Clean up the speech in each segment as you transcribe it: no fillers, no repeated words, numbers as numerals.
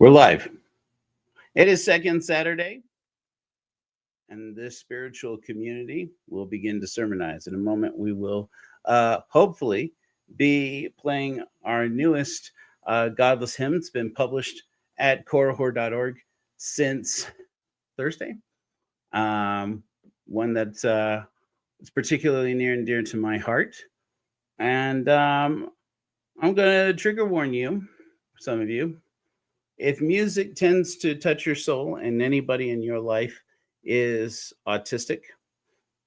We're live. It is second Saturday, and this spiritual community will begin to sermonize. In a moment, we will hopefully be playing our newest Godless hymn. It's been published at korahor.org since Thursday. One that's is particularly near and dear to my heart. And I'm going to trigger warn you, some of you. If music tends to touch your soul and anybody in your life is autistic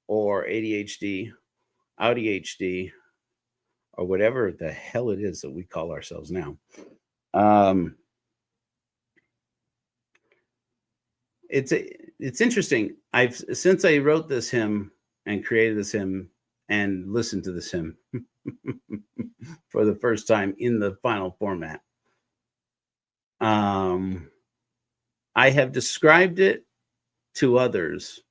or ADHD, ADHD, or whatever the hell it is that we call ourselves now, it's interesting. Since I wrote this hymn and created this hymn and listened to this hymn for the first time in the final format, I have described it to others,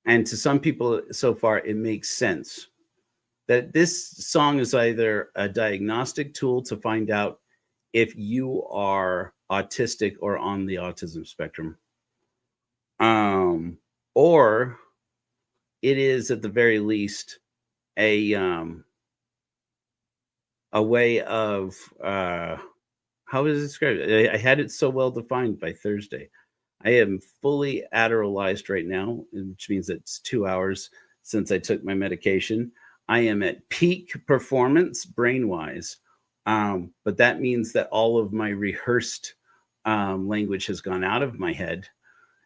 and to some people so far, it makes sense that this song is either a diagnostic tool to find out if you are autistic or on the autism spectrum, or it is at the very least a way of how is it described? I had it so well defined by Thursday. I am fully Adderallized right now, which means it's 2 hours since I took my medication. I am at peak performance brain-wise, but that means that all of my rehearsed language has gone out of my head.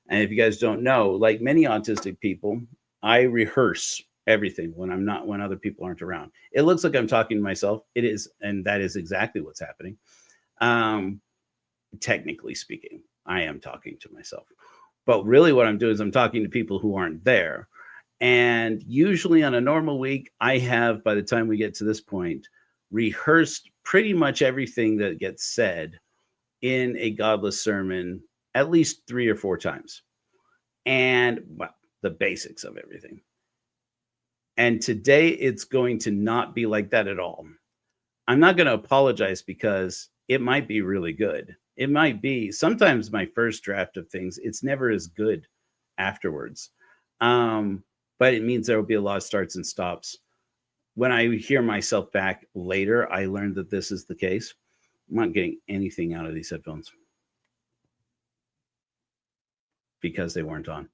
And if you guys don't know, like many autistic people, I rehearse everything when other people aren't around. It looks like I'm talking to myself. It is, and that is exactly what's happening. Technically speaking, I am talking to myself, but really what I'm doing is I'm talking to people who aren't there. And usually on a normal week, I have, by the time we get to this point, rehearsed pretty much everything that gets said in a Godless sermon at least 3 or 4 times. And well, the basics of everything. And today it's going to not be like that at all. I'm not going to apologize because it might be really good. It might be sometimes my first draft of things, it's never as good afterwards. But it means there will be a lot of starts and stops. When I hear myself back later, I learned that this is the case. I'm not getting anything out of these headphones because they weren't on.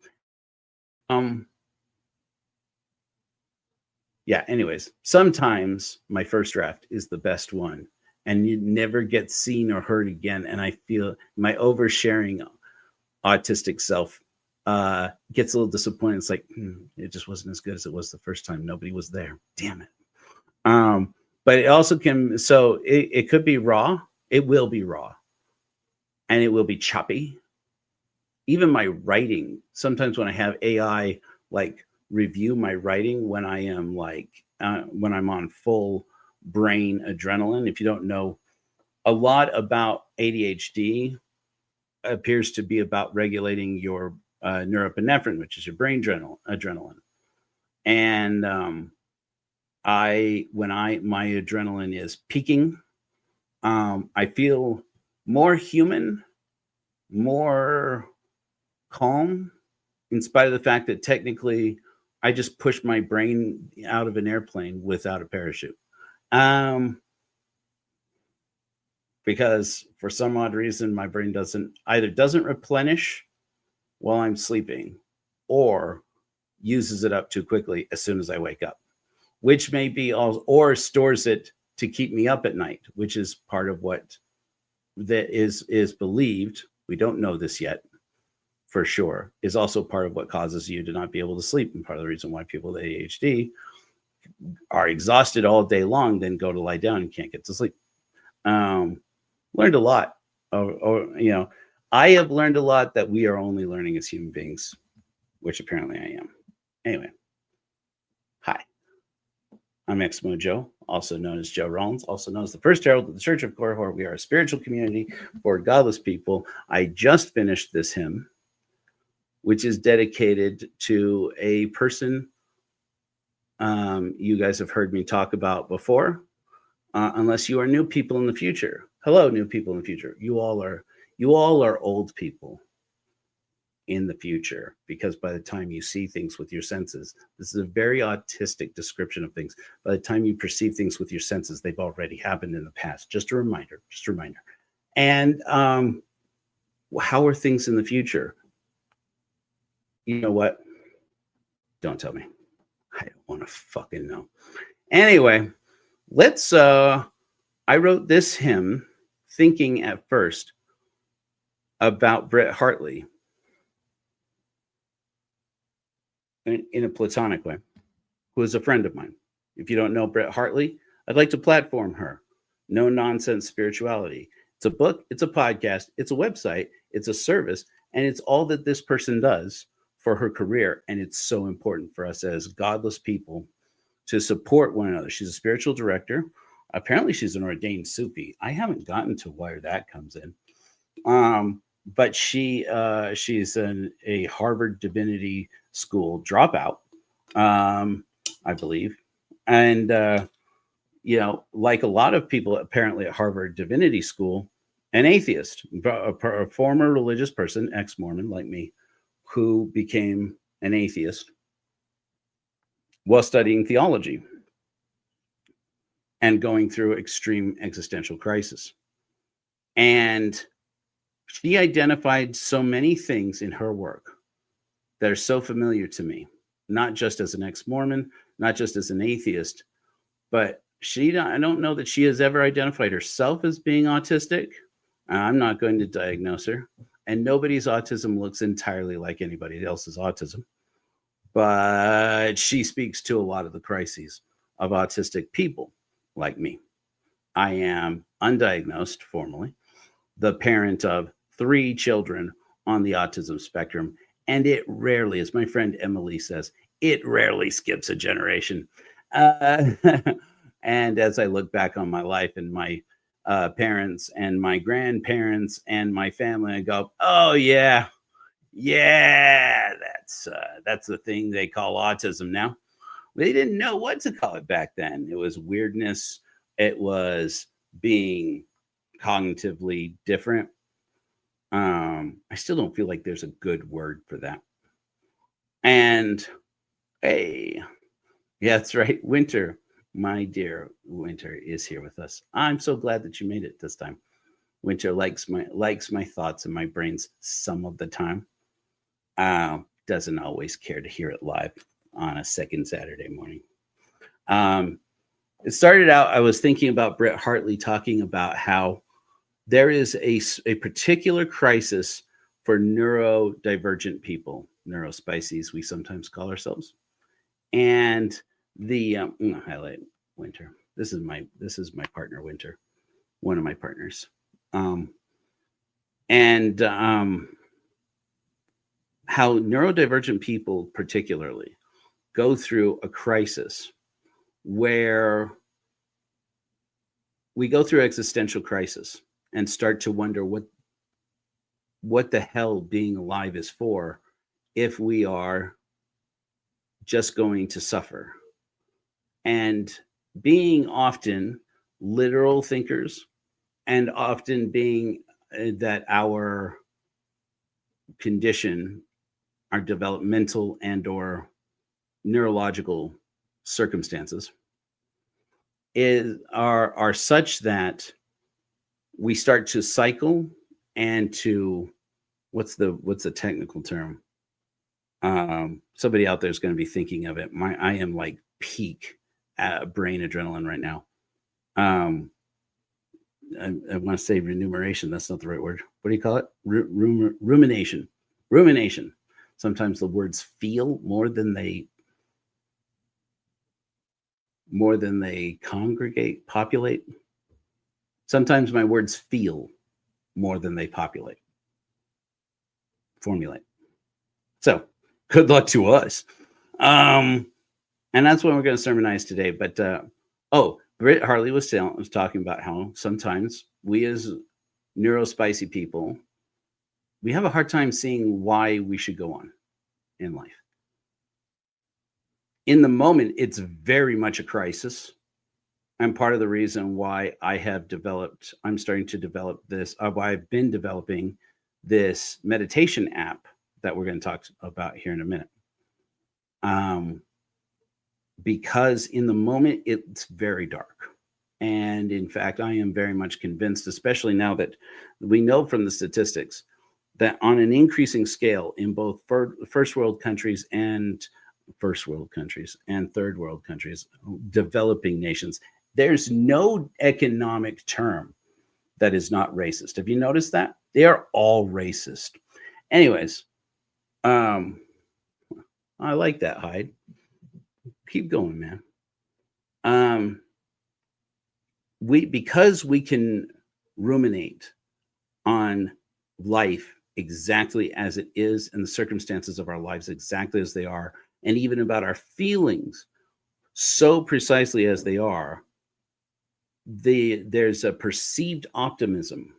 Yeah, anyways, sometimes my first draft is the best one and you never get seen or heard again. And I feel my oversharing autistic self gets a little disappointed. It's like, it just wasn't as good as it was the first time. Nobody was there. Damn it. But it also can, so it could be raw. It will be raw. And it will be choppy. Even my writing, sometimes when I have AI like review my writing when I am like, when I'm on full brain adrenaline. If you don't know, a lot about ADHD appears to be about regulating your norepinephrine, which is your brain adrenaline. And my adrenaline is peaking, I feel more human, more calm, in spite of the fact that technically I just pushed my brain out of an airplane without a parachute. Because for some odd reason, my brain doesn't replenish while I'm sleeping or uses it up too quickly as soon as I wake up, which may be all, or stores it to keep me up at night, which is part of what that is believed. We don't know this yet for sure, is also part of what causes you to not be able to sleep. And part of the reason why people with ADHD are exhausted all day long, then go to lie down and can't get to sleep. Learned a lot. I have learned a lot that we are only learning as human beings, which apparently I am. Anyway, hi. I'm Exmo Joe, also known as Joe Rollins, also known as the First Herald of the Church of Korahor. We are a spiritual community for godless people. I just finished this hymn, which is dedicated to a person you guys have heard me talk about before, unless you are new people in the future. Hello, new people in the future. You all are You all are old people in the future, because by the time you see things with your senses, this is a very autistic description of things. By the time you perceive things with your senses, they've already happened in the past. Just a reminder, just a reminder. And how are things in the future? You know what? Don't tell me. I don't want to fucking know. Anyway, let's I wrote this hymn thinking at first about Brett Hartley in a platonic way, who is a friend of mine. If you don't know Brett Hartley, I'd like to platform her. No Nonsense Spirituality. It's a book, it's a podcast, it's a website, it's a service, and it's all that this person does for her career. And it's so important for us as godless people to support one another. She's a spiritual director. Apparently she's an ordained Sufi. I haven't gotten to where that comes in. But she's a Harvard Divinity School dropout, I believe. And, like a lot of people apparently at Harvard Divinity School, an atheist, a former religious person, ex-Mormon like me, who became an atheist while studying theology and going through extreme existential crisis. And she identified so many things in her work that are so familiar to me, not just as an ex-Mormon, not just as an atheist, but I don't know that she has ever identified herself as being autistic. I'm not going to diagnose her. And nobody's autism looks entirely like anybody else's autism. But she speaks to a lot of the crises of autistic people like me. I am undiagnosed formally, the parent of 3 children on the autism spectrum. And it rarely, as my friend Emily says, it rarely skips a generation. And as I look back on my life and my parents and my grandparents and my family, I go, oh yeah, that's the thing they call autism now. They didn't know what to call it back then. It was weirdness. It was being cognitively different. I still don't feel like there's a good word for that. And hey, yeah, that's right. Winter, my dear Winter, is here with us. I'm so glad that you made it this time. Winter likes my thoughts and my brains some of the time. Doesn't always care to hear it live on a second Saturday morning. It started out, I was thinking about Brett Hartley talking about how there is a particular crisis for neurodivergent people, neurospices, we sometimes call ourselves. And the highlight Winter. This is my partner, Winter, one of my partners. How neurodivergent people particularly go through a crisis where we go through existential crisis and start to wonder what the hell being alive is for if we are just going to suffer. And being often literal thinkers, and often being that our condition, our developmental and or neurological circumstances are such that we start to cycle and to what's the technical term? Somebody out there is going to be thinking of it. I am like peak brain adrenaline right now. I want to say remuneration. That's not the right word. What do you call it? Rumination. Rumination. Sometimes the words feel more than they populate. Sometimes my words feel more than they formulate. So good luck to us. And that's what we're going to sermonize today. But Britt Hartley was talking about how sometimes we as neurospicy people, we have a hard time seeing why we should go on in life. In the moment, it's very much a crisis. And part of the reason why I'm starting to develop this, why I've been developing this meditation app that we're going to talk about here in a minute. Because in the moment, it's very dark. And in fact, I am very much convinced, especially now that we know from the statistics, that on an increasing scale in both first world countries and third world countries, developing nations, there's no economic term that is not racist. Have you noticed that? They are all racist. Anyways, I like that, Hyde. Keep going, man. Because we can ruminate on life exactly as it is and the circumstances of our lives exactly as they are, and even about our feelings so precisely as they are, there's a perceived optimism,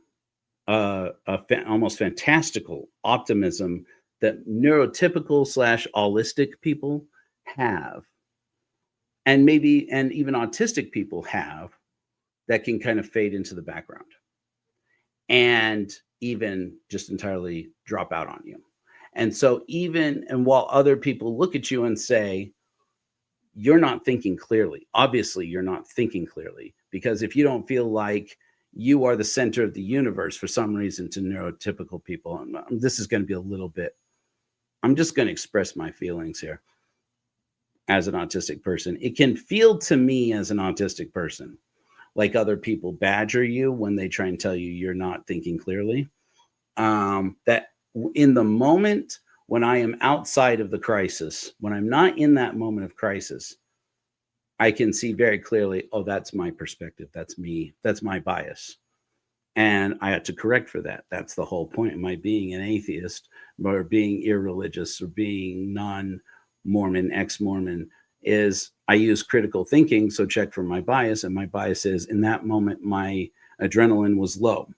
almost fantastical optimism that neurotypical / allistic people have, and even autistic people have, that can kind of fade into the background and even just entirely drop out on you. And so while other people look at you and say, you're not thinking clearly, obviously you're not thinking clearly, because if you don't feel like you are the center of the universe for some reason to neurotypical people, this is going to be a little bit, I'm just going to express my feelings here as an autistic person. It can feel to me as an autistic person like other people badger you when they try and tell you you're not thinking clearly. That in the moment when I am outside of the crisis, when I'm not in that moment of crisis, I can see very clearly, oh, that's my perspective. That's me. That's my bias. And I had to correct for that. That's the whole point of my being an atheist or being irreligious or being non-Mormon, ex-Mormon, is I use critical thinking. So check for my bias. And my bias is in that moment, my adrenaline was low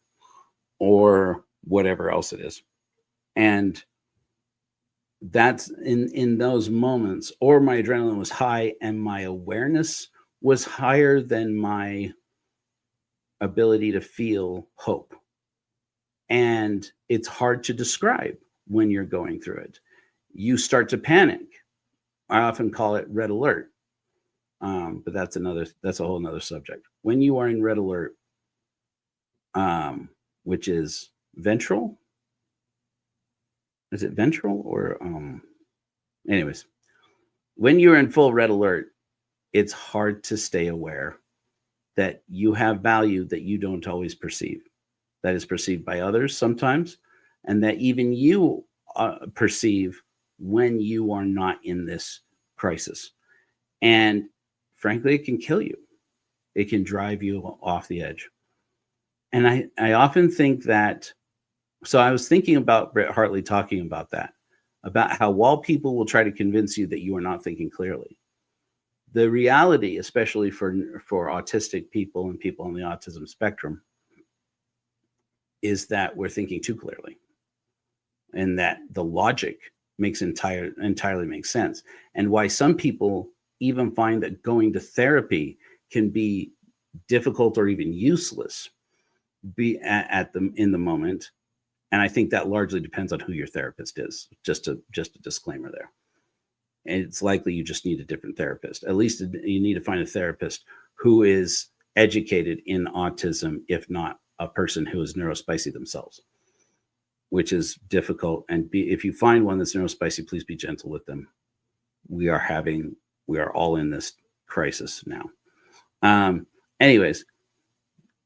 or whatever else it is. And that's in those moments, or my adrenaline was high and my awareness was higher than my ability to feel hope. And it's hard to describe when you're going through it. You start to panic. I often call it red alert. But that's a whole nother subject. When you are in red alert, which is ventral, is it ventral or, anyways, when you're in full red alert, it's hard to stay aware that you have value that you don't always perceive, that is perceived by others sometimes, and that even you perceive when you are not in this crisis. And frankly, it can kill you. It can drive you off the edge. And I often think that, so I was thinking about Brett Hartley talking about that, about how while people will try to convince you that you are not thinking clearly, the reality, especially for autistic people and people on the autism spectrum, is that we're thinking too clearly, and that the logic entirely makes sense. And why some people even find that going to therapy can be difficult or even useless in the moment. And I think that largely depends on who your therapist is. Just a disclaimer there. And it's likely you just need a different therapist. At least you need to find a therapist who is educated in autism, if not a person who is neurospicy themselves, which is difficult. And if you find one that's neurospicy, please be gentle with them. We are all in this crisis now. Anyways,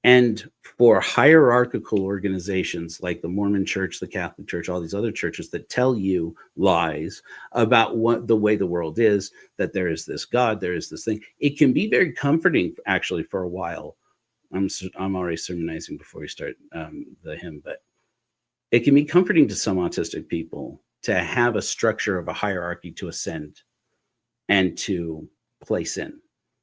and for hierarchical organizations like the Mormon Church, the Catholic Church, all these other churches that tell you lies about what the way the world is, that there is this God, there is this thing, it can be very comforting actually for a while. I'm already sermonizing before we start the hymn, but it can be comforting to some autistic people to have a structure of a hierarchy to ascend and to place in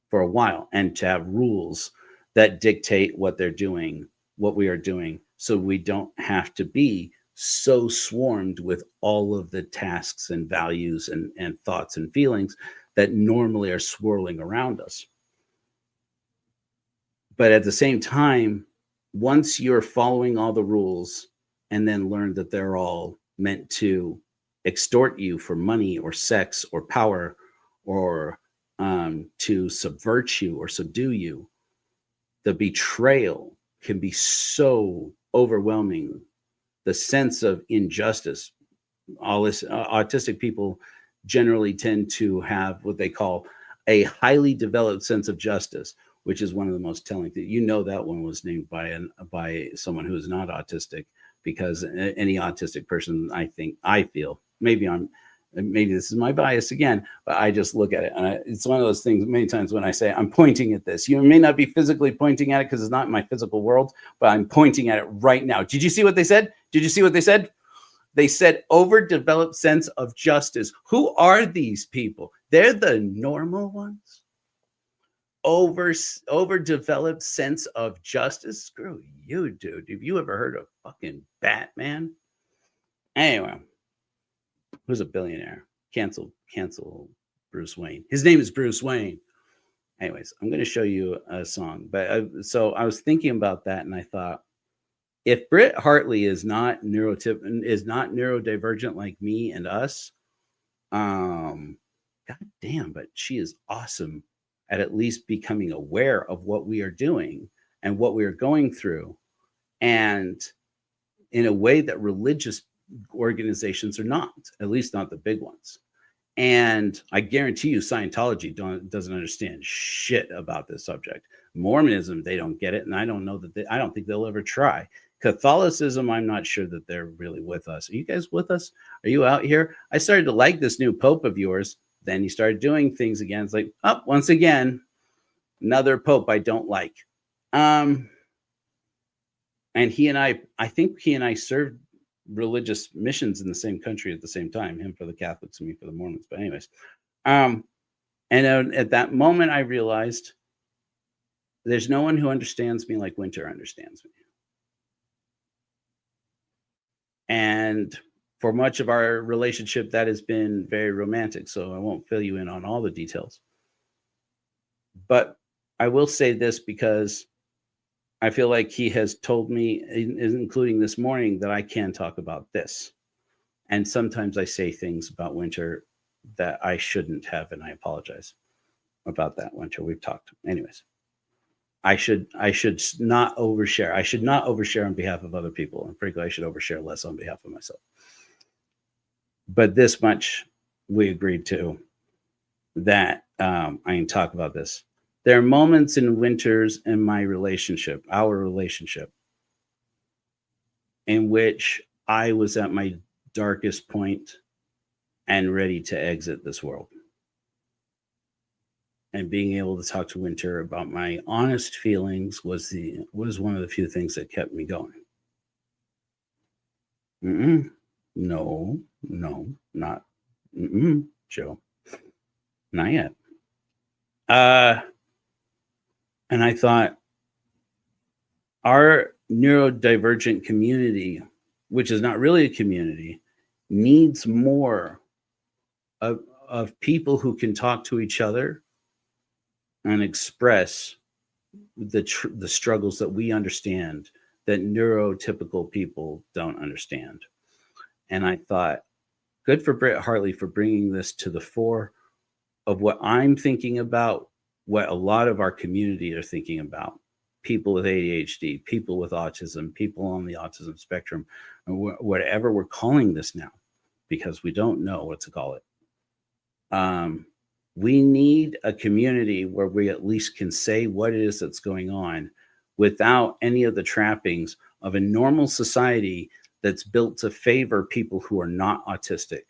for a while, and to have rules that dictate what they're doing, what we are doing, so we don't have to be so swarmed with all of the tasks and values and thoughts and feelings that normally are swirling around us. But at the same time, once you're following all the rules and then learn that they're all meant to extort you for money or sex or power or to subvert you or subdue you, the betrayal can be so overwhelming. The sense of injustice. All this autistic people generally tend to have what they call a highly developed sense of justice, which is one of the most telling things. You know, that one was named by someone who is not autistic, because any autistic person, I feel, maybe this is my bias again, but I just look at it, and it's one of those things. Many times when I say I'm pointing at this, you may not be physically pointing at it because it's not in my physical world, but I'm pointing at it right now. Did you see what they said? Did you see what they said? They said overdeveloped sense of justice. Who are these people? They're the normal ones. Overdeveloped sense of justice. Screw you, dude. Have you ever heard of fucking Batman? Anyway, who's a billionaire? Cancel Bruce Wayne. His name is Bruce Wayne. Anyways, I'm going to show you a song. So I was thinking about that, and I thought, if Britt Hartley is not neurodivergent like me and us, god damn, but she is awesome at least becoming aware of what we are doing and what we are going through, and in a way that religious organizations are not, at least not the big ones. And I guarantee you Scientology doesn't understand shit about this subject. Mormonism, they don't get it, and I don't think they'll ever try. Catholicism, I'm not sure that they're really with us. Are you guys with us? Are you out here? I started to like this new pope of yours. Then he started doing things again. It's like, oh, once again, another pope I don't like. And I think he and I served religious missions in the same country at the same time. Him for the Catholics and me for the Mormons. But anyways, and at that moment, I realized there's no one who understands me like Winter understands me. And for much of our relationship, that has been very romantic. So I won't fill you in on all the details. But I will say this, because I feel like he has told me, including this morning, that I can talk about this. And sometimes I say things about Winter that I shouldn't have, and I apologize about that, Winter. We've talked. Anyways, I should not overshare. I should not overshare on behalf of other people. And frankly, I should overshare less on behalf of myself. But this much we agreed to, that I can talk about this. There are moments in Winter's and my relationship, our relationship, in which I was at my darkest point and ready to exit this world. And being able to talk to Winter about my honest feelings was one of the few things that kept me going. No, not Joe. Not yet. And I thought, our neurodivergent community, which is not really a community, needs more of people who can talk to each other and express the struggles that we understand, that neurotypical people don't understand. And I thought, good for Britt Hartley for bringing this to the fore of what I'm thinking about, what a lot of our community are thinking about. People with ADHD, people with autism, people on the autism spectrum, or whatever we're calling this now, because we don't know what to call it. We need a community where we at least can say what it is that's going on without any of the trappings of a normal society that's built to favor people who are not autistic,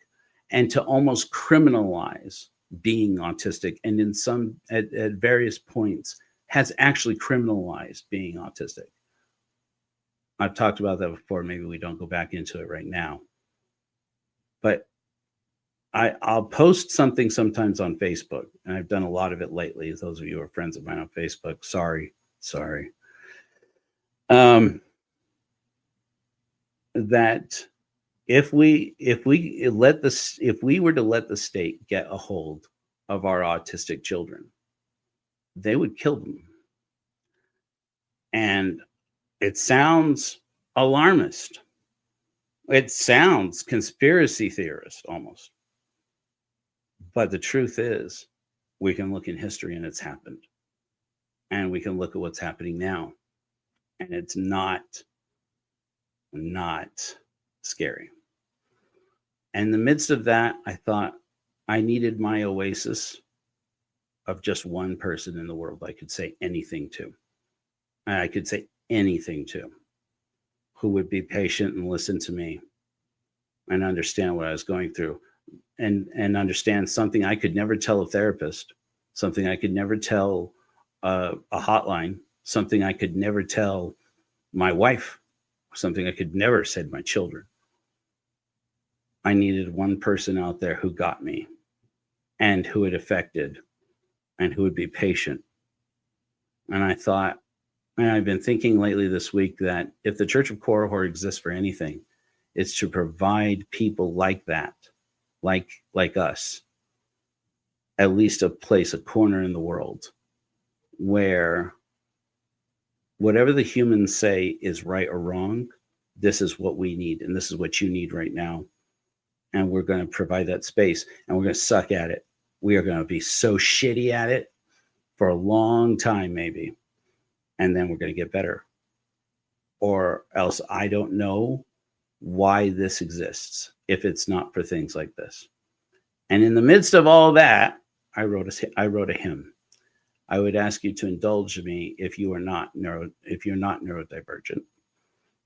and to almost criminalize being autistic, and in some at various points has actually criminalized being autistic. I've talked about that before. Maybe we don't go back into it right now, but I'll post something sometimes on Facebook, and I've done a lot of it lately. Those of you who are friends of mine on Facebook, sorry. That if we were to let the state get a hold of our autistic children, they would kill them. And it sounds alarmist. It sounds conspiracy theorist almost. But the truth is, we can look in history and it's happened. And we can look at what's happening now. And it's not scary. And in the midst of that, I thought I needed my oasis of just one person in the world I could say anything to. And I could say anything to, who would be patient and listen to me and understand what I was going through, and understand something I could never tell a therapist, something I could never tell a hotline, something I could never tell my wife, something I could never say to my children. I needed one person out there who got me and who it affected and who would be patient. And I thought, and I've been thinking lately this week, that if the Church of Korihor exists for anything, it's to provide people like that, like us, at least a place, a corner in the world where whatever the humans say is right or wrong, this is what we need, and this is what you need right now. And we're going to provide that space, and we're going to suck at it. We are going to be so shitty at it for a long time, maybe. And then we're going to get better. Or else I don't know why this exists if it's not for things like this. And in the midst of all that, I wrote a hymn. I would ask you to indulge me if you're not neurodivergent.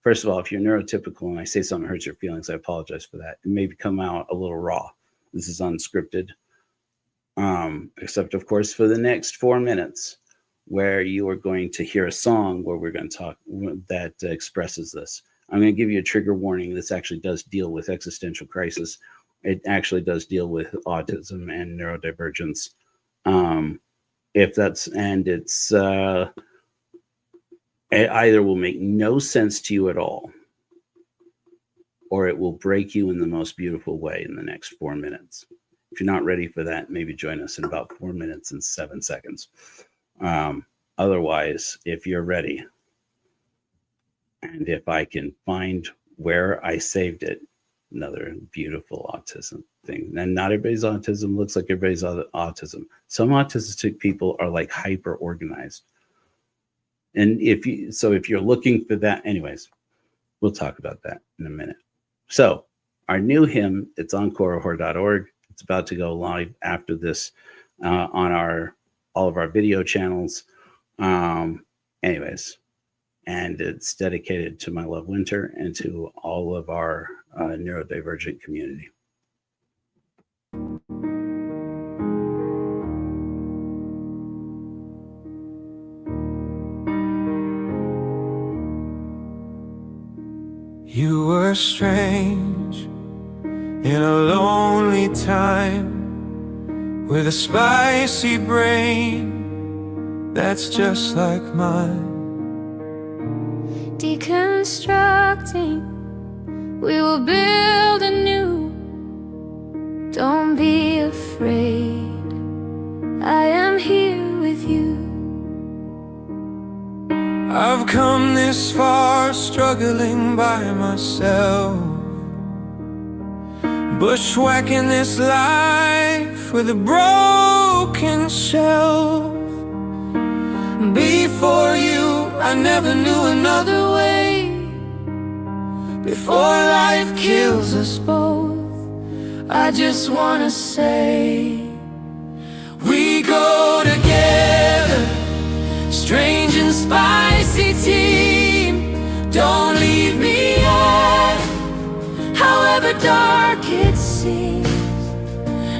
First of all, if you're neurotypical and I say something hurts your feelings, I apologize for that. It may come out a little raw. This is unscripted. Except, of course, for the next 4 minutes, where you are going to hear a song where we're going to talk that expresses this. I'm going to give you a trigger warning. This actually does deal with existential crisis. It actually does deal with autism and neurodivergence. It either will make no sense to you at all, or it will break you in the most beautiful way in the next 4 minutes. If you're not ready for that, maybe join us in about 4 minutes and 7 seconds. Otherwise, if you're ready, and if I can find where I saved it, another beautiful autism thing. And not everybody's autism looks like everybody's autism. Some autistic people are like hyper organized. And if you're looking for that, anyways, we'll talk about that in a minute. So our new hymn, it's on korihor.org. It's about to go live after this on all of our video channels. Anyways, and it's dedicated to my love Winter and to all of our neurodivergent community. You were strange in a lonely time, with a spicy brain that's just like mine. Deconstructing, we will build anew. Don't be afraid, I am here with you. I've come this far struggling by myself, bushwhacking this life with a broken shelf. Before you, I never knew another way. Before life kills us both, I just wanna say, we go together, strange and spicy team. Don't leave me yet, however dark it seems.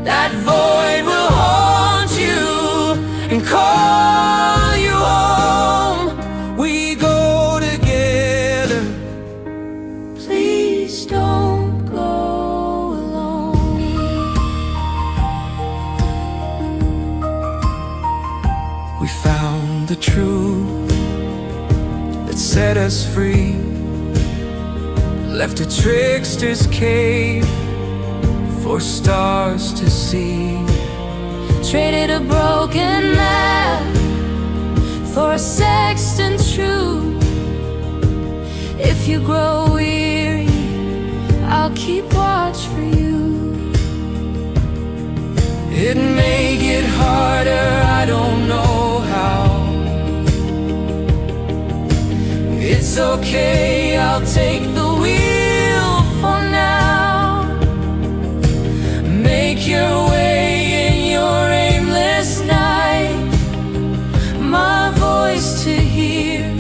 That void will haunt you and call you home. We go together, please don't go alone. We found the truth that set us free, left a trickster's cave for stars to see. Traded a broken map for a sextant truth. if you grow weary, I'll keep watch for you. It may get harder, I don't know how. It's okay, I'll take the wheel for now. Make your way in your aimless night, my voice to hear.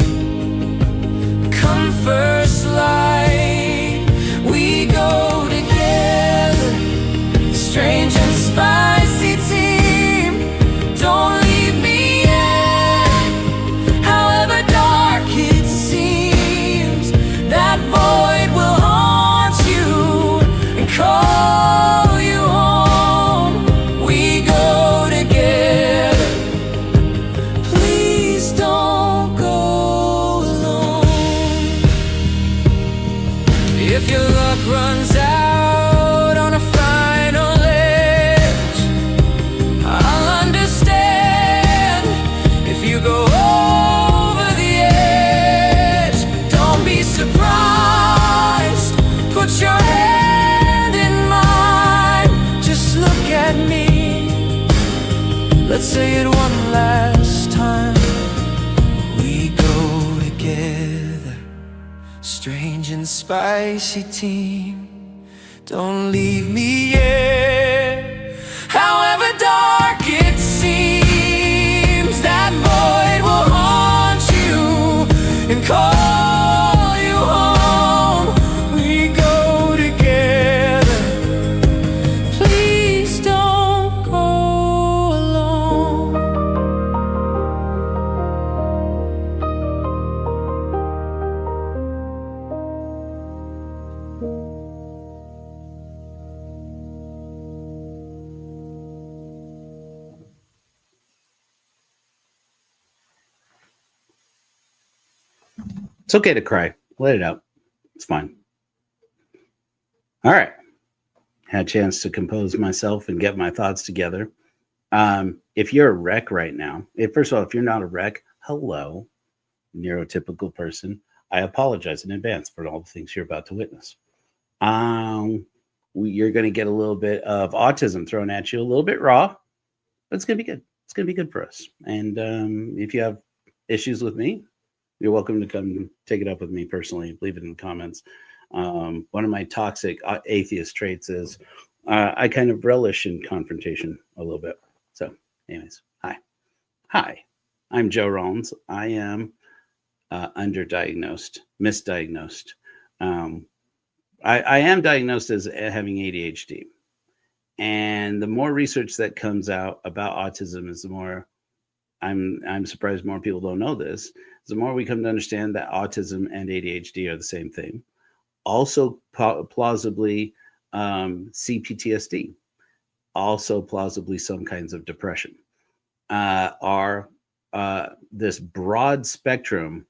Come first light, we go together, strange and spicy team. Don't leave me yet, however dark it seems. That void will haunt you and call you home. We go together, please don't go alone. If your luck runs out on a final edge, I'll understand if you go over the edge. Don't be surprised, put your hand in mine. Just look at me, let's say it one last time. We go together, strange and spicy team. Don't leave me yet, however dark it seems. That void will haunt you and call you home. We go together, please don't go alone. It's okay to cry. Let it out. It's fine. All right. Had a chance to compose myself and get my thoughts together. If you're a wreck right now, first of all, if you're not a wreck, hello, neurotypical person. I apologize in advance for all the things you're about to witness. You're going to get a little bit of autism thrown at you, a little bit raw, but it's going to be good. It's going to be good for us. And if you have issues with me, you're welcome to come take it up with me personally. Leave it in the comments. One of my toxic atheist traits is I kind of relish in confrontation a little bit. So anyways, hi, I'm Joe Rollins. I am underdiagnosed, misdiagnosed. I am diagnosed as having ADHD. And the more research that comes out about autism is the more I'm surprised more people don't know this. The more we come to understand that autism and ADHD are the same thing. Also plausibly CPTSD, also plausibly some kinds of depression, are this broad spectrum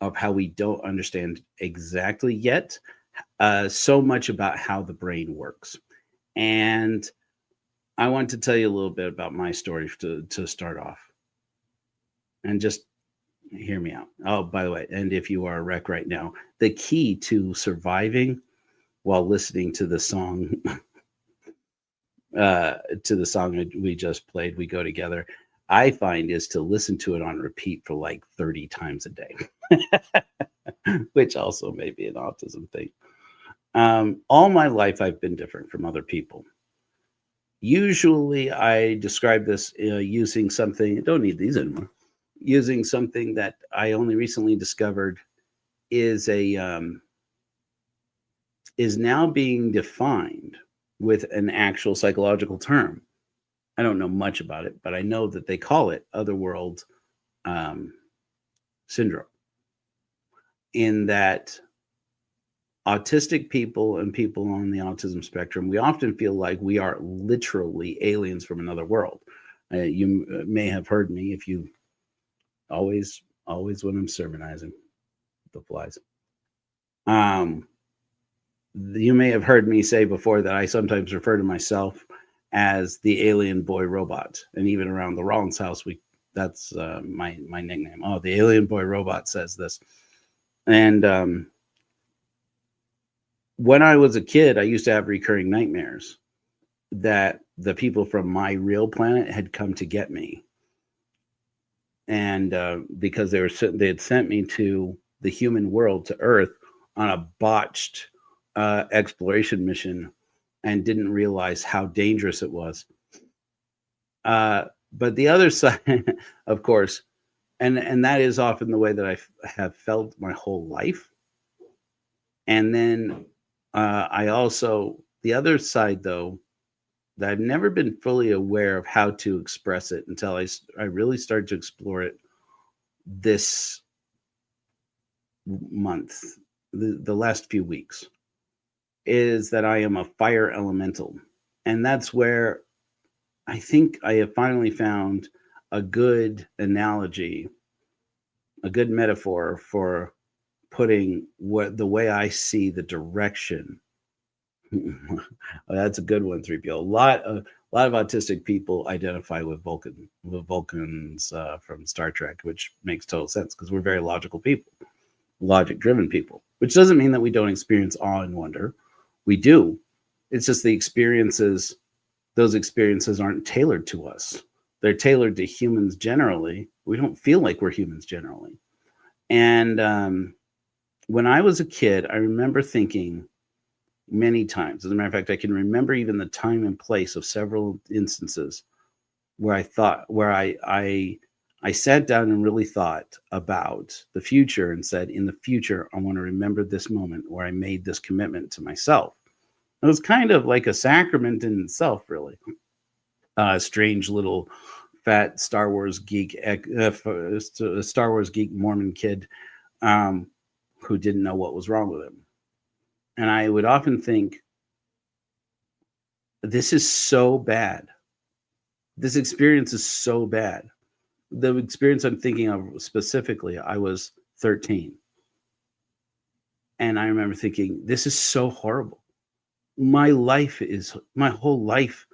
of how we don't understand exactly yet so much about how the brain works. And I want to tell you a little bit about my story to start off. And just hear me out. Oh, by the way, and if you are a wreck right now, the key to surviving while listening to the song, we just played, We Go Together, I find is to listen to it on repeat for like 30 times a day, which also may be an autism thing. All my life, I've been different from other people. Usually I describe this using something, I don't need these anymore, using something that I only recently discovered is now being defined with an actual psychological term. I don't know much about it, but I know that they call it otherworld syndrome. In that autistic people and people on the autism spectrum, we often feel like we are literally aliens from another world. You may have heard me, if you always when I'm sermonizing, the flies. You may have heard me say before that I sometimes refer to myself as the alien boy robot, and even around the Rollins house, that's my nickname. Oh, the alien boy robot says this, and When I was a kid, I used to have recurring nightmares that the people from my real planet had come to get me, and because they had sent me to the human world, to Earth, on a botched exploration mission, and didn't realize how dangerous it was. But the other side, of course, and that is often the way that have felt my whole life. And then I also, the other side though, that I've never been fully aware of how to express it until I really started to explore it this month, the last few weeks, is that I am a fire elemental. And that's where I think I have finally found a good analogy, a good metaphor for putting the way I see the direction. That's a good one, 3PO. A lot of autistic people identify with Vulcans from Star Trek, which makes total sense because we're very logical people, logic-driven people. Which doesn't mean that we don't experience awe and wonder. We do. It's just the experiences; those experiences aren't tailored to us. They're tailored to humans generally. We don't feel like we're humans generally. And when I was a kid, I remember thinking many times. As a matter of fact, I can remember even the time and place of several instances where I sat down and really thought about the future and said, in the future, I want to remember this moment where I made this commitment to myself. It was kind of like a sacrament in itself, really. A strange little fat Star Wars geek Mormon kid who didn't know what was wrong with him. And I would often think, this is so bad. This experience is so bad. The experience I'm thinking of specifically, I was 13. And I remember thinking, this is so horrible. My whole life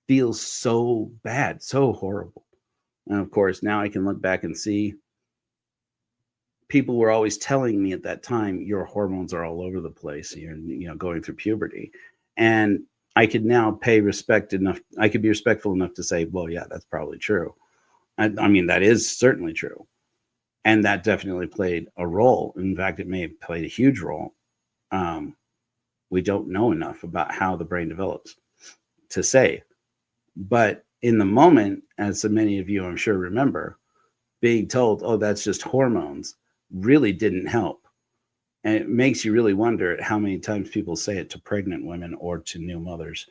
feels so bad, so horrible. And of course, now I can look back and see people were always telling me at that time, your hormones are all over the place. You're going through puberty. And I could now pay respect enough. I could be respectful enough to say, well, yeah, that's probably true. I mean, that is certainly true. And that definitely played a role. In fact, it may have played a huge role. We don't know enough about how the brain develops to say. But in the moment, as so many of you, I'm sure, remember, being told, oh, that's just hormones, really didn't help. And it makes you really wonder how many times people say it to pregnant women or to new mothers,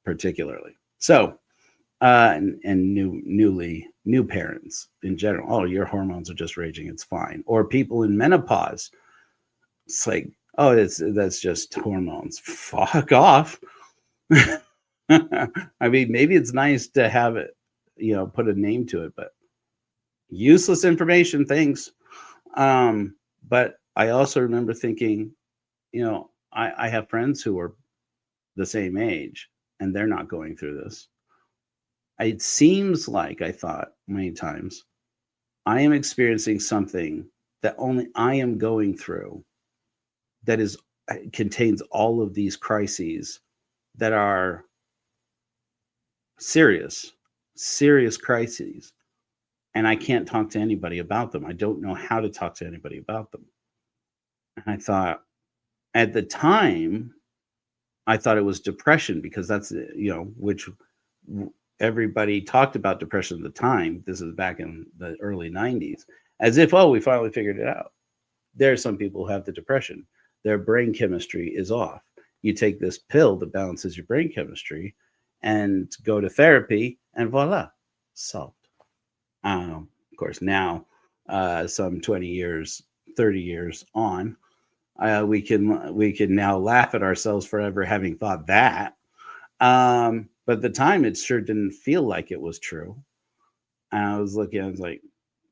particularly. So, and new parents in general. Oh, your hormones are just raging. It's fine. Or people in menopause. It's like, oh, that's just hormones. Fuck off. I mean, maybe it's nice to have it, put a name to it, but useless information, thanks. But I also remember thinking, I have friends who are the same age and they're not going through this. It seems like, I thought many times, I am experiencing something that only I am going through that contains all of these crises that are serious crises. And I can't talk to anybody about them. I don't know how to talk to anybody about them. And I thought, at the time, I thought it was depression because that's, which everybody talked about depression at the time. This is back in the early 90s, as if, oh, we finally figured it out. There are some people who have the depression. Their brain chemistry is off. You take this pill that balances your brain chemistry and go to therapy and voila, solved. Of course, now, some 20 years, 30 years on, we can now laugh at ourselves for ever having thought that. But at the time, it sure didn't feel like it was true. And I was looking, I was like,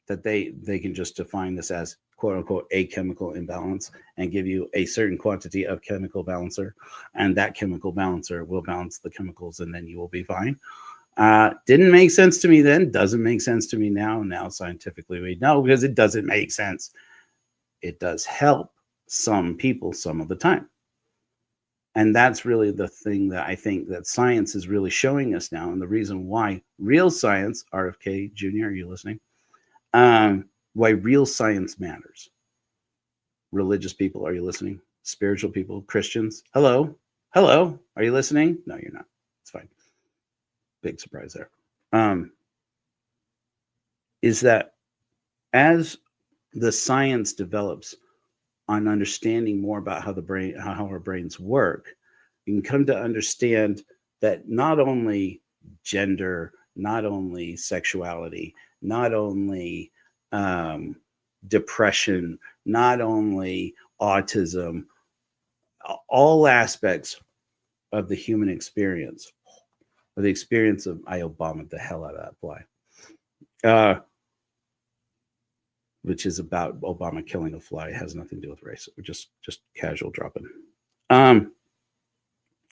that they can just define this as quote unquote a chemical imbalance and give you a certain quantity of chemical balancer, and that chemical balancer will balance the chemicals, and then you will be fine. Didn't make sense to me then, doesn't make sense to me now. Now scientifically we know, because it doesn't make sense. It does help some people some of the time. And that's really the thing that I think that science is really showing us now. And the reason why real science, RFK Jr., are you listening? Why real science matters. Religious people, are you listening? Spiritual people, Christians, hello, are you listening? No, you're not. It's fine. Big surprise there. Is that as the science develops on understanding more about how our brains work, you can come to understand that not only gender, not only sexuality, not only depression, not only autism, all aspects of the human experience, or the experience of, I Obama the hell out of that fly, which is about Obama killing a fly. It has nothing to do with race. We're just casual dropping.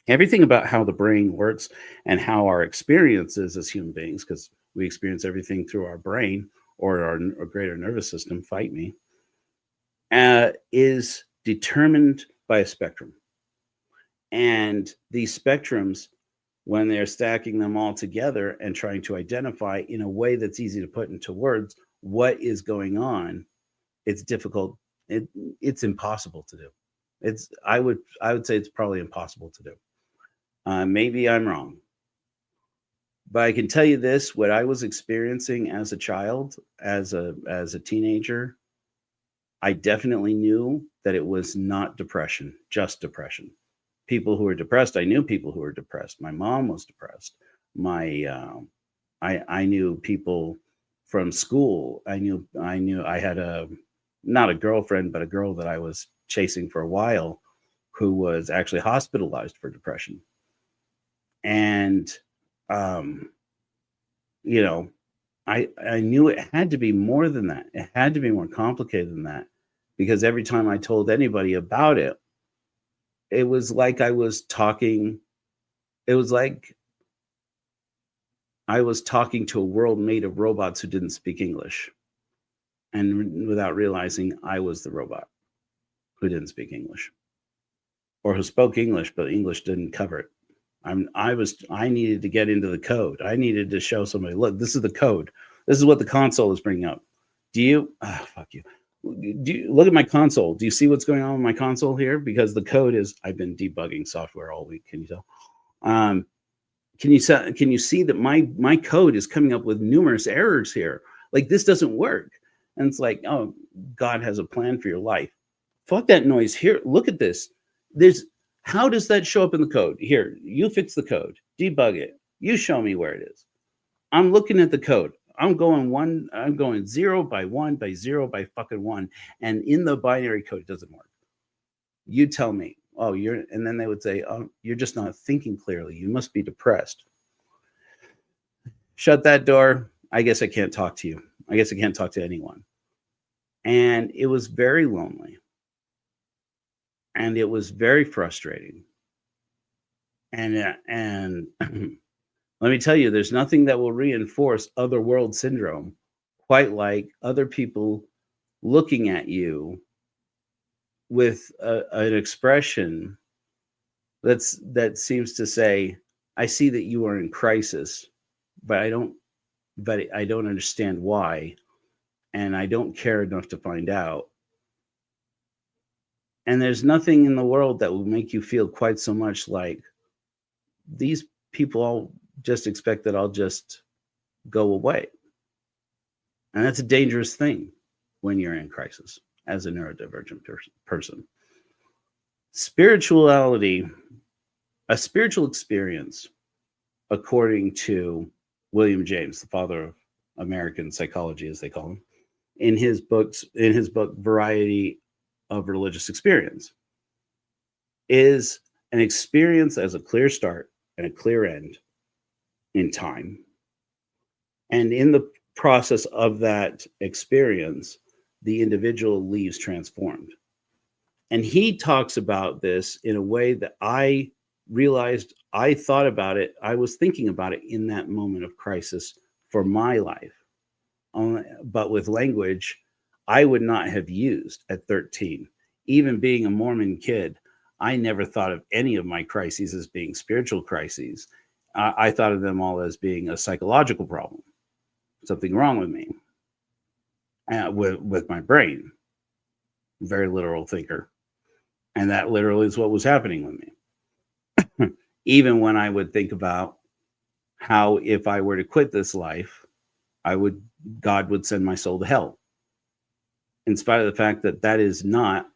Everything about how the brain works and how our experiences as human beings, because we experience everything through our brain or our greater nervous system, fight me, is determined by a spectrum. And these spectrums, when they're stacking them all together and trying to identify in a way that's easy to put into words what is going on, it's difficult. It's impossible to do. I would say it's probably impossible to do. Maybe I'm wrong, but I can tell you this: what I was experiencing as a child, as a teenager, I definitely knew that it was not depression, just depression. People who were depressed, I knew people who were depressed. My mom was depressed. I knew people from school. I knew I had not a girlfriend, but a girl that I was chasing for a while who was actually hospitalized for depression. And, you know, I knew it had to be more than that. It had to be more complicated than that, because every time I told anybody about it, it was like I was talking to a world made of robots who didn't speak English, and without realizing I was the robot who didn't speak English, or who spoke English, but English didn't cover it. I needed to get into the code. I needed to show somebody, look, this is the code. This is what the console is bringing up. Fuck you. Do you look at my console? Do you see what's going on with my console here? Because the code is, I've been debugging software all week. Can you tell? Can you see that my code is coming up with numerous errors here? Like, this doesn't work. And it's like, oh, God has a plan for your life. Fuck that noise here. Look at this. How does that show up in the code? Here, you fix the code, debug it. You show me where it is. I'm looking at the code. I'm going 0 by 1 by 0 by fucking 1. And in the binary code, it doesn't work. You tell me, and then they would say, oh, you're just not thinking clearly. You must be depressed. Shut that door. I guess I can't talk to you. I guess I can't talk to anyone. And it was very lonely. And it was very frustrating. And let me tell you, there's nothing that will reinforce otherworld syndrome quite like other people looking at you with an expression that seems to say, I see that you are in crisis, but I don't understand why, and I don't care enough to find out. And there's nothing in the world that will make you feel quite so much like these people all just expect that I'll just go away. And that's a dangerous thing when you're in crisis as a neurodivergent person. Spirituality, a spiritual experience, according to William James, the father of American psychology, as they call him, in his book, Variety of Religious Experience, is an experience as a clear start and a clear end in time. And in the process of that experience, the individual leaves transformed. And he talks about this in a way that I realized I thought about it. I was thinking about it in that moment of crisis for my life, but with language I would not have used at 13, even being a Mormon kid, I never thought of any of my crises as being spiritual crises. I thought of them all as being a psychological problem, something wrong with me, with my brain. Very literal thinker. And that literally is what was happening with me. Even when I would think about how if I were to quit this life, God would send my soul to hell. In spite of the fact that that is not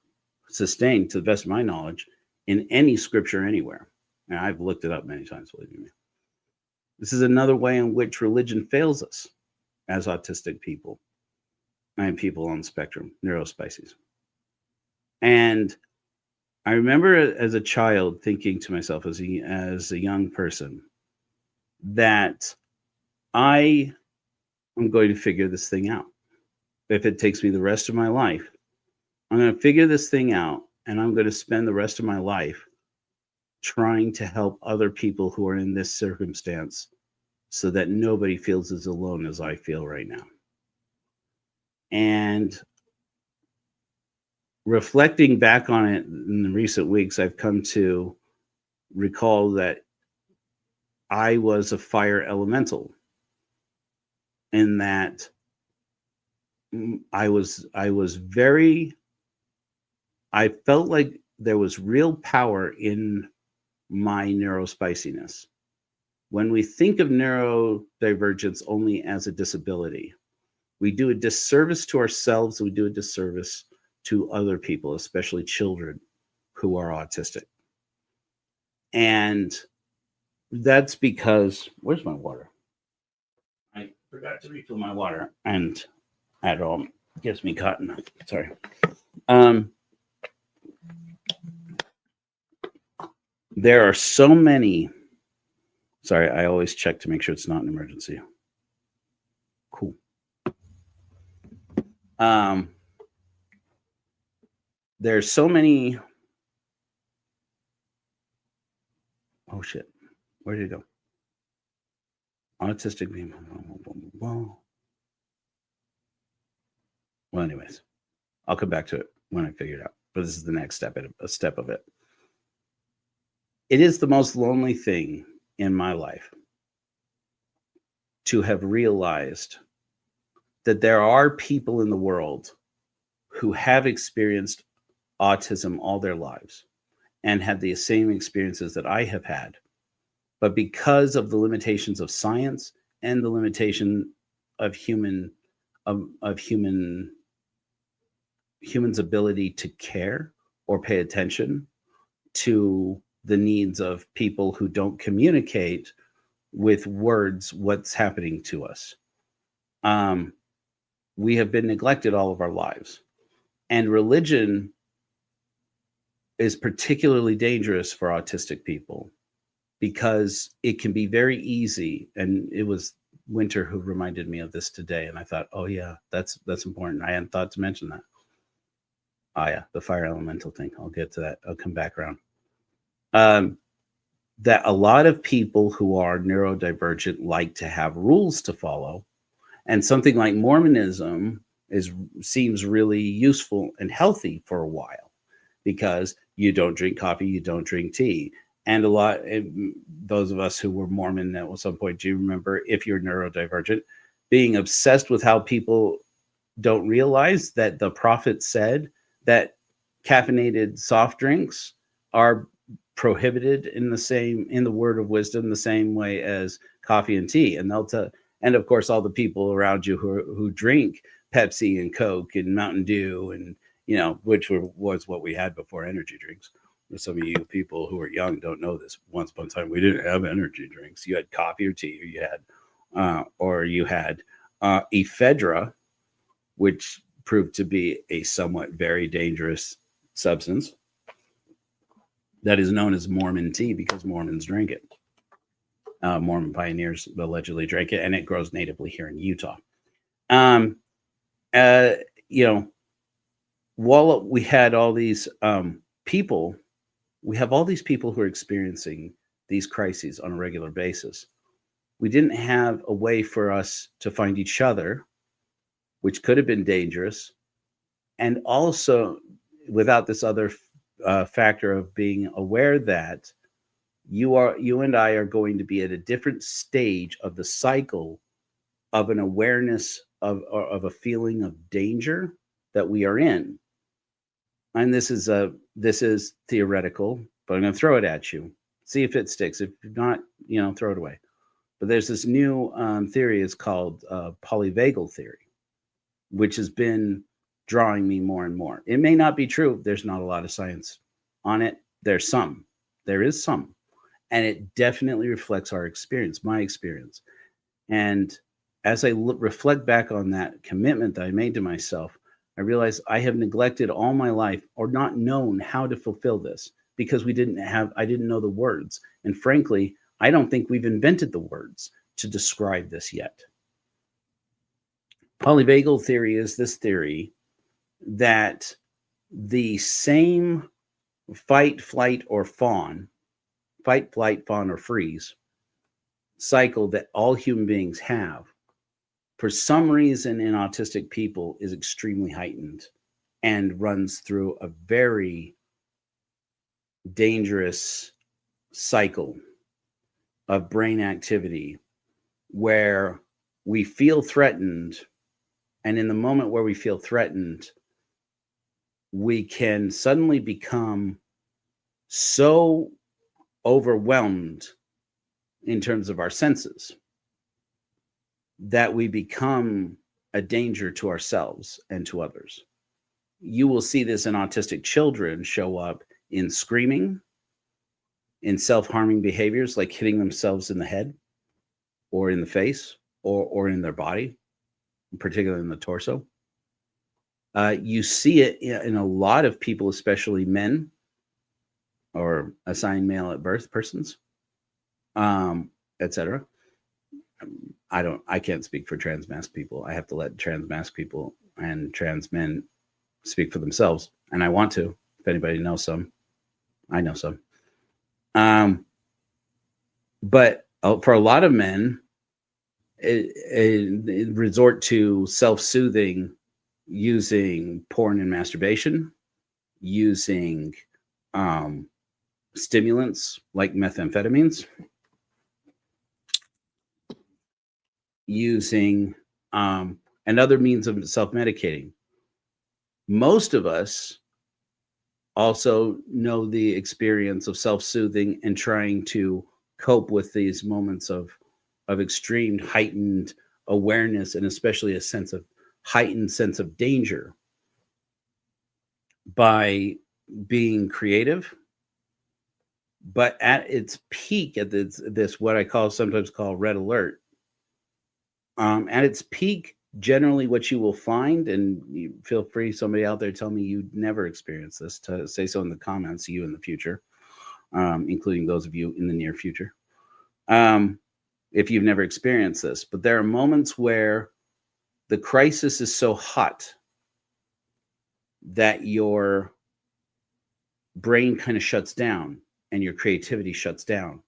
sustained, to the best of my knowledge, in any scripture anywhere. And I've looked it up many times, believe me. This is another way in which religion fails us as autistic people and people on the spectrum, neurospices. And I remember as a child thinking to myself as a young person that I am going to figure this thing out. If it takes me the rest of my life, I'm going to figure this thing out, and I'm going to spend the rest of my life trying to help other people who are in this circumstance so that nobody feels as alone as I feel right now. And reflecting back on it in the recent weeks, I've come to recall that I was a fire elemental, in that I felt like there was real power in my neurospiciness. When we think of neurodivergence only as a disability, we do a disservice to ourselves, we do a disservice to other people, especially children who are autistic. And that's because, where's my water? I forgot to refill my water, and that all gives me cotton. Sorry. There are so many. Sorry, I always check to make sure it's not an emergency. Cool. There's so many. Oh shit! Where did it go? Autistic people. Well, anyways, I'll come back to it when I figure it out. But this is the next step of it. It is the most lonely thing in my life to have realized that there are people in the world who have experienced autism all their lives and had the same experiences that I have had. But because of the limitations of science and the limitation of humans' ability to care or pay attention to the needs of people who don't communicate with words what's happening to us, we have been neglected all of our lives. And religion is particularly dangerous for autistic people because it can be very easy. And it was Winter who reminded me of this today. And I thought, oh yeah, that's important. I hadn't thought to mention that. Oh yeah, the fire elemental thing. I'll get to that. I'll come back around. That a lot of people who are neurodivergent like to have rules to follow. And something like Mormonism seems really useful and healthy for a while, because you don't drink coffee, you don't drink tea. And those of us who were Mormon at some point, do you remember, if you're neurodivergent, being obsessed with how people don't realize that the prophet said that caffeinated soft drinks are prohibited in the word of wisdom, the same way as coffee and tea. And and of course, all the people around you who drink Pepsi and Coke and Mountain Dew, and which was what we had before energy drinks. Some of you people who are young don't know this. Once upon a time, we didn't have energy drinks. You had coffee or tea, or you had ephedra, which proved to be a somewhat very dangerous substance that is known as Mormon tea because Mormons drink it. Mormon pioneers allegedly drank it, and it grows natively here in Utah. While we had all these people, we have all these people who are experiencing these crises on a regular basis. We didn't have a way for us to find each other, which could have been dangerous. And also, without this other factor of being aware that you and I are going to be at a different stage of the cycle of an awareness of a feeling of danger that we are in. And this is theoretical, but I'm going to throw it at you. See if it sticks. If not, throw it away. But there's this new theory. It's called polyvagal theory, which has been drawing me more and more. It may not be true. There's not a lot of science on it. There is some. And it definitely reflects our experience, my experience. And as I reflect back on that commitment that I made to myself, I realized I have neglected all my life or not known how to fulfill this because I didn't know the words. And frankly, I don't think we've invented the words to describe this yet. Polyvagal theory is this theory that the same fight, flight, or fawn or freeze cycle that all human beings have, for some reason in autistic people, is extremely heightened and runs through a very dangerous cycle of brain activity where we feel threatened. And in the moment where we feel threatened, we can suddenly become so overwhelmed in terms of our senses that we become a danger to ourselves and to others. You will see this in autistic children show up in screaming, in self-harming behaviors like hitting themselves in the head or in the face or in their body, particularly in the torso. You see it in a lot of people, especially men or assigned male at birth persons, etc. I can't speak for trans masc people. I have to let trans masc people and trans men speak for themselves. And I want to, if anybody knows some, I know some. But for a lot of men, it resort to self-soothing using porn and masturbation, using stimulants like methamphetamines, using and other means of self-medicating. Most of us also know the experience of self-soothing and trying to cope with these moments of extreme heightened awareness, and especially a heightened sense of danger, by being creative. But at its peak, at this what I sometimes call red alert, at its peak, generally what you will find, and you feel free, somebody out there tell me you never experienced this, to say so in the comments, you in the future, including those of you in the near future, if you've never experienced this. But there are moments where the crisis is so hot that your brain kind of shuts down and your creativity shuts down,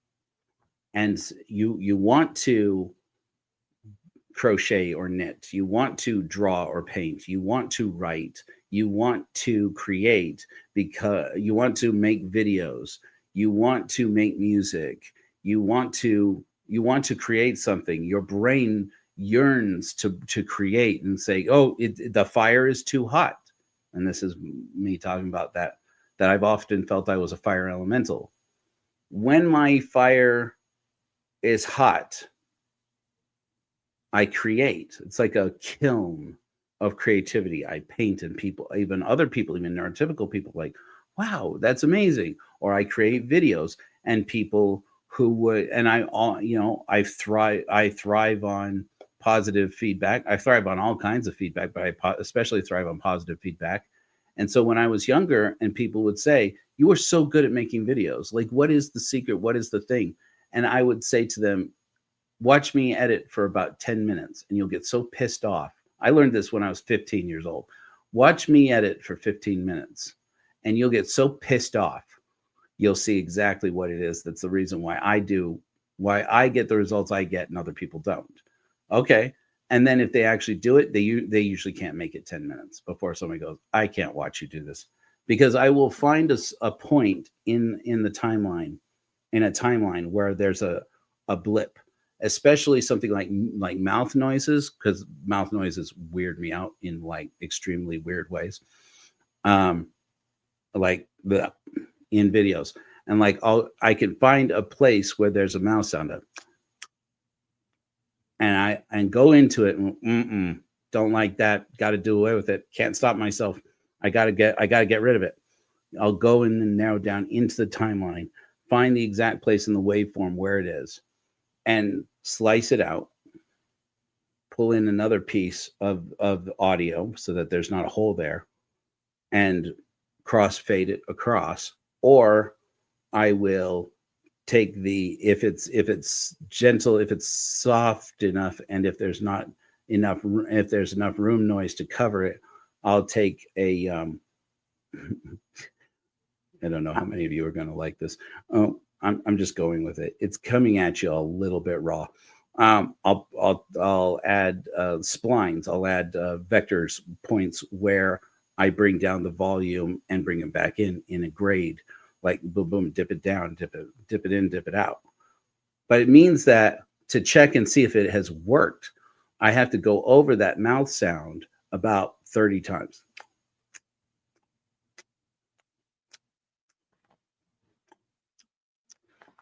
and you want to crochet or knit, you want to draw or paint, you want to write, you want to create, because you want to make videos, you want to make music, you want to create something. Your brain yearns to create and say, oh, the fire is too hot. And this is me talking about that I've often felt I was a fire elemental. When my fire is hot, I create. It's like a kiln of creativity. I paint, and people, even other people, even neurotypical people, like, wow, that's amazing. Or I create videos, and people who would, and I thrive on positive feedback. I thrive on all kinds of feedback, but I especially thrive on positive feedback. And so when I was younger and people would say, you are so good at making videos, like, what is the secret? What is the thing? And I would say to them, watch me edit for about 10 minutes and you'll get so pissed off. I learned this when I was 15 years old. Watch me edit for 15 minutes and you'll get so pissed off. You'll see exactly what it is. That's the reason why I get the results I get and other people don't. Okay. And then if they actually do it, they usually can't make it 10 minutes before somebody goes, I can't watch you do this. because I will find a point in the timeline, in a timeline where there's a blip, especially something like mouth noises, because mouth noises weird me out in like extremely weird ways. Like the in videos, and like I can find a place where there's a mouth sound up, and go into it and don't like that, got to do away with it, can't stop myself, I gotta get rid of it. I'll go in and narrow down into the timeline, find the exact place in the waveform where it is, and slice it out, pull in another piece of the audio so that there's not a hole there, and crossfade it across. Or I will take if it's gentle, if it's soft enough, and if there's enough room noise to cover it, I'll take a I don't know how many of you are going to like this. Oh, I'm just going with it. It's coming at you a little bit raw. I'll add splines. I'll add vectors, points where I bring down the volume and bring it back in a grade, like boom, boom, dip it down, dip it in, dip it out. But it means that to check and see if it has worked, I have to go over that mouth sound about 30 times.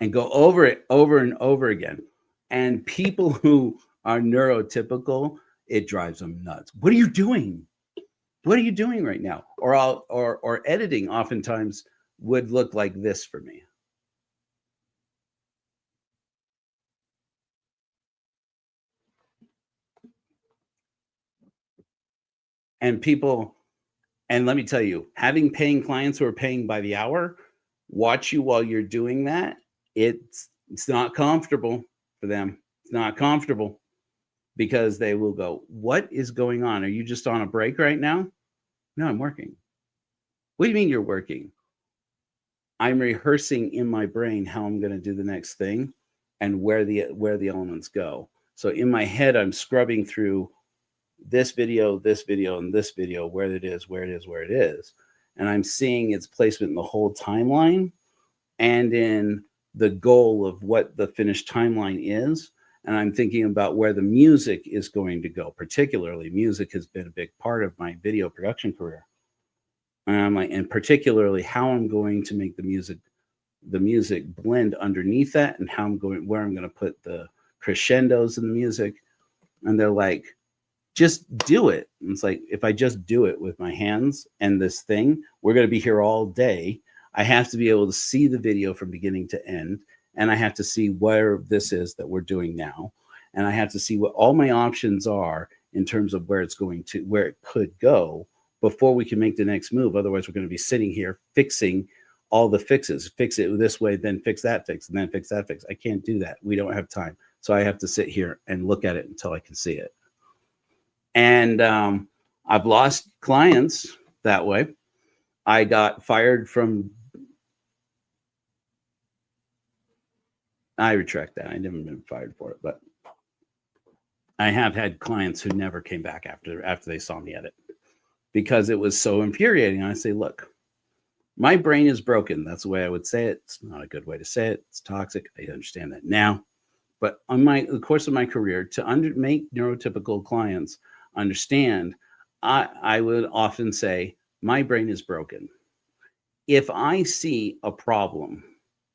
And go over it over and over again. And people who are neurotypical, it drives them nuts. What are you doing? What are you doing right now? Or editing oftentimes would look like this for me. And people, and let me tell you, having paying clients who are paying by the hour watch you while you're doing that, it's not comfortable for them. It's not comfortable, because they will go, what is going on? Are you just on a break right now? No, I'm working. What do you mean you're working? I'm rehearsing in my brain how I'm going to do the next thing and where the elements go. So in my head, I'm scrubbing through this video, and this video, where it is. And I'm seeing its placement in the whole timeline and in the goal of what the finished timeline is. And I'm thinking about where the music is going to go. Particularly, music has been a big part of my video production career. And I'm like, and particularly how I'm going to make the music blend underneath that, and where I'm going to put the crescendos in the music. And they're like, just do it. And it's like, if I just do it with my hands and this thing, we're going to be here all day. I have to be able to see the video from beginning to end. And I have to see where this is that we're doing now. And I have to see what all my options are in terms of where it could go before we can make the next move. Otherwise, we're going to be sitting here fixing all the fixes. Fix it this way, then fix that fix, and then fix that fix. I can't do that. We don't have time. So I have to sit here and look at it until I can see it. And I've lost clients that way. I got fired from... I retract that. I never been fired for it, but I have had clients who never came back after they saw me edit, because it was so infuriating. I say, look, my brain is broken. That's the way I would say it. It's not a good way to say it. It's toxic. I understand that now. But on the course of my career, to make neurotypical clients understand, I would often say, my brain is broken. If I see a problem,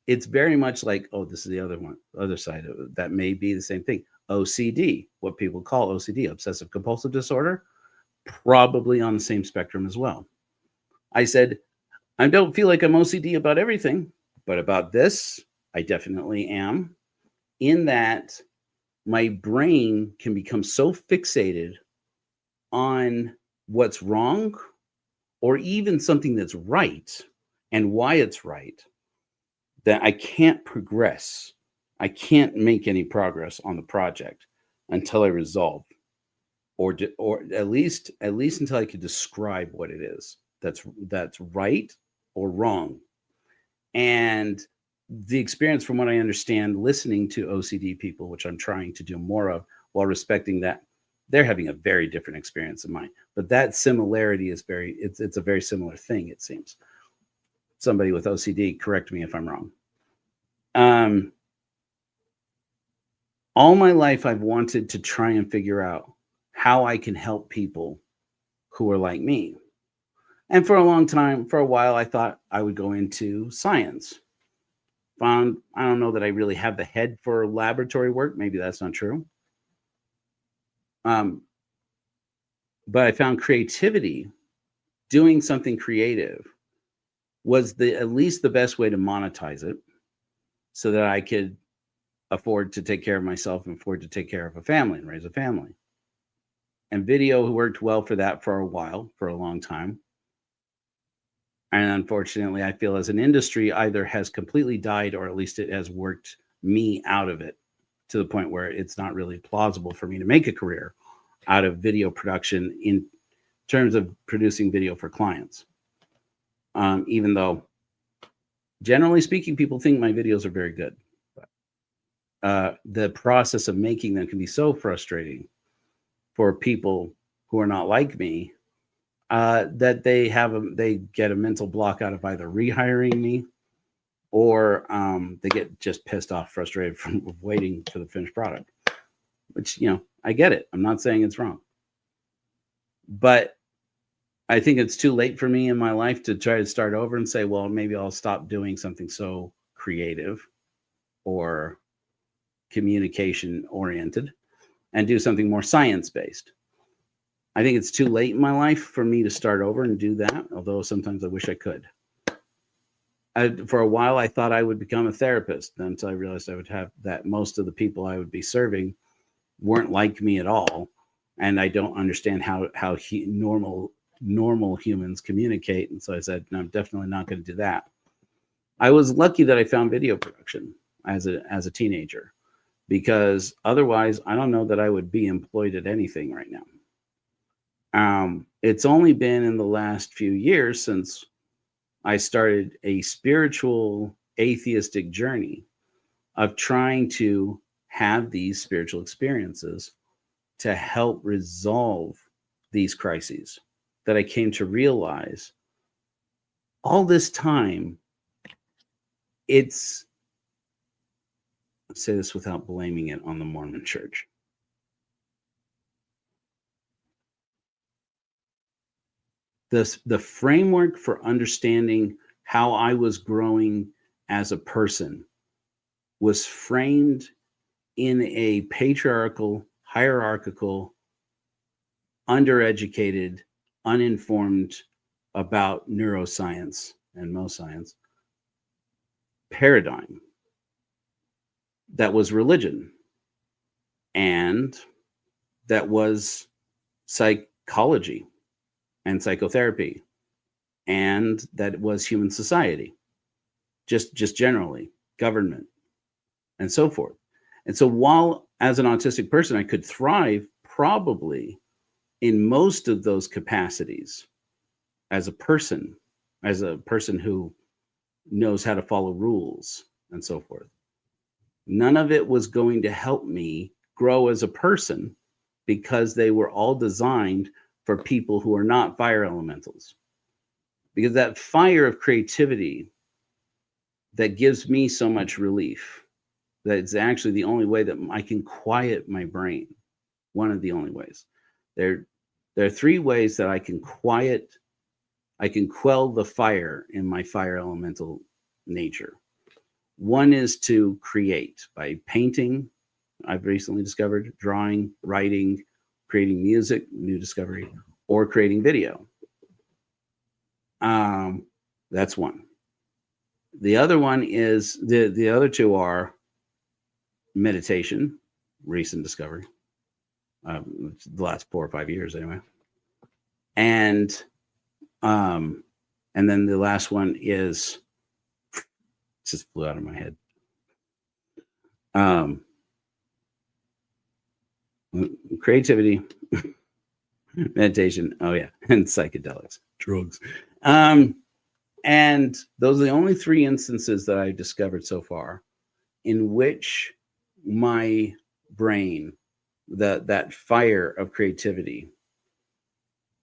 it's very much like, oh, this is the other side of it. That may be the same thing. OCD, what people call OCD, obsessive compulsive disorder, probably on the same spectrum as well. I said, I don't feel like I'm OCD about everything, but about this, I definitely am. In that my brain can become so fixated on what's wrong, or even something that's right and why it's right, that I can't progress. I can't make any progress on the project until I resolve, or at least until I can describe what it is that's right or wrong. And the experience, from what I understand, listening to OCD people, which I'm trying to do more of, while respecting that they're having a very different experience than mine. But that similarity is it's a very similar thing, it seems. Somebody with OCD, correct me if I'm wrong. All my life, I've wanted to try and figure out how I can help people who are like me. And for a while, I thought I would go into science. I don't know that I really have the head for laboratory work. Maybe that's not true. But I found creativity, doing something creative, was at least the best way to monetize it, so that I could afford to take care of myself and afford to take care of a family and raise a family. And video worked well for that for a while, for a long time. And unfortunately, I feel as an industry either has completely died, or at least it has worked me out of it to the point where it's not really plausible for me to make a career out of video production in terms of producing video for clients. Even though, generally speaking, people think my videos are very good. The process of making them can be so frustrating for people who are not like me, that they get a mental block out of either rehiring me, or they get just pissed off, frustrated from waiting for the finished product. Which, I get it. I'm not saying it's wrong, but I think it's too late for me in my life to try to start over and say, well, maybe I'll stop doing something so creative or communication oriented and do something more science based. I think it's too late in my life for me to start over and do that, although sometimes I wish I could. For a while, I thought I would become a therapist until I realized I would have that most of the people I would be serving weren't like me at all. And I don't understand how normal humans communicate. And so I said, no, I'm definitely not going to do that. I was lucky that I found video production as a teenager, because otherwise I don't know that I would be employed at anything right now. It's only been in the last few years since I started a spiritual atheistic journey of trying to have these spiritual experiences to help resolve these crises, that I came to realize all this time, I'll say this without blaming it on the Mormon Church. The framework for understanding how I was growing as a person was framed in a patriarchal, hierarchical, undereducated, uninformed about neuroscience and most science paradigm that was religion, and that was psychology and psychotherapy, and that was human society, just generally, government, and so forth. And so while as an autistic person, I could thrive probably in most of those capacities as a person who knows how to follow rules and so forth, none of it was going to help me grow as a person, because they were all designed for people who are not fire elementals. Because that fire of creativity that gives me so much relief, that it's actually the only way that I can quiet my brain. One of the only ways. There are three ways that I can quell the fire in my fire elemental nature. One is to create by painting. I've recently discovered drawing, writing, creating music, new discovery, or creating video. That's one. The other one is the other two are meditation, recent discovery, the last 4 or 5 years anyway, and then the last one is, just flew out of my head, creativity, meditation, oh yeah, and psychedelics, drugs. And those are the only 3 instances that I've discovered so far in which my brain that fire of creativity,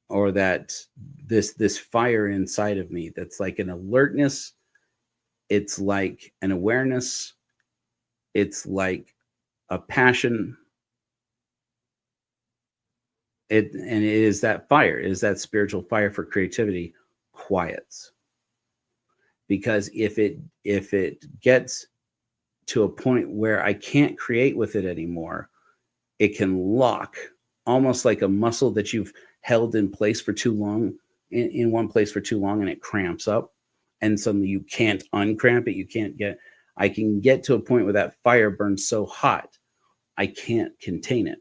or that this fire inside of me that's like an alertness, it's like an awareness, it's like a passion. It is that fire, is that spiritual fire for creativity quiets. Because if it gets to a point where I can't create with it anymore, it can lock, almost like a muscle that you've held in place for too long, in one place for too long, and it cramps up, and suddenly you can't uncramp it. I can get to a point where that fire burns so hot, I can't contain it.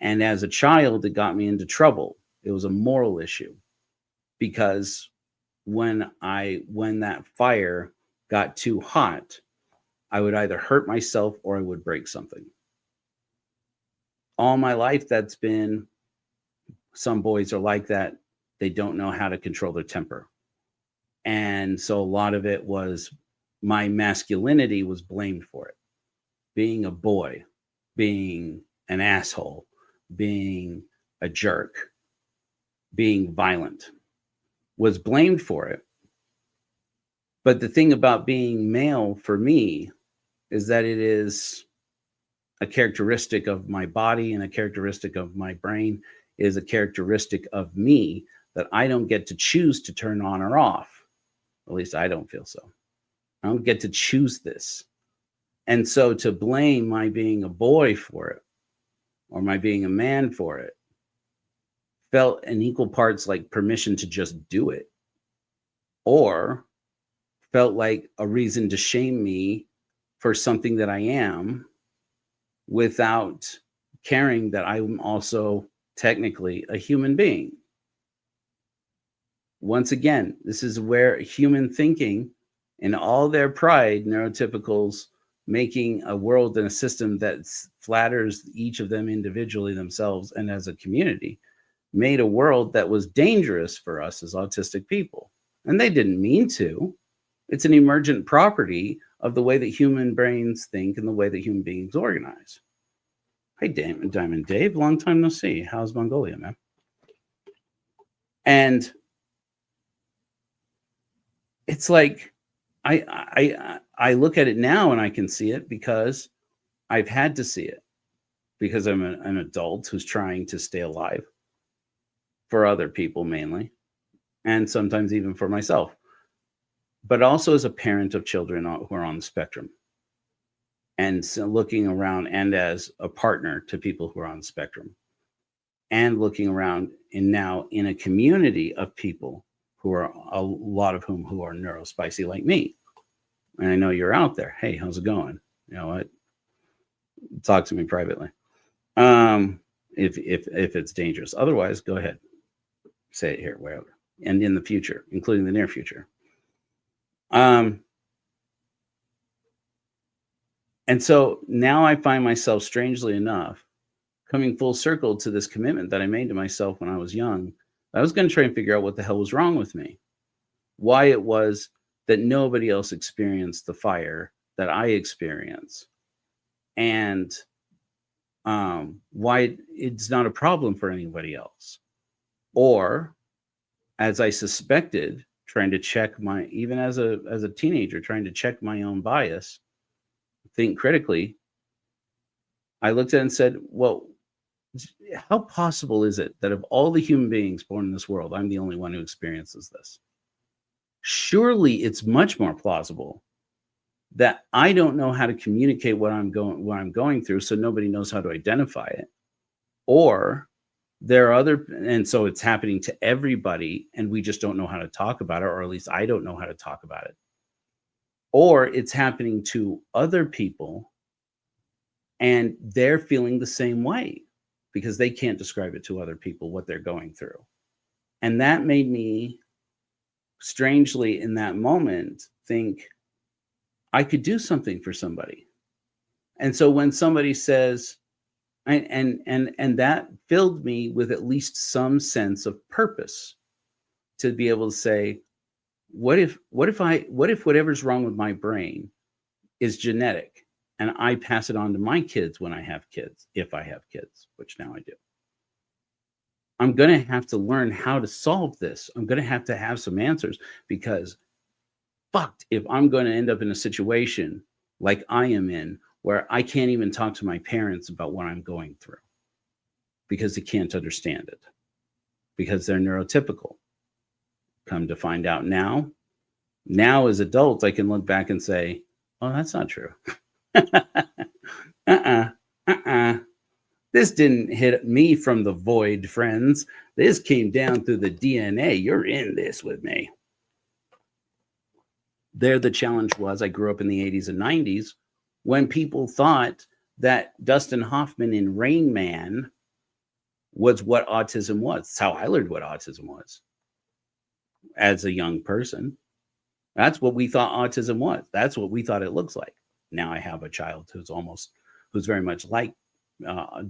And as a child, it got me into trouble. It was a moral issue, because when that fire got too hot, I would either hurt myself or I would break something. All my life, that's been, some boys are like that. They don't know how to control their temper. And so a lot of it was, my masculinity was blamed for it. Being a boy, being an asshole, being a jerk, being violent, was blamed for it. But the thing about being male for me is that it is a characteristic of my body and a characteristic of my brain, is a characteristic of me that I don't get to choose to turn on or off. At least I don't feel so. I don't get to choose this. And so to blame my being a boy for it, or my being a man for it, felt in equal parts like permission to just do it, or felt like a reason to shame me for something that I am, without caring that I'm also technically a human being. Once again, this is where human thinking, in all their pride, neurotypicals making a world and a system that flatters each of them individually, themselves, and as a community, made a world that was dangerous for us as autistic people. And they didn't mean to. It's an emergent property of the way that human brains think and the way that human beings organize. Hey, Diamond Dave, long time no see. How's Mongolia, man? And it's like, I look at it now and I can see it because I've had to see it, because I'm an adult who's trying to stay alive for other people mainly, and sometimes even for myself, but also as a parent of children who are on the spectrum, and so looking around, and as a partner to people who are on the spectrum, and looking around now in a community of people who are, a lot of whom who are neurospicy like me. And I know you're out there. Hey, how's it going? You know what? Talk to me privately. If it's dangerous. Otherwise, go ahead. Say it here, wherever. And in the future, including the near future. And so now I find myself, strangely enough, coming full circle to this commitment that I made to myself when I was young. I was going to try and figure out what the hell was wrong with me. Why it was that nobody else experienced the fire that I experience. And why it's not a problem for anybody else. Or, as I suspected, trying to check my, even as a teenager, trying to check my own bias, think critically, I looked at it and said, well, how possible is it that of all the human beings born in this world, I'm the only one who experiences this? Surely it's much more plausible that I don't know how to communicate what I'm going through, so nobody knows how to identify it. Or there are other, and so it's happening to everybody, and we just don't know how to talk about it, or at least I don't know how to talk about it. Or it's happening to other people, and they're feeling the same way because they can't describe it to other people what they're going through. And that made me, strangely, in that moment, think I could do something for somebody. And so when somebody says, and that filled me with at least some sense of purpose, to be able to say, what if whatever's wrong with my brain is genetic, and I pass it on to my kids when I have kids, if I have kids, which now I do. I'm going to have to learn how to solve this. I'm going to have some answers, because fucked if I'm going to end up in a situation like I am in, where I can't even talk to my parents about what I'm going through because they can't understand it, because they're neurotypical. Come to find out now as adults, I can look back and say, oh, that's not true. This didn't hit me from the void, friends. This came down through the DNA. You're in this with me. There, the challenge was, I grew up in the 80s and 90s when people thought that Dustin Hoffman in Rain Man was what autism was. That's how I learned what autism was as a young person. That's what we thought autism was. That's what we thought it looks like. Now I have a child who's very much like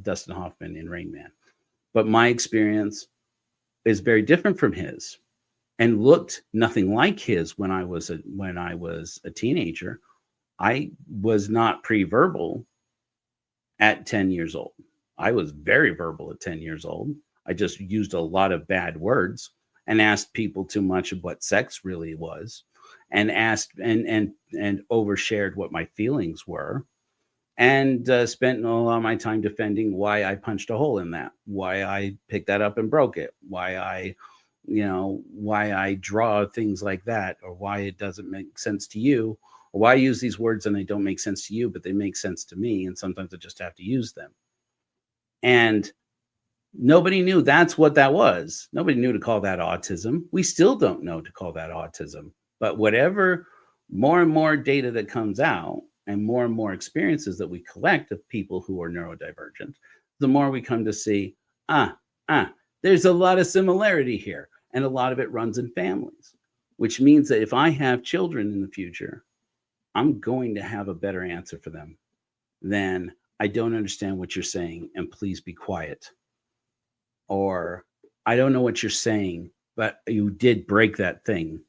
Dustin Hoffman in Rain Man. But my experience is very different from his, and looked nothing like his when I was a teenager. I was not pre-verbal at 10 years old. I was very verbal at 10 years old. I just used a lot of bad words and asked people too much of what sex really was, and asked and overshared what my feelings were, and spent a lot of my time defending why I punched a hole in that, why I picked that up and broke it, why I draw things like that, or why it doesn't make sense to you, or why I use these words and they don't make sense to you, but they make sense to me, and sometimes I just have to use them. And nobody knew that's what that was. Nobody knew to call that autism. We still don't know to call that autism. But whatever, more and more data that comes out, and more experiences that we collect of people who are neurodivergent, the more we come to see, there's a lot of similarity here, and a lot of it runs in families, which means that if I have children in the future, I'm going to have a better answer for them than, I don't understand what you're saying, and please be quiet. Or, I don't know what you're saying, but you did break that thing.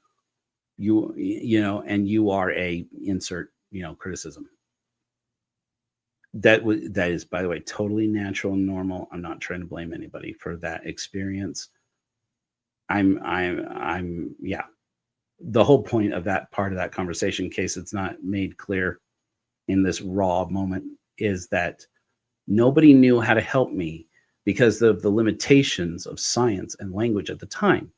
And you are a insert, criticism. That is, by the way, totally natural and normal. I'm not trying to blame anybody for that experience. Yeah. The whole point of that part of that conversation, in case it's not made clear in this raw moment, is that nobody knew how to help me because of the limitations of science and language at the time.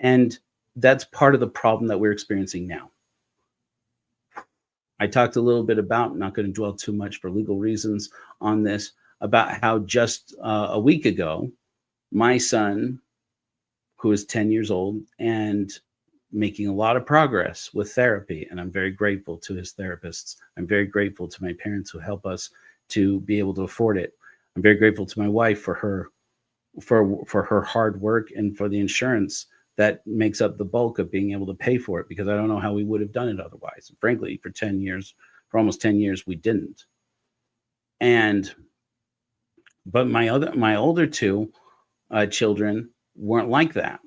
And that's part of the problem that we're experiencing now. I talked a little bit about, not going to dwell too much for legal reasons on this, about how just a week ago, my son, who is 10 years old and making a lot of progress with therapy, and I'm very grateful to his therapists. I'm very grateful to my parents who help us to be able to afford it. I'm very grateful to my wife for her hard work and for the insurance that makes up the bulk of being able to pay for it, because I don't know how we would have done it otherwise. Frankly, for almost 10 years, we didn't. But my older two children weren't like that.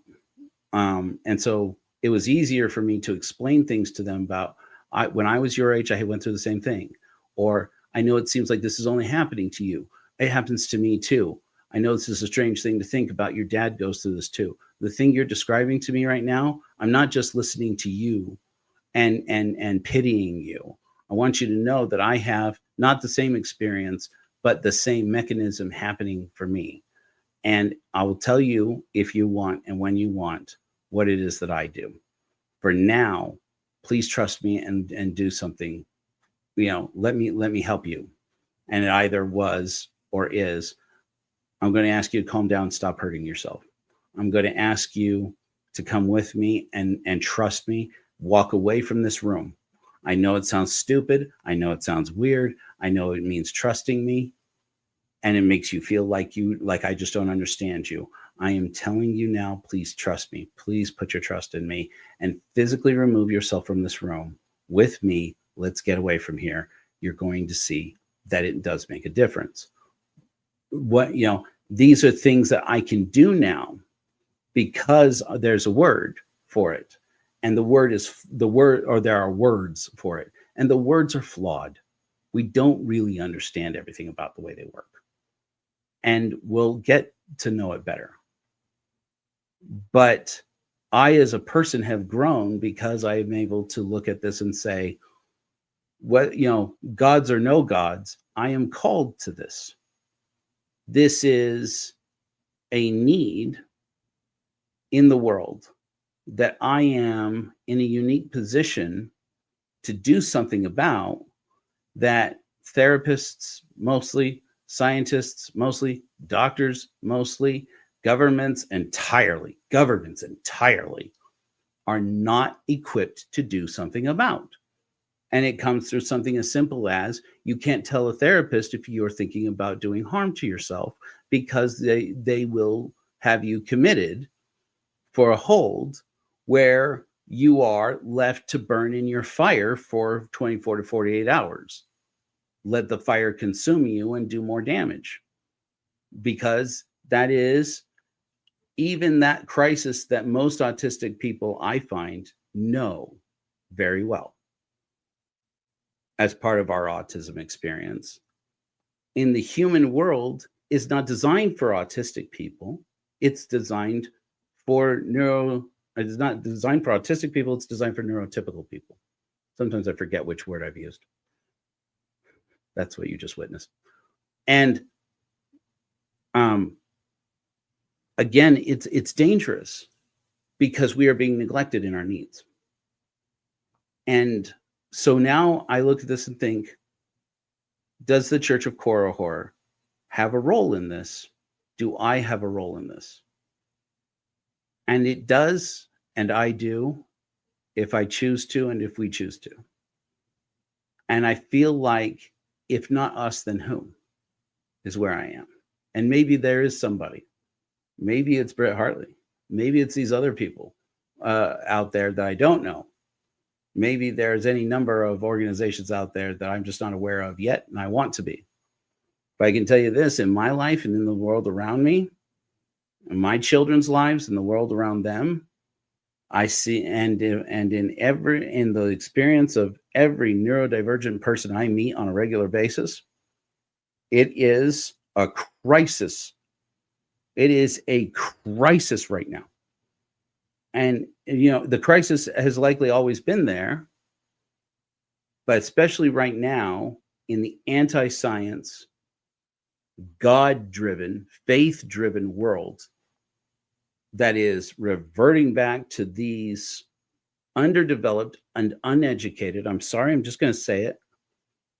And so it was easier for me to explain things to them about, when I was your age, I went through the same thing. Or, I know it seems like this is only happening to you. It happens to me too. I know this is a strange thing to think about. Your dad goes through this too. The thing you're describing to me right now, I'm not just listening to you and pitying you. I want you to know that I have not the same experience, but the same mechanism happening for me. And I will tell you, if you want and when you want, what it is that I do. For now, please trust me and do something. Let me help you. And it either was or is, I'm going to ask you to calm down, stop hurting yourself. I'm going to ask you to come with me and trust me, walk away from this room. I know it sounds stupid. I know it sounds weird. I know it means trusting me, and it makes you feel like I just don't understand you. I am telling you now, please trust me. Please put your trust in me and physically remove yourself from this room with me. Let's get away from here. You're going to see that it does make a difference. These are things that I can do now because there's a word for it. And there are words for it. And the words are flawed. We don't really understand everything about the way they work. And we'll get to know it better. But I, as a person, have grown because I am able to look at this and say, what, gods or no gods, I am called to this. This is a need in the world that I am in a unique position to do something about, that therapists mostly, scientists mostly, doctors mostly, governments entirely are not equipped to do something about. And it comes through something as simple as, you can't tell a therapist if you're thinking about doing harm to yourself, because they will have you committed for a hold where you are left to burn in your fire for 24 to 48 hours. Let the fire consume you and do more damage. Because that is even that crisis that most autistic people, I find, know very well as part of our autism experience. In the human world is not designed for autistic people. It's designed for it's not designed for autistic people. It's designed for neurotypical people. Sometimes I forget which word I've used. That's what you just witnessed. And again, it's dangerous because we are being neglected in our needs. And so now I look at this and think, does the Church of Korihor have a role in this? Do I have a role in this? And it does, and I do, if I choose to and if we choose to. And I feel like, if not us, then whom, is where I am. And maybe there is somebody. Maybe it's Brett Hartley. Maybe it's these other people out there that I don't know. Maybe there's any number of organizations out there that I'm just not aware of yet, and I want to be. But I can tell you this, in my life and in the world around me, in my children's lives and the world around them, I see, and in the experience of every neurodivergent person I meet on a regular basis, it is a crisis. It is a crisis right now. And, the crisis has likely always been there, but especially right now in the anti-science, God-driven, faith-driven world that is reverting back to these underdeveloped and uneducated, I'm sorry, I'm just going to say it,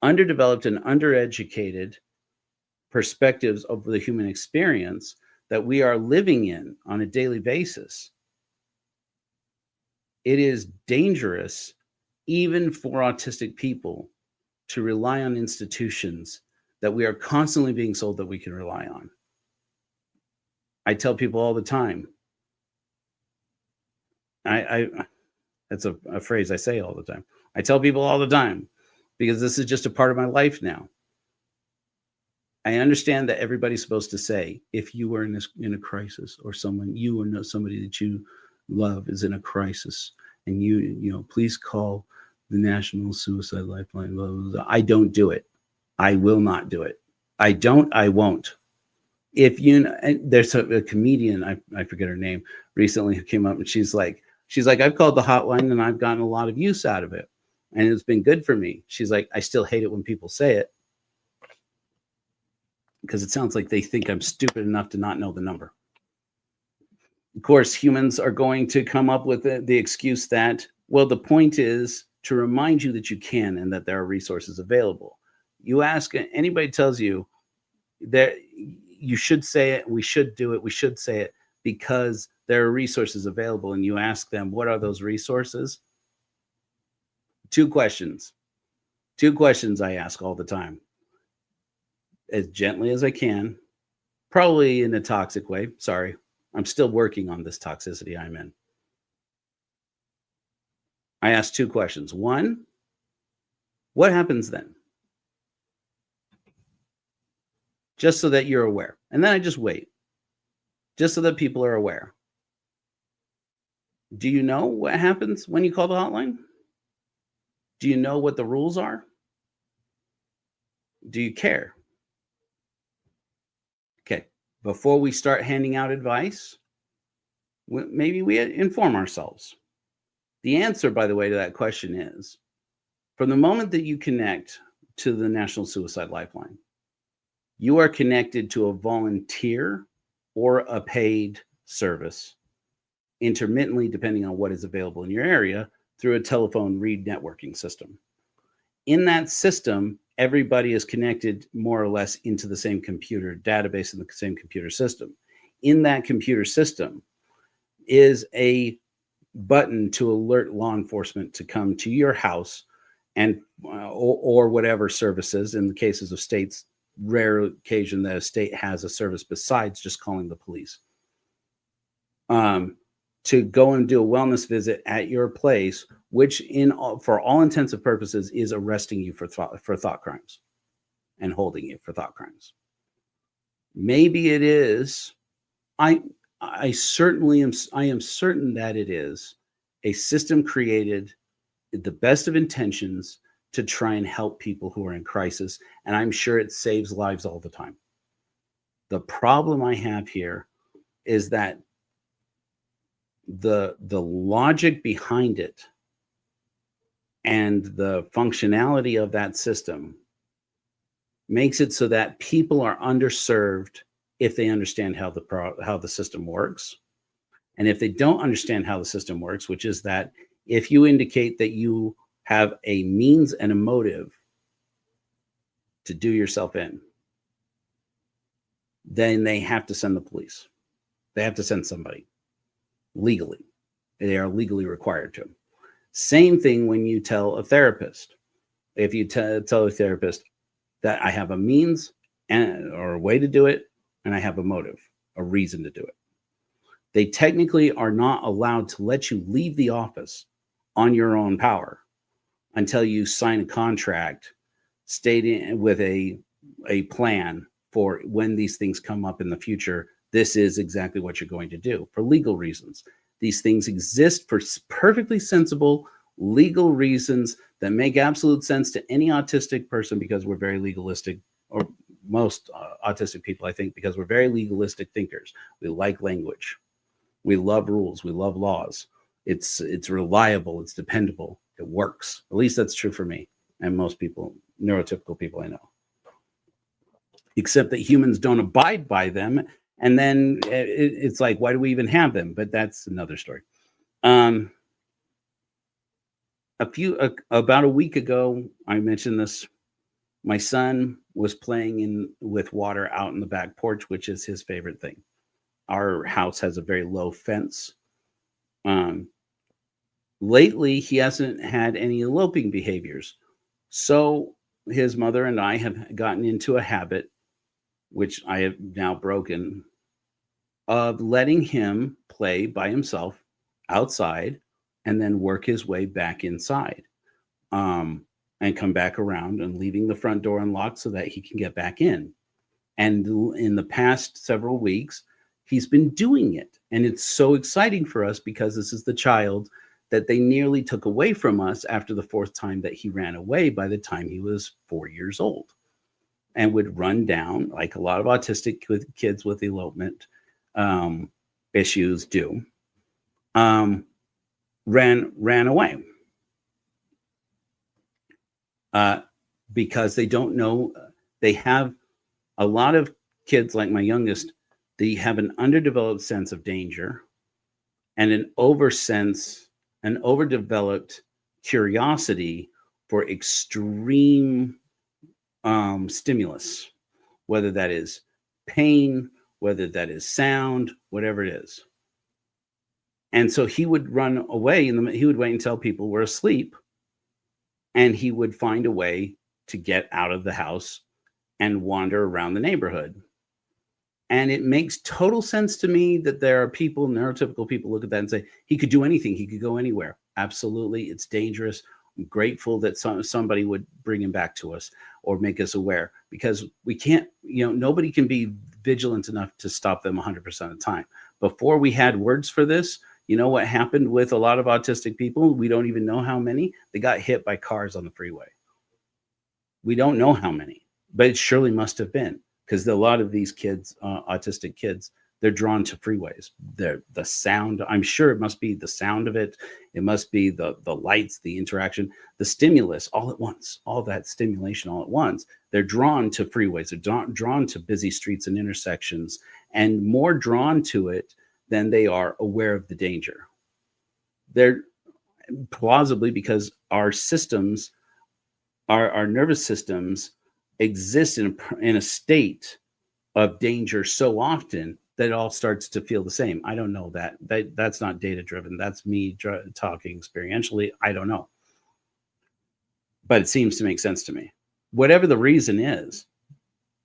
underdeveloped and undereducated perspectives of the human experience that we are living in on a daily basis. It is dangerous, even for autistic people, to rely on institutions that we are constantly being sold that we can rely on. I tell people all the time, that's a phrase I say all the time. I tell people all the time, because this is just a part of my life now. I understand that everybody's supposed to say, if you were in a crisis, or you or know somebody that you love is in a crisis, and you please call the National Suicide Lifeline. Blah, blah, blah. I don't do it. I will not do it. I won't. If there's a comedian, I forget her name, recently, who came up and she's like, I've called the hotline and I've gotten a lot of use out of it, and it's been good for me. She's like, I still hate it when people say it, because it sounds like they think I'm stupid enough to not know the number. Of course, humans are going to come up with the excuse that, well, the point is to remind you that you can and that there are resources available. You ask, anybody tells you that you should say it, we should do it, we should say it because there are resources available, and you ask them, what are those resources? Two questions I ask all the time, as gently as I can, probably in a toxic way. Sorry, I'm still working on this toxicity I'm in. I ask two questions. One, what happens then? Just so that you're aware. And then I just wait, just so that people are aware. Do you know what happens when you call the hotline? Do you know what the rules are? Do you care? Okay. Before we start handing out advice, maybe we inform ourselves. The answer, by the way, to that question is, from the moment that you connect to the National Suicide Lifeline, you are connected to a volunteer or a paid service, intermittently, depending on what is available in your area, through a telephone read networking system. In that system, everybody is connected more or less into the same computer database in the same computer system. In that computer system is a button to alert law enforcement to come to your house and or whatever services. In the cases of states, rare occasion that a state has a service besides just calling the police, to go and do a wellness visit at your place, which for all intents and purposes is arresting you for thought crimes and holding you for thought crimes. Maybe it is. I am certain that it is a system created with the best of intentions to try and help people who are in crisis, and I'm sure it saves lives all the time. The problem I have here is that the logic behind it and the functionality of that system makes it so that people are underserved if they understand how the system works. And if they don't understand how the system works, which is that if you indicate that you have a means and a motive to do yourself in, then they have to send the police. They have to send somebody legally. They are legally required to. Same thing when you tell a therapist. If you tell a therapist that I have a means or a way to do it, and I have a motive, a reason to do it, they technically are not allowed to let you leave the office on your own power until you sign a contract stating with a plan for when these things come up in the future. This is exactly what you're going to do for legal reasons. These things exist for perfectly sensible legal reasons that make absolute sense to any autistic person, because we're very legalistic, or most autistic people, I think, because we're very legalistic thinkers. We like language. We love rules. We love laws. It's reliable. It's dependable. It works. At least that's true for me and most people, neurotypical people I know. Except that humans don't abide by them. And then it's like, why do we even have them? But that's another story. About a week ago, I mentioned this. My son was playing with water out in the back porch, which is his favorite thing. Our house has a very low fence. Lately, he hasn't had any eloping behaviors. So his mother and I have gotten into a habit, which I have now broken, of letting him play by himself outside and then work his way back inside, and come back around, and leaving the front door unlocked so that he can get back in. And in the past several weeks, he's been doing it. And it's so exciting for us because this is the child that they nearly took away from us after the fourth time that he ran away by the time he was 4 years old, and would run down like a lot of autistic kids with elopement issues do. Ran away because they don't know. They have a lot of kids, like my youngest, they have an underdeveloped sense of danger and an overdeveloped curiosity for extreme stimulus, whether that is pain, whether that is sound, whatever it is. And so he would run away, he would wait until people were asleep, and he would find a way to get out of the house and wander around the neighborhood. And it makes total sense to me that there are people, neurotypical people, look at that and say, he could do anything. He could go anywhere. Absolutely. It's dangerous. I'm grateful that somebody would bring him back to us or make us aware, because we can't, nobody can be vigilant enough to stop them 100% of the time. Before we had words for this, you know what happened with a lot of autistic people? We don't even know how many. They got hit by cars on the freeway. We don't know how many. but it surely must have been, because a lot of these kids, autistic kids, they're drawn to freeways. The sound, I'm sure it must be the sound of it. It must be the lights, the interaction, the stimulus all at once, all that stimulation all at once. They're drawn to freeways. They're drawn to busy streets and intersections, and more drawn to it than they are aware of the danger. They're plausibly because our systems, our nervous systems exist in a state of danger so often that it all starts to feel the same. I don't know that. That's not data driven. That's me talking experientially. I don't know. But it seems to make sense to me. Whatever the reason is,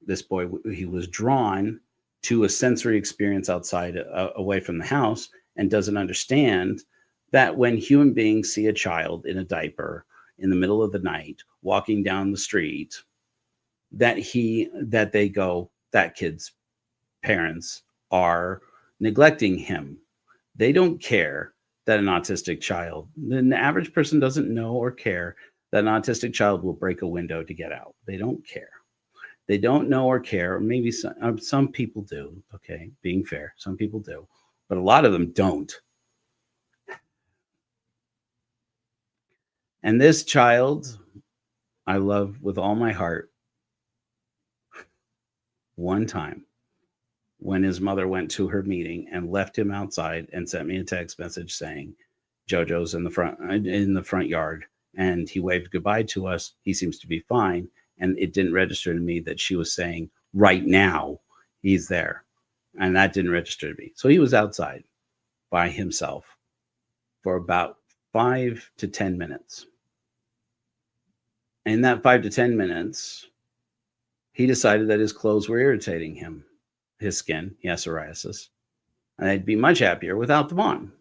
this boy, he was drawn to a sensory experience outside, away from the house, and doesn't understand that when human beings see a child in a diaper in the middle of the night walking down the street, that they go, that kid's parents are neglecting him. They don't care that an autistic child, the average person doesn't know or care that an autistic child will break a window to get out. They don't care. They don't know or care, or maybe some people do, okay, being fair, some people do, but a lot of them don't. And this child, I love with all my heart. One time, when his mother went to her meeting and left him outside and sent me a text message saying, "Jojo's in the front yard," and he waved goodbye to us. He seems to be fine, and it didn't register to me that she was saying, "Right now, he's there," and that didn't register to me. So he was outside by himself for about 5 to 10 minutes. In that 5 to 10 minutes, he decided that his clothes were irritating him, his skin. He has psoriasis, and I'd be much happier without them on.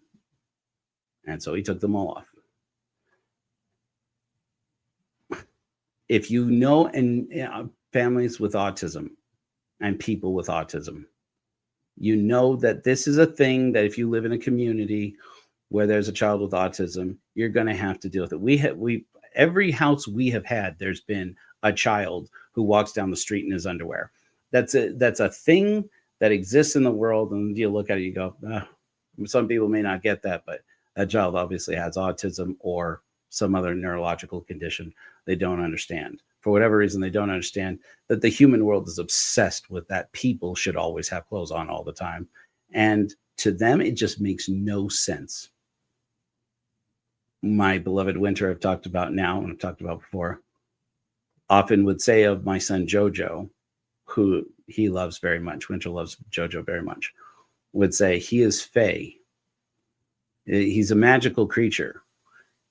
And so he took them all off. If you know, and families with autism and people with autism, you know that this is a thing that if you live in a community where there's a child with autism, you're going to have to deal with it. Every house we have had, there's been a child who walks down the street in his underwear. That's a thing that exists in the world, and you look at it, you go, some people may not get that, but that child obviously has autism or some other neurological condition they don't understand. For whatever reason, they don't understand that the human world is obsessed with that people should always have clothes on all the time. And to them, it just makes no sense. My beloved Winter, I've talked about now, and I've talked about before, often would say of my son Jojo, who he loves very much, Winter loves Jojo very much, would say he is Fae. He's a magical creature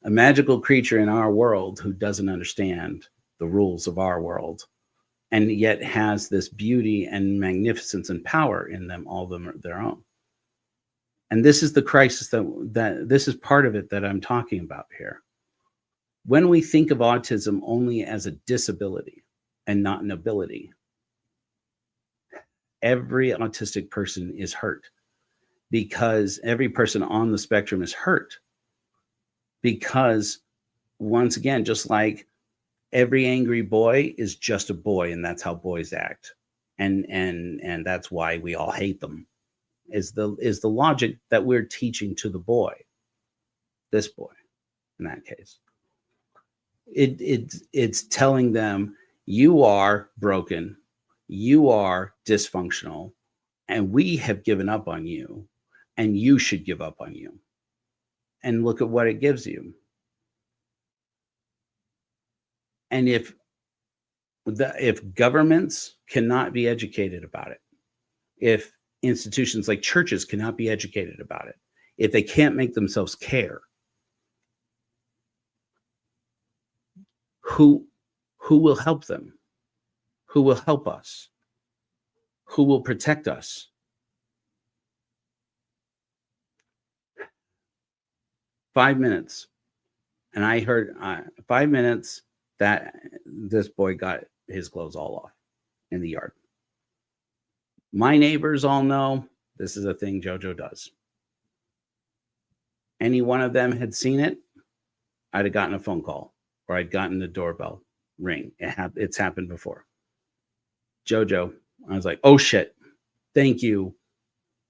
in our world who doesn't understand the rules of our world, and yet has this beauty and magnificence and power in them, all of them are their own. And this is the crisis that this is part of it that I'm talking about here. When we think of autism only as a disability and not an ability, every autistic person is hurt, because every person on the spectrum is hurt. Because once again, just like every angry boy is just a boy, and that's how boys act. And that's why we all hate them. Is the logic that we're teaching to the boy, this boy, in that case. It's telling them, you are broken, you are dysfunctional, and we have given up on you, and you should give up on you. And look at what it gives you. And if governments cannot be educated about it, if institutions like churches cannot be educated about it, if they can't make themselves care, who will help them? Who will help us? Who will protect us? Five minutes, and I heard 5 minutes that this boy got his clothes all off in the yard. My neighbors all know this is a thing Jojo does. Any one of them had seen it, I'd have gotten a phone call, or I'd gotten the doorbell ring. It's happened before. Jojo. I was like, oh shit, thank you.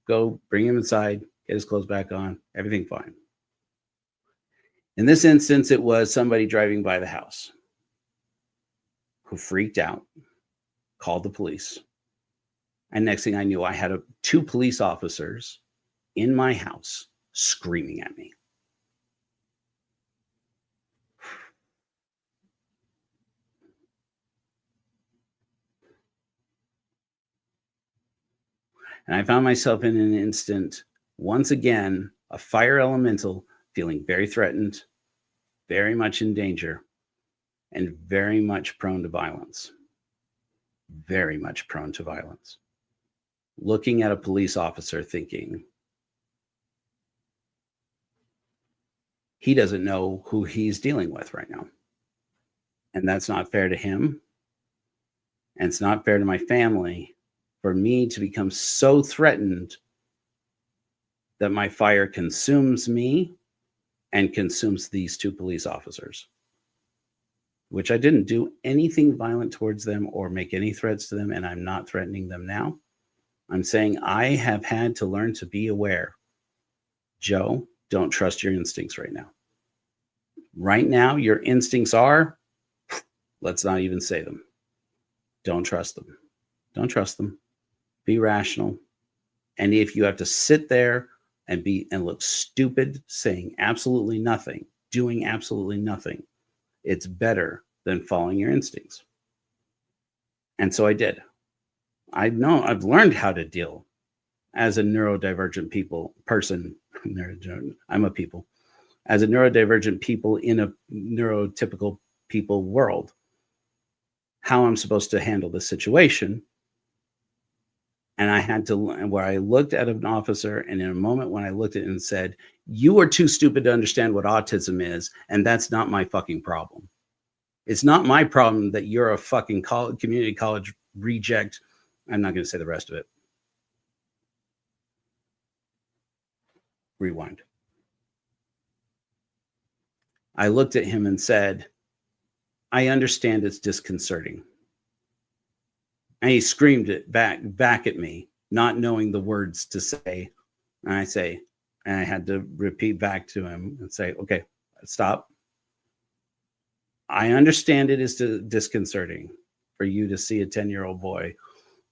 Go bring him inside, get his clothes back on, everything fine. In this instance, it was somebody driving by the house who freaked out, called the police. And next thing I knew, I had two police officers in my house screaming at me. And I found myself in an instant, once again, a fire elemental, feeling very threatened, very much in danger, and very much prone to violence. Very much prone to violence. Looking at a police officer thinking, he doesn't know who he's dealing with right now. And that's not fair to him. And it's not fair to my family for me to become so threatened that my fire consumes me and consumes these two police officers, which I didn't do anything violent towards them or make any threats to them, and I'm not threatening them now. I'm saying I have had to learn to be aware. Joe, don't trust your instincts right now. Right now, your instincts are, let's not even say them. Don't trust them. Don't trust them. Be rational. And if you have to sit there and look stupid, saying absolutely nothing, doing absolutely nothing, it's better than following your instincts. And so I did. I've learned how to deal as a neurodivergent person. I'm a people. As a neurodivergent people in a neurotypical people world, how I'm supposed to handle the situation. And I had to, where I looked at an officer, and in a moment when I looked at it and said, you are too stupid to understand what autism is, and that's not my fucking problem. It's not my problem that you're a fucking community college reject. I'm not going to say the rest of it. Rewind. I looked at him and said, I understand it's disconcerting. And he screamed it back at me, not knowing the words to say. And I had to repeat back to him and say, okay, stop. I understand it is disconcerting for you to see a 10-year-old boy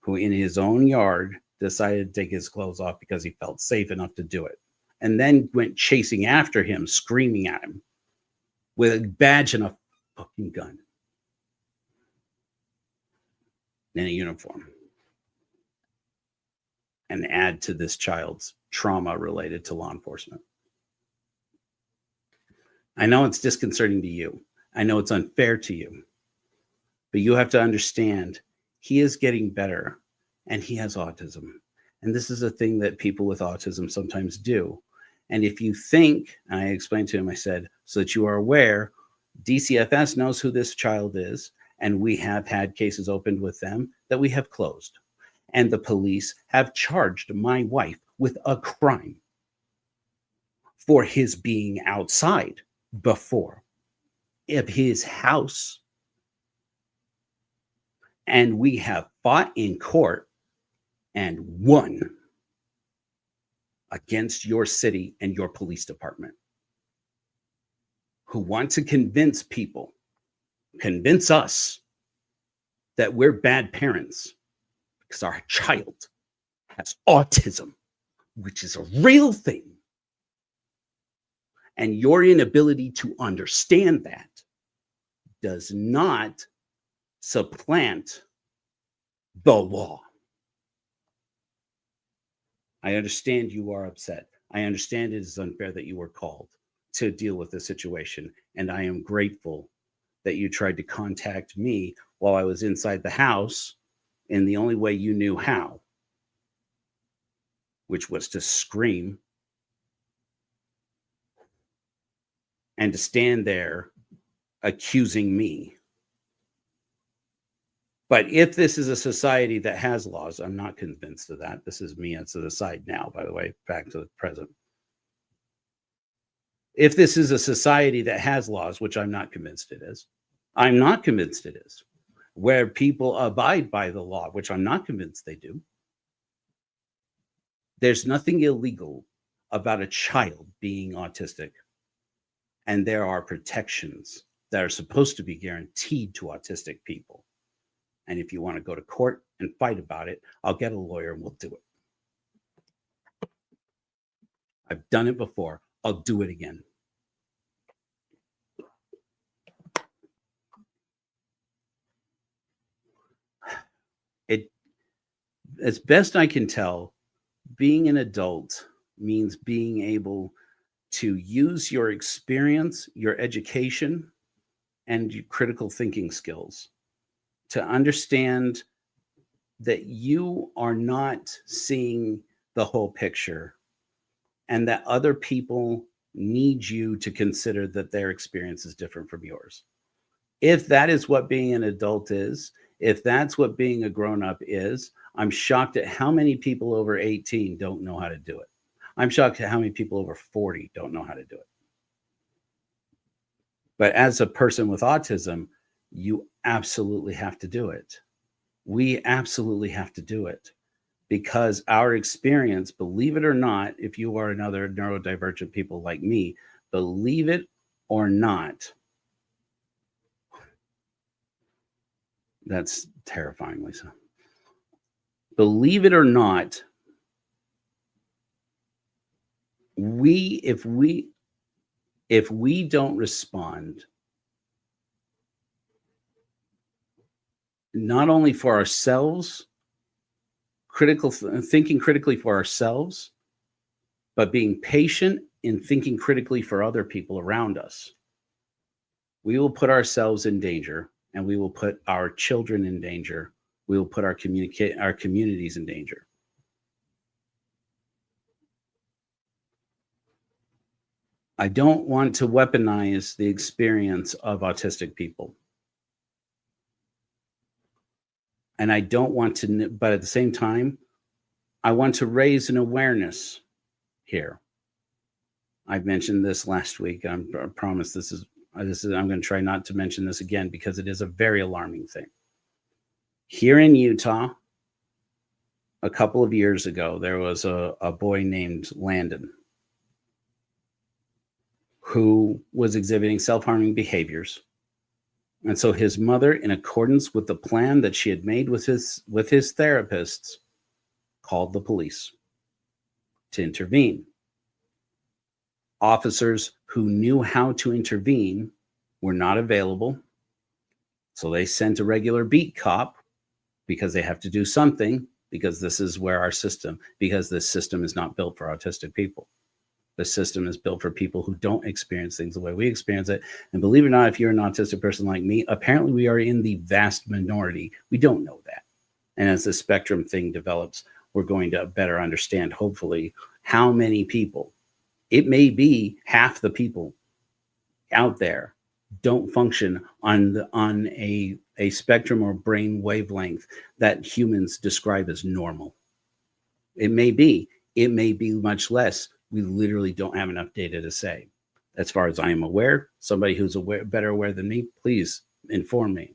who in his own yard decided to take his clothes off because he felt safe enough to do it. And then went chasing after him, screaming at him with a badge and a fucking gun. In a uniform, and add to this child's trauma related to law enforcement. I know it's disconcerting to you. I know it's unfair to you, but you have to understand he is getting better and he has autism. And this is a thing that people with autism sometimes do. And if you think, and I explained to him, I said, so that you are aware, DCFS knows who this child is. And we have had cases opened with them that we have closed. And the police have charged my wife with a crime for his being outside before of his house. And we have fought in court and won against your city and your police department, who want to convince us that we're bad parents because our child has autism, which is a real thing. And your inability to understand that does not supplant the law. I understand you are upset. I understand it is unfair that you were called to deal with the situation. And I am grateful that you tried to contact me while I was inside the house in the only way you knew how, which was to scream and to stand there accusing me. But if this is a society that has laws, I'm not convinced of that. This is me as to the side now, by the way, back to the present. If this is a society that has laws, which I'm not convinced it is, where people abide by the law, which I'm not convinced they do. There's nothing illegal about a child being autistic. And there are protections that are supposed to be guaranteed to autistic people. And if you want to go to court and fight about it, I'll get a lawyer and we'll do it. I've done it before. I'll do it again. As best I can tell, being an adult means being able to use your experience, your education, and your critical thinking skills to understand that you are not seeing the whole picture and that other people need you to consider that their experience is different from yours. If that is what being an adult is, if that's what being a grown-up is, I'm shocked at how many people over 18 don't know how to do it. I'm shocked at how many people over 40 don't know how to do it. But as a person with autism, you absolutely have to do it. We absolutely have to do it because our experience, believe it or not, if you are another neurodivergent people like me, believe it or not, that's terrifying, Lisa. Believe it or not, if we don't respond, not only for ourselves, thinking critically for ourselves, but being patient in thinking critically for other people around us, we will put ourselves in danger, and we will put our children in danger. We will put our communities in danger. I don't want to weaponize the experience of autistic people. And I don't want to, but at the same time, I want to raise an awareness here. I've mentioned this last week. I promise this is, I'm going to try not to mention this again because it is a very alarming thing. Here in Utah, a couple of years ago, there was a boy named Landon who was exhibiting self-harming behaviors. And so his mother, in accordance with the plan that she had made with his therapists, called the police to intervene. Officers who knew how to intervene were not available. So they sent a regular beat cop because they have to do something, because this is where because this system is not built for autistic people. The system is built for people who don't experience things the way we experience it. And believe it or not, if you're an autistic person like me, apparently we are in the vast minority. We don't know that. And as the spectrum thing develops, we're going to better understand, hopefully, how many people, it may be half the people out there don't function on a spectrum or brain wavelength that humans describe as normal. It may be much less. We literally don't have enough data to say. As far as I am aware, somebody who's better aware than me, please inform me.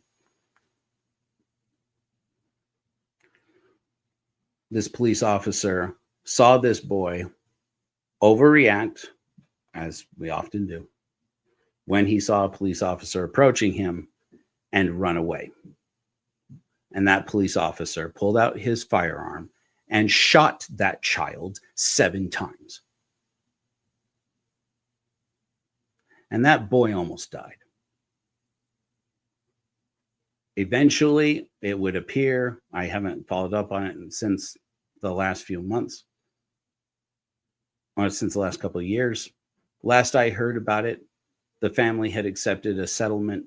This police officer saw this boy overreact, as we often do, when he saw a police officer approaching him and run away. And that police officer pulled out his firearm and shot that child 7 times. And that boy almost died. Eventually, it would appear, I haven't followed up on it since the last few months, or since the last couple of years. Last I heard about it, the family had accepted a settlement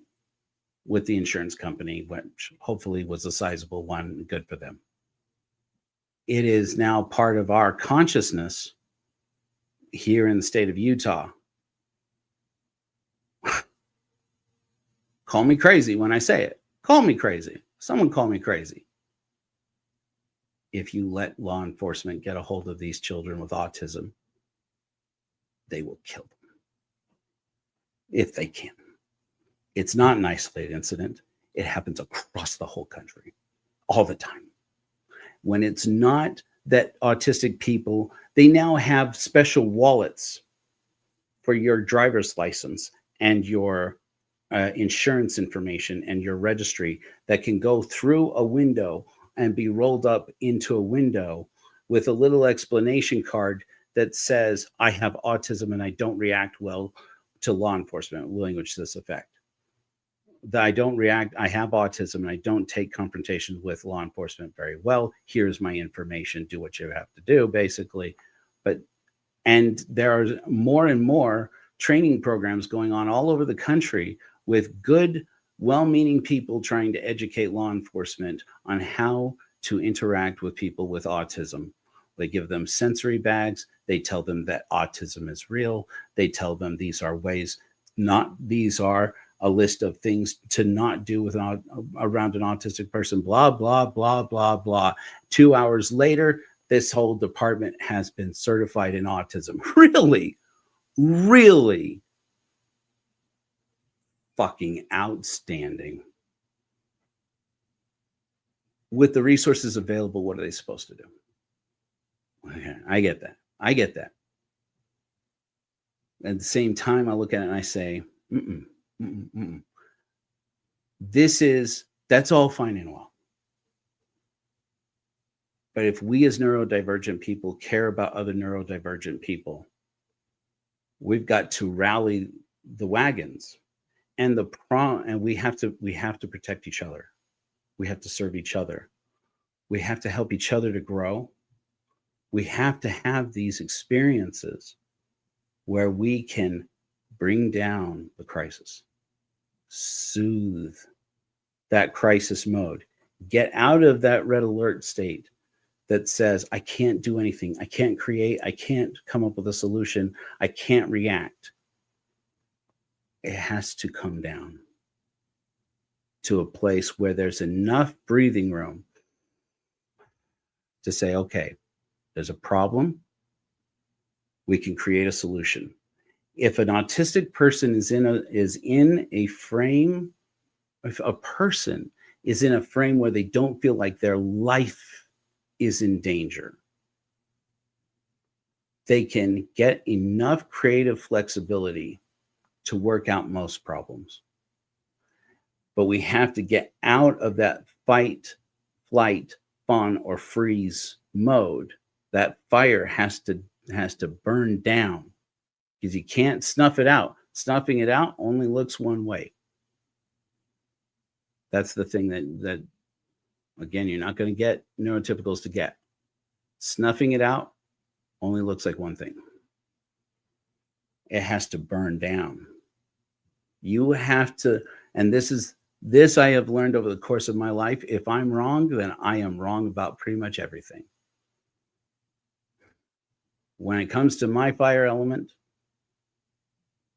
with the insurance company, which hopefully was a sizable one, good for them. It is now part of our consciousness here in the state of Utah. Call me crazy when I say it. Call me crazy. Someone call me crazy. If you let law enforcement get a hold of these children with autism, they will kill them if they can. It's not an isolated incident. It happens across the whole country all the time. When it's not that autistic people, they now have special wallets for your driver's license and your insurance information and your registry that can go through a window and be rolled up into a window with a little explanation card that says, I have autism and I don't react well to law enforcement, language to this effect. That I don't react, I have autism and I don't take confrontations with law enforcement very well. Here's my information, do what you have to do, basically. And there are more and more training programs going on all over the country with good, well-meaning people trying to educate law enforcement on how to interact with people with autism. They give them sensory bags. They tell them that autism is real. They tell them these are ways, these are a list of things to not do around an autistic person, blah, blah, blah, blah, blah. 2 hours later, this whole department has been certified in autism. Really, really fucking outstanding. With the resources available, what are they supposed to do? Okay, I get that. I get that. At the same time, I look at it and I say, that's all fine and well. But if we as neurodivergent people care about other neurodivergent people, we've got to rally the wagons. And we have to protect each other. We have to serve each other. We have to help each other to grow. We have to have these experiences where we can bring down the crisis, soothe that crisis mode, get out of that red alert state that says, I can't do anything. I can't create. I can't come up with a solution. I can't react. It has to come down to a place where there's enough breathing room to say, okay, there's a problem. We can create a solution. If an autistic person is in a frame, if a person is in a frame where they don't feel like their life is in danger, they can get enough creative flexibility to work out most problems. But we have to get out of that fight, flight, fawn, or freeze mode. That fire has to burn down, because you can't snuff it out. Snuffing it out only looks one way. That's the thing that again, you're not going to get neurotypicals to get. Snuffing it out only looks like one thing. It has to burn down. You have to, and this I have learned over the course of my life. If I'm wrong, then I am wrong about pretty much everything. When it comes to my fire element,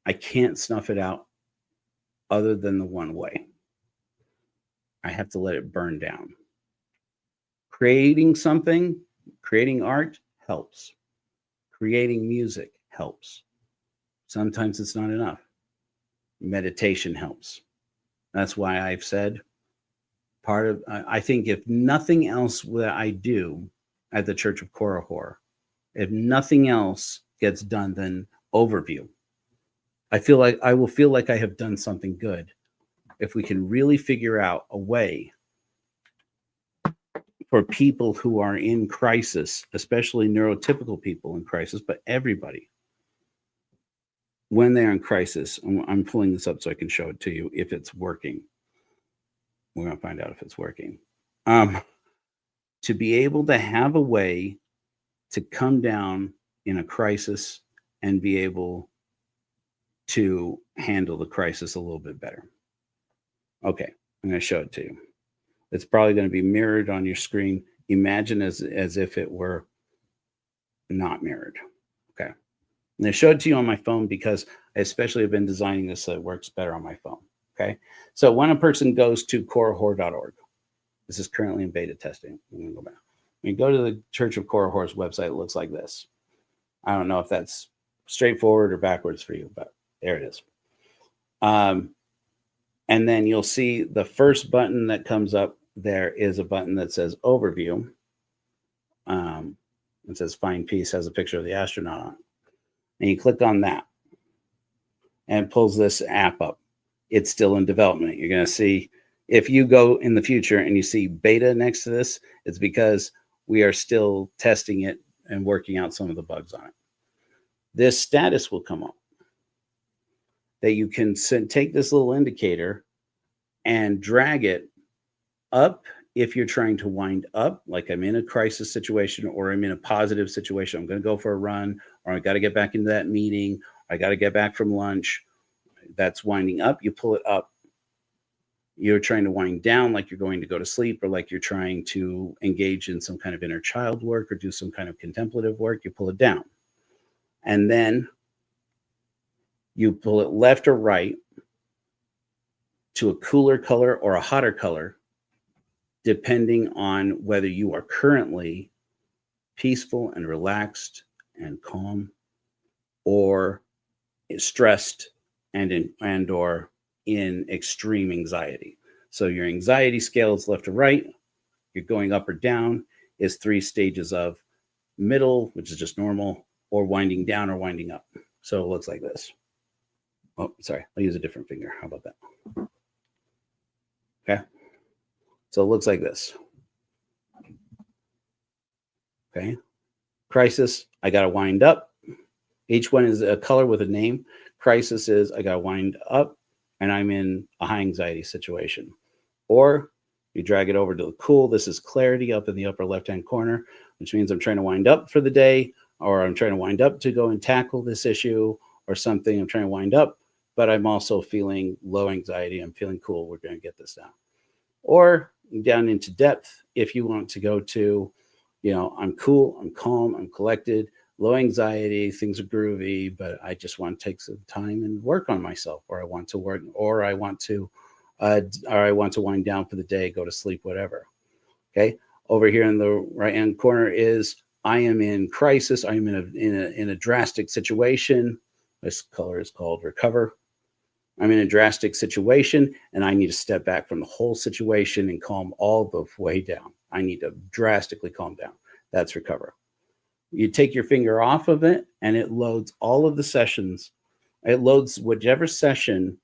I can't snuff it out other than the one way. I have to let it burn down. Creating something, creating art helps. Creating music helps. Sometimes it's not enough. Meditation helps. That's why I've said I think if nothing else that I do at the Church of Korihor, if nothing else gets done, then overview. I will feel like I have done something good if we can really figure out a way for people who are in crisis, especially neurotypical people in crisis, but everybody, when they're in crisis. I'm pulling this up so I can show it to you if it's working. We're going to find out if it's working. To be able to have a way to come down in a crisis and be able to handle the crisis a little bit better. Okay, I'm going to show it to you. It's probably going to be mirrored on your screen. Imagine as if it were not mirrored. Okay. And I showed it to you on my phone because I especially have been designing this so it works better on my phone. Okay. So when a person goes to korihor.org, this is currently in beta testing. I'm going to go back. When you go to the Church of Korihor's website, it looks like this. I don't know if that's straightforward or backwards for you, but there it is. And then you'll see the first button that comes up there is a button that says overview. It says find peace, has a picture of the astronaut on it. And you click on that and it pulls this app up. It's still in development. You're going to see, if you go in the future and you see beta next to this, it's because we are still testing it and working out some of the bugs on it. This status will come up that you can take this little indicator and drag it up if you're trying to wind up, like I'm in a crisis situation or I'm in a positive situation. I'm going to go for a run, or I got to get back into that meeting. I got to get back from lunch. That's winding up. You pull it up. You're trying to wind down, like you're going to go to sleep, or like you're trying to engage in some kind of inner child work or do some kind of contemplative work. You pull it down. And then you pull it left or right to a cooler color or a hotter color, depending on whether you are currently peaceful and relaxed and calm, or stressed and or in extreme anxiety. So your anxiety scale is left or right. You're going up or down is 3 stages of middle, which is just normal, or winding down or winding up. So it looks like this. Oh, sorry, I'll use a different finger. How about that? Okay. So it looks like this. Okay. Crisis, I got to wind up. Each one is a color with a name. Crisis is I got to wind up and I'm in a high anxiety situation. Or you drag it over to the cool. This is clarity up in the upper left-hand corner, which means I'm trying to wind up for the day, or I'm trying to wind up to go and tackle this issue or something. I'm trying to wind up, but I'm also feeling low anxiety. I'm feeling cool. We're going to get this down. Or down into depth, if you want to go to, I'm cool, I'm calm, I'm collected, low anxiety, things are groovy, but I just want to take some time and work on myself, or I want to work, or I want to wind down for the day, go to sleep, whatever. Okay. Over here in the right-hand corner is I am in crisis. I am in a drastic situation. This color is called recover. I'm in a drastic situation and I need to step back from the whole situation and calm all the way down. I need to drastically calm down. That's recover. You take your finger off of it and it loads all of the sessions. It loads whichever session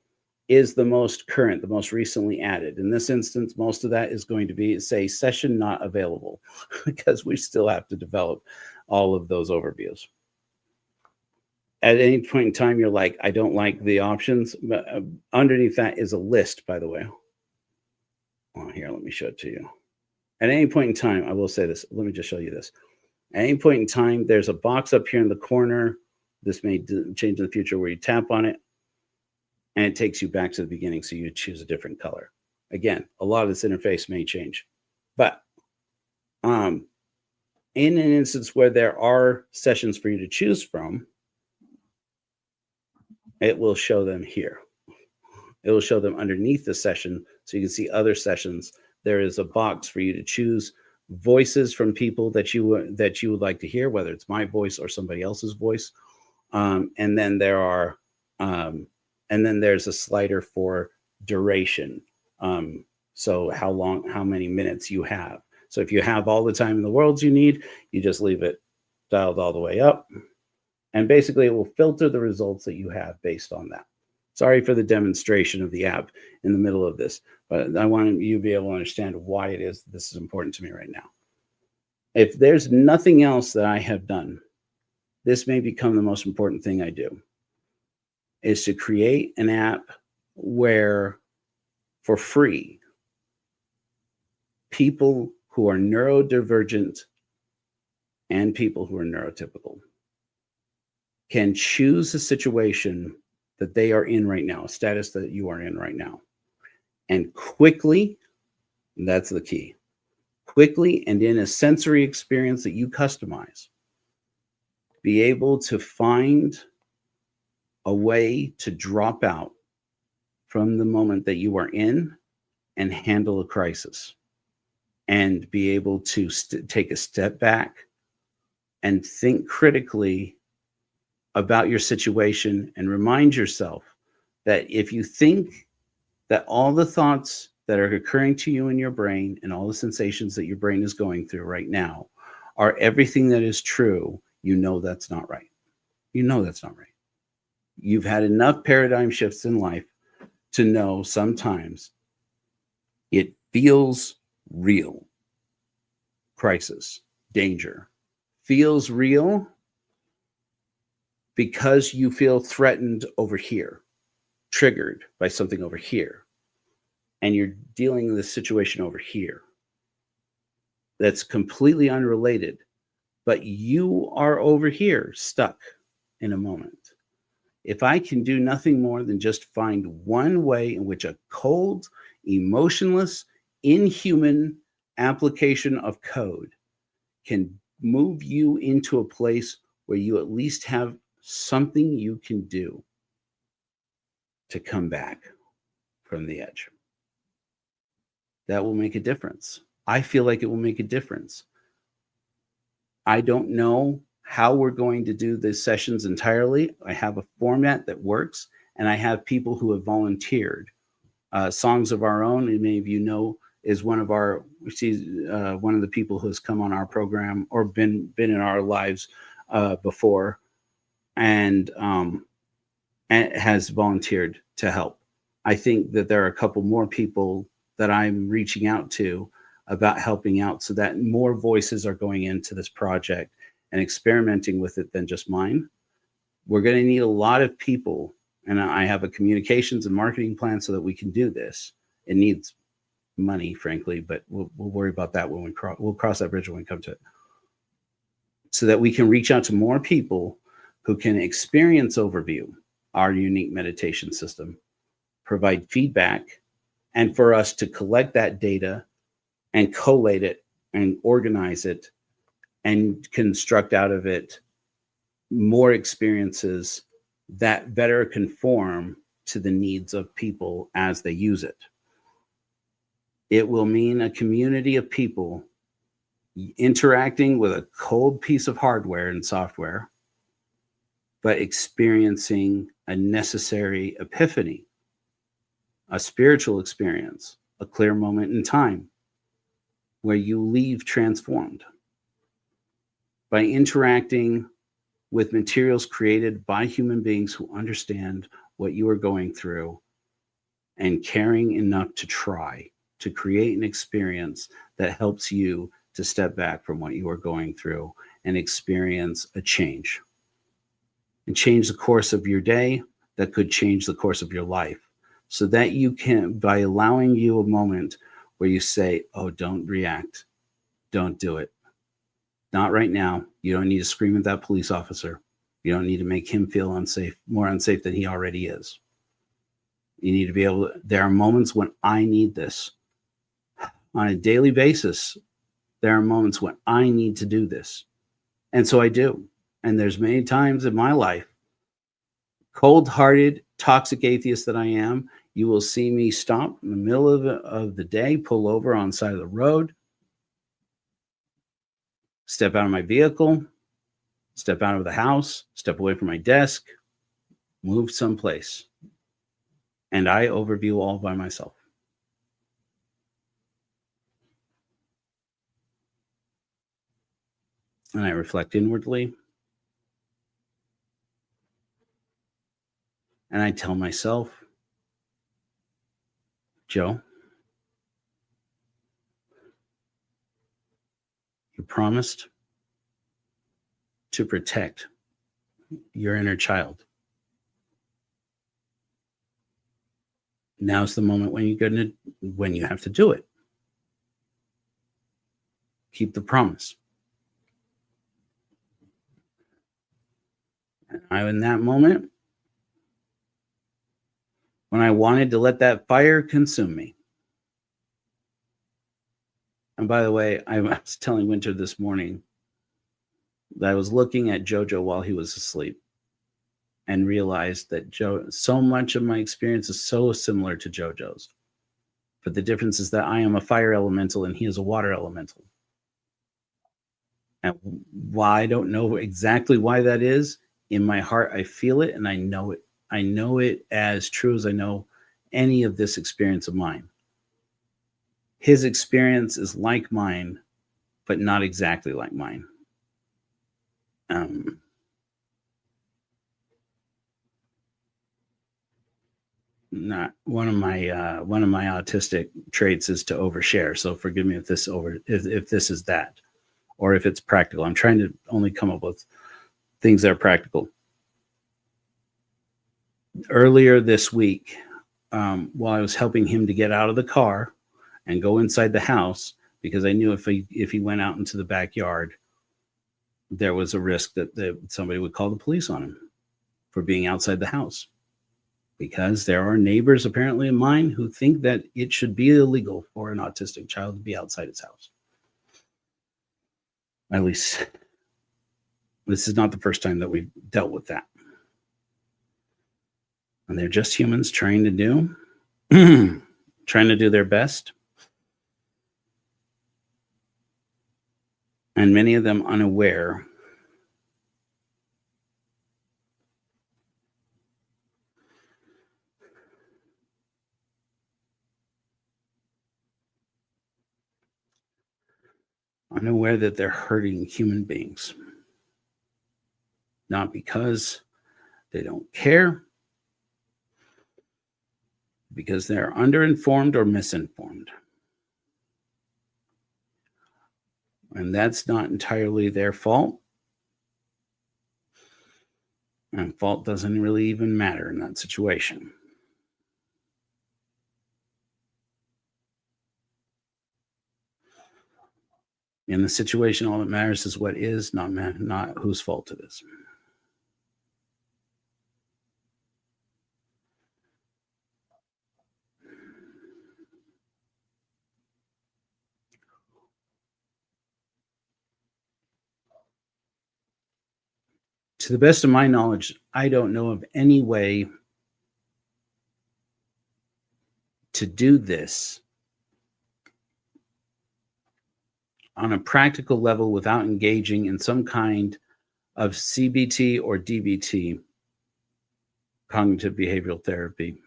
is the most current, the most recently added. In this instance, most of that is going to be, say, session not available, because we still have to develop all of those overviews. At any point in time, you're like, I don't like the options. But underneath that is a list, by the way. Oh, here, let me show it to you. At any point in time, I will say this. Let me just show you this. At any point in time, there's a box up here in the corner. This may change in the future, where you tap on it and it takes you back to the beginning. So you choose a different color. Again, a lot of this interface may change. But in an instance where there are sessions for you to choose from, it will show them here. It will show them underneath the session, so you can see other sessions. There is a box for you to choose voices from people that you would like to hear, whether it's my voice or somebody else's voice. And then there's a slider for duration. So how many minutes you have. So if you have all the time in the world you need, you just leave it dialed all the way up. And basically, it will filter the results that you have based on that. Sorry for the demonstration of the app in the middle of this, but I want you to be able to understand why it is this is important to me right now. If there's nothing else that I have done, this may become the most important thing I do, is to create an app where, for free, people who are neurodivergent and people who are neurotypical can choose a situation that they are in right now, a status that you are in right now, and quickly, and that's the key, quickly and in a sensory experience that you customize, be able to find a way to drop out from the moment that you are in and handle a crisis, and be able to take a step back and think critically about your situation, and remind yourself that if you think that all the thoughts that are occurring to you in your brain and all the sensations that your brain is going through right now are everything that is true, you know that's not right. You know that's not right. You've had enough paradigm shifts in life to know sometimes it feels real. Crisis, danger feels real because you feel threatened over here, triggered by something over here, and you're dealing with this situation over here that's completely unrelated, but you are over here stuck in a moment. If I can do nothing more than just find one way in which a cold, emotionless, inhuman application of code can move you into a place where you at least have something you can do to come back from the edge, that will make a difference. I feel like it will make a difference. I don't know how we're going to do the sessions entirely. I have a format that works, and I have people who have volunteered. Songs of Our Own, and many of you know, is one of our, she's one of the people who has come on our program or been in our lives before, and has volunteered to help. I think that there are a couple more people that I'm reaching out to about helping out so that more voices are going into this project and experimenting with it than just mine. We're going to need a lot of people, and I have a communications and marketing plan so that we can do this. It needs money, frankly, but we'll worry about that when we'll cross that bridge when we come to it. So that we can reach out to more people who can experience overview, our unique meditation system, provide feedback, and for us to collect that data and collate it and organize it and construct out of it more experiences that better conform to the needs of people as they use it. It will mean a community of people interacting with a cold piece of hardware and software, but experiencing a necessary epiphany, a spiritual experience, a clear moment in time where you leave transformed. By interacting with materials created by human beings who understand what you are going through and caring enough to try to create an experience that helps you to step back from what you are going through and experience a change. And change the course of your day that could change the course of your life. So that you can, by allowing you a moment where you say, oh, don't react. Don't do it. Not right now. You don't need to scream at that police officer. You don't need to make him feel unsafe, more unsafe than he already is. You need to be able to, there are moments when I need this. On a daily basis, there are moments when I need to do this. And so I do. And there's many times in my life, cold-hearted, toxic atheist that I am, you will see me stop in the middle of the day, pull over on the side of the road, step out of my vehicle, step out of the house, step away from my desk, move someplace. And I overview all by myself. And I reflect inwardly. And I tell myself, Joe, you promised to protect your inner child. Now's the moment when you have to do it. Keep the promise. And in that moment, when I wanted to let that fire consume me. And by the way, I was telling Winter this morning that I was looking at Jojo while he was asleep and realized that so much of my experience is so similar to Jojo's. But the difference is that I am a fire elemental and he is a water elemental. And why I don't know exactly why that is, in my heart I feel it and I know it. I know it as true as I know any of this experience of mine. His experience is like mine, but not exactly like mine. Not one of my autistic traits is to overshare. So forgive me if this is that, or if it's practical. I'm trying to only come up with things that are practical. Earlier this week, while I was helping him to get out of the car and go inside the house, because I knew if he went out into the backyard, there was a risk that somebody would call the police on him for being outside the house. Because there are neighbors apparently of mine who think that it should be illegal for an autistic child to be outside his house. At least this is not the first time that we've dealt with that. And they're just humans trying to do their best. And many of them unaware that they're hurting human beings. Not because they don't care, because they're underinformed or misinformed. And that's not entirely their fault. And fault doesn't really even matter in that situation. In the situation, all that matters is what is, not whose fault it is. To the best of my knowledge, I don't know of any way to do this on a practical level without engaging in some kind of CBT or DBT, cognitive behavioral therapy,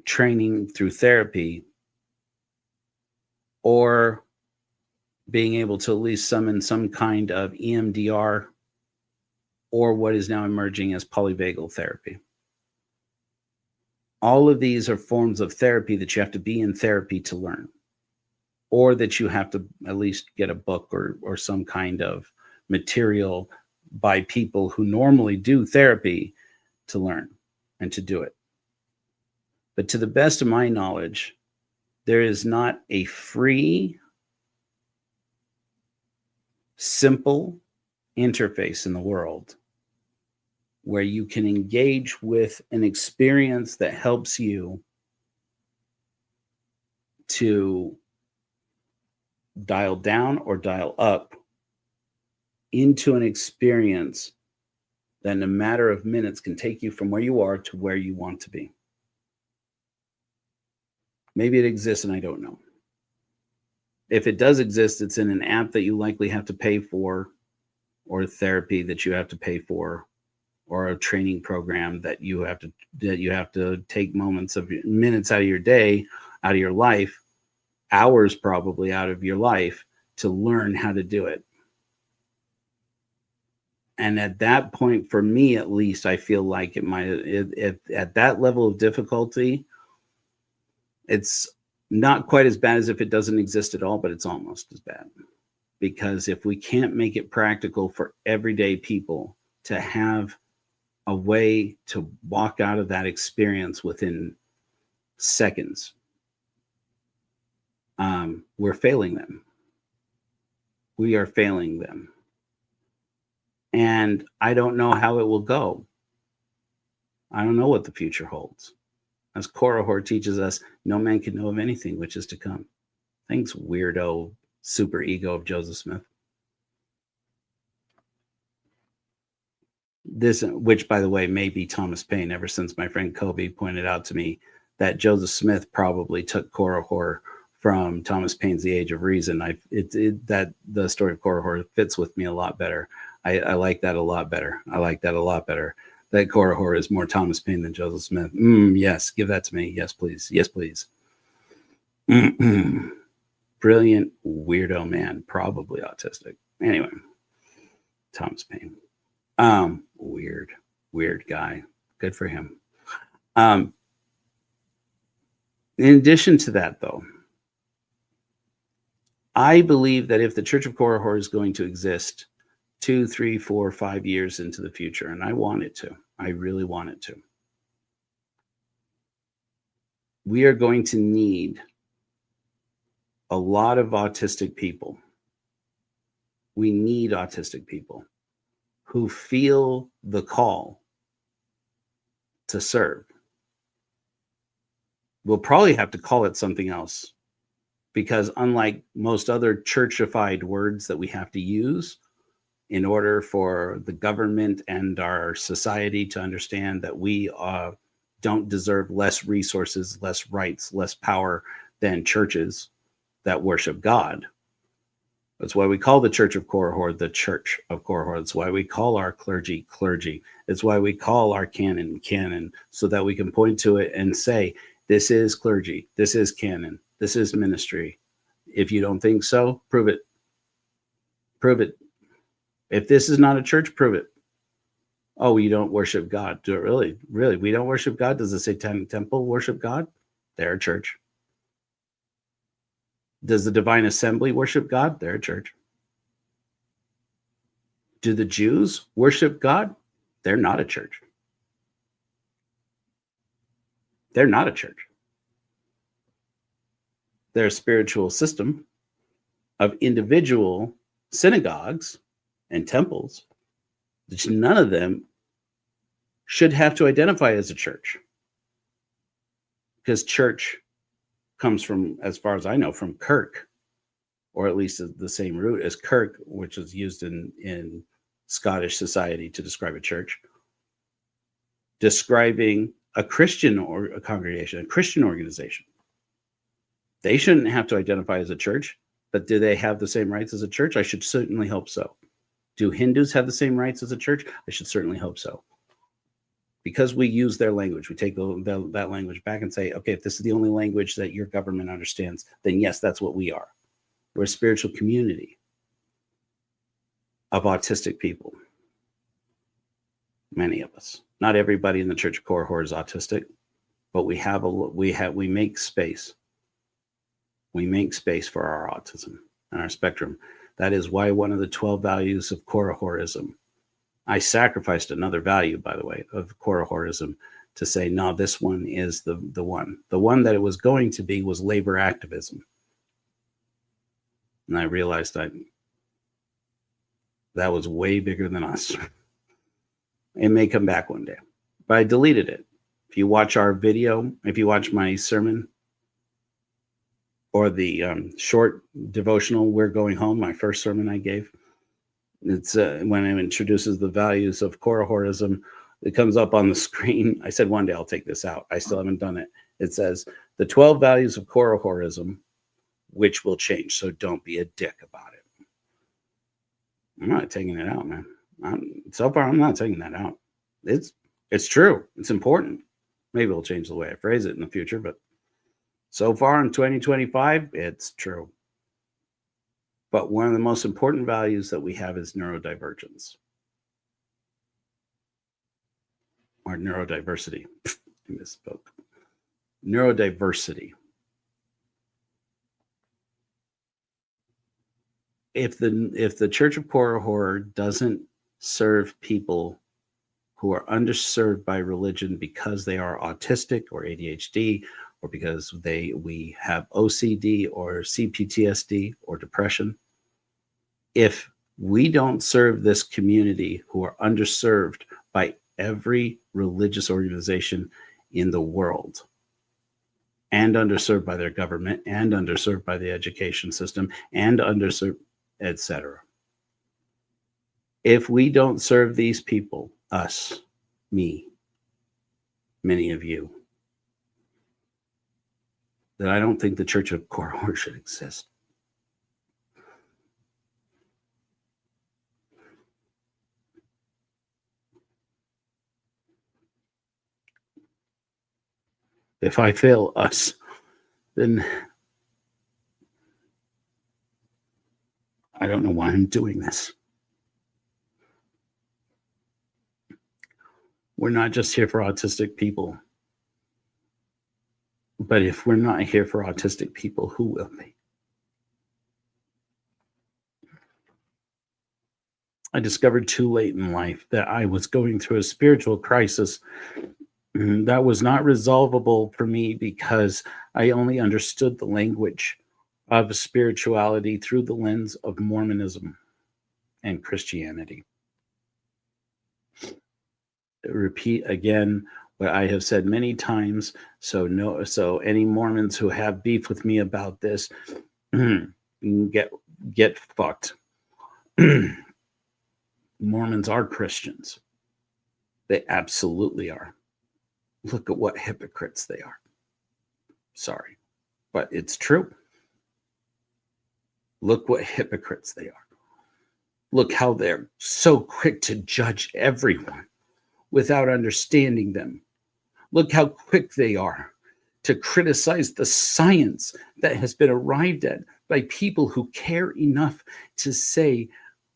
training through therapy, or being able to at least summon some kind of EMDR or what is now emerging as polyvagal therapy. All of these are forms of therapy that you have to be in therapy to learn, or that you have to at least get a book or some kind of material by people who normally do therapy to learn and to do it. But to the best of my knowledge, there is not a free, simple interface in the world where you can engage with an experience that helps you to dial down or dial up into an experience that in a matter of minutes can take you from where you are to where you want to be. Maybe it exists and I don't know. If it does exist, it's in an app that you likely have to pay for, or therapy that you have to pay for, or a training program that you have to take minutes out of your day, out of your life, hours probably out of your life to learn how to do it. And at that point, for me at least, I feel like at that level of difficulty, it's not quite as bad as if it doesn't exist at all, but it's almost as bad. Because if we can't make it practical for everyday people to have a way to walk out of that experience within seconds, we're failing them. We are failing them. And I don't know how it will go. I don't know what the future holds. As Korihor teaches us, no man can know of anything which is to come. Thanks, weirdo super ego of Joseph Smith. This, which by the way, may be Thomas Paine, ever since my friend Kobe pointed out to me that Joseph Smith probably took Korihor from Thomas Paine's The Age of Reason. That the story of Korihor fits with me a lot better. I like that a lot better. I like that a lot better that Korihor is more Thomas Paine than Joseph Smith. Yes, give that to me. Yes, please. Yes, please. Brilliant weirdo man, probably autistic. Anyway, Thomas Paine. Weird guy. Good for him. In addition to that, though, I believe that if the Church of Korihor is going to exist 2, 3, 4, 5 years into the future, and I want it to, I really want it to, we are going to need a lot of autistic people. We need autistic people who feel the call to serve. We'll probably have to call it something else, because unlike most other churchified words that we have to use in order for the government and our society to understand that we don't deserve less resources, less rights, less power than churches that worship God. That's why we call the Church of Korihor the Church of Korihor. That's why we call our clergy clergy. It's why we call our canon canon, so that we can point to it and say, this is clergy, this is canon, this is ministry. If you don't think so, prove it. Prove it. If this is not a church, prove it. Oh, you don't worship God. Do it really? Really? We don't worship God? Does the Satanic Temple worship God? They're a church. Does the Divine Assembly worship God? They're a church. Do the Jews worship God? They're not a church. They're not a church. They're a spiritual system of individual synagogues and temples, which none of them should have to identify as a church. Because church comes from, as far as I know, from Kirk, or at least the same root as Kirk, which is used in Scottish society to describe a church, describing a Christian or a congregation, a Christian organization. They shouldn't have to identify as a church, but do they have the same rights as a church? I should certainly hope so. Do Hindus have the same rights as a church? I should certainly hope so. Because we use their language, we take that language back and say, okay, if this is the only language that your government understands, then yes, that's what we are. We're a spiritual community of autistic people. Many of us. Not everybody in the Church of Korihor is autistic, but we make space. We make space for our autism and our spectrum. That is why one of the 12 values of Korihorism, I sacrificed another value, by the way, of Korihorism to say, no, this one is the one. The one that it was going to be was labor activism. And I realized that was way bigger than us. It may come back one day, but I deleted it. If you watch our video, if you watch my sermon, or the short devotional, We're Going Home, my first sermon I gave, it's when it introduces the values of Korihorism, it comes up on the screen. I said one day I'll take this out. I still haven't done it. It says, the 12 values of Korihorism, which will change, so don't be a dick about it. I'm not taking it out, man. So far, I'm not taking that out. It's true. It's important. Maybe it'll change the way I phrase it in the future, but so far in 2025, it's true. But one of the most important values that we have is neurodivergence. Or neurodiversity. I misspoke. Neurodiversity. If the Church of Korihor doesn't serve people who are underserved by religion because they are autistic or ADHD, or because we have OCD or CPTSD or depression, if we don't serve this community who are underserved by every religious organization in the world, and underserved by their government, and underserved by the education system, and underserved, etc. If we don't serve these people, us, me, many of you, then I don't think the Church of Korihor should exist. If I fail us, then I don't know why I'm doing this. We're not just here for autistic people. But if we're not here for autistic people, who will be? I discovered too late in life that I was going through a spiritual crisis that was not resolvable for me because I only understood the language of spirituality through the lens of Mormonism and Christianity. Repeat again what I have said many times. So any Mormons who have beef with me about this, get fucked. Mormons are Christians. They absolutely are. Look at what hypocrites they are. Sorry, but it's true. Look what hypocrites they are. Look how they're so quick to judge everyone without understanding them. Look how quick they are to criticize the science that has been arrived at by people who care enough to say,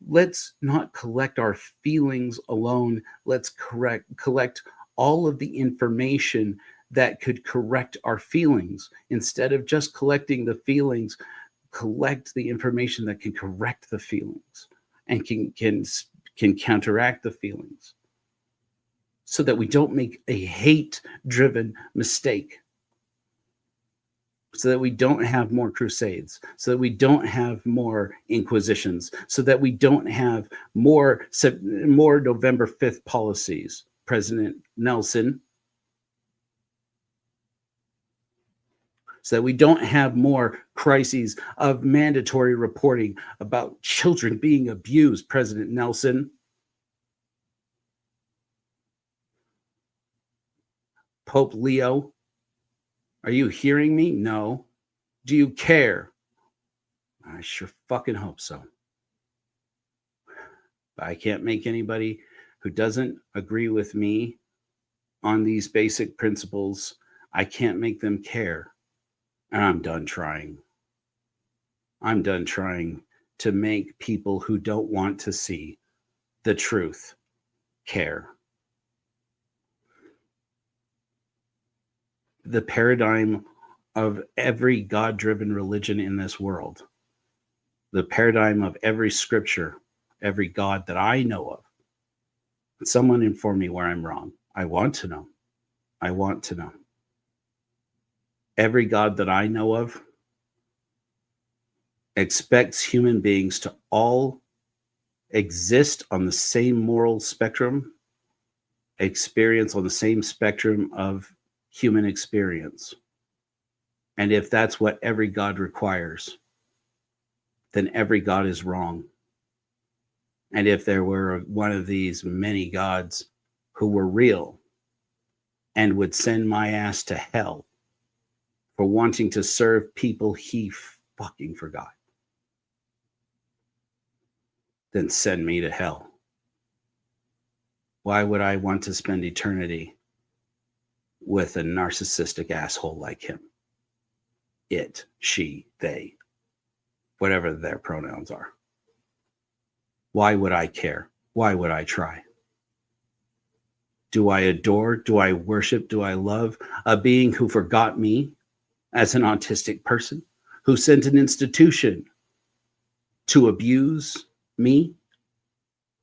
let's not collect our feelings alone. Let's collect all of the information that could correct our feelings. Instead of just collecting the feelings, collect the information that can correct the feelings and can counteract the feelings, so that we don't make a hate-driven mistake, so that we don't have more crusades, so that we don't have more inquisitions, so that we don't have more November 5th policies. President Nelson, so that we don't have more crises of mandatory reporting about children being abused. President Nelson, Pope Leo, are you hearing me? No. Do you care? I sure fucking hope so. But I can't make anybody who doesn't agree with me on these basic principles, I can't make them care. And I'm done trying. I'm done trying to make people who don't want to see the truth care. The paradigm of every God-driven religion in this world, the paradigm of every scripture, every God that I know of. Someone inform me where I'm wrong. I want to know. I want to know. Every God that I know of expects human beings to all exist on the same moral spectrum, experience on the same spectrum of human experience. And if that's what every God requires, then every God is wrong. And if there were one of these many gods who were real and would send my ass to hell for wanting to serve people he fucking forgot, then send me to hell. Why would I want to spend eternity with a narcissistic asshole like him? It, she, they, whatever their pronouns are. Why would I care? Why would I try? Do I adore? Do I worship? Do I love a being who forgot me as an autistic person, who sent an institution to abuse me,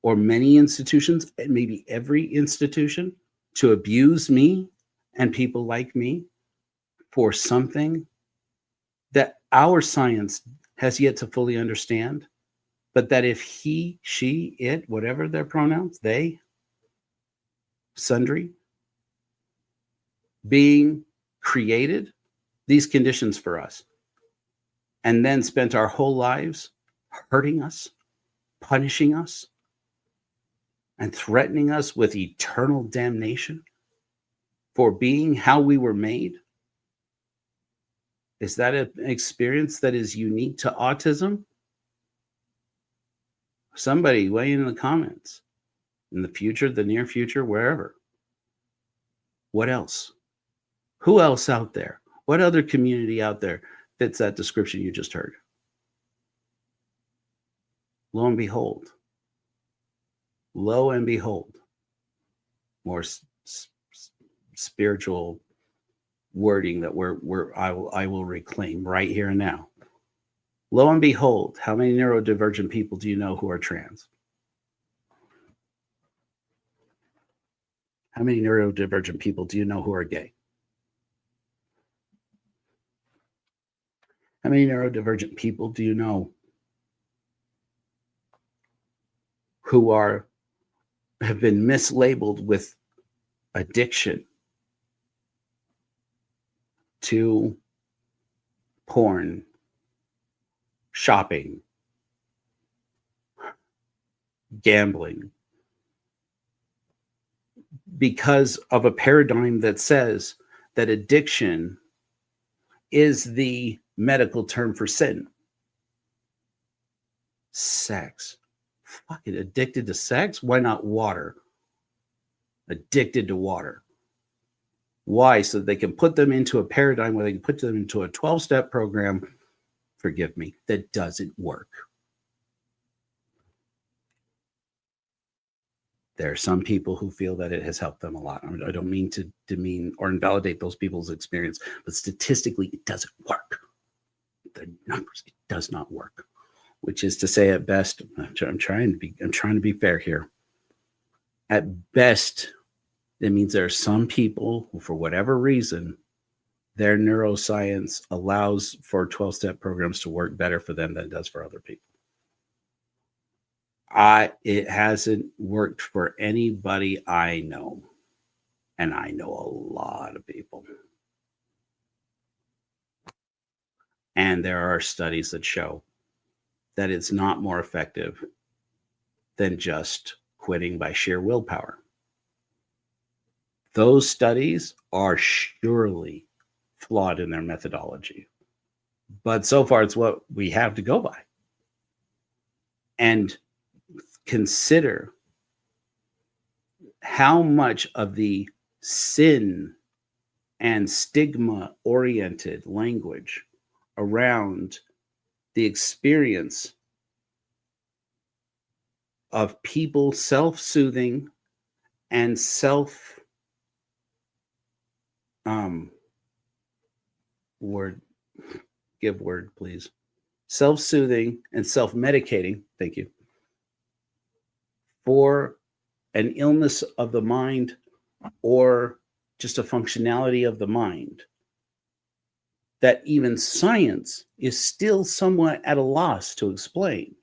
or many institutions, and maybe every institution, to abuse me and people like me for something that our science has yet to fully understand? But that if he, she, it, whatever their pronouns, they, sundry, being created these conditions for us, and then spent our whole lives hurting us, punishing us, and threatening us with eternal damnation for being how we were made? Is that an experience that is unique to autism? Somebody weigh in the comments. In the future, the near future, wherever. What else? Who else out there? What other community out there fits that description you just heard? Lo and behold, more spiritual wording that I will reclaim right here and now. Lo and behold, how many neurodivergent people do you know who are trans? How many neurodivergent people do you know who are gay? How many neurodivergent people do you know who have been mislabeled with addiction to porn, shopping, gambling, because of a paradigm that says that addiction is the medical term for sin? Sex. Fucking addicted to sex? Why not water? Addicted to water. Why? So they can put them into a paradigm where they can put them into a 12-step program, forgive me, that doesn't work. There are some people who feel that it has helped them a lot. I don't mean to demean or invalidate those people's experience, but statistically, it doesn't work. The numbers, it does not work. Which is to say, at best, I'm trying to be fair here. At best, it means there are some people who, for whatever reason, their neuroscience allows for 12-step programs to work better for them than it does for other people. It hasn't worked for anybody I know, and I know a lot of people. And there are studies that show that it's not more effective than just quitting by sheer willpower. Those studies are surely flawed in their methodology, but so far it's what we have to go by. And consider how much of the sin and stigma-oriented language around the experience of people self-soothing and self-soothing and self-medicating, thank you, for an illness of the mind or just a functionality of the mind, that even science is still somewhat at a loss to explain.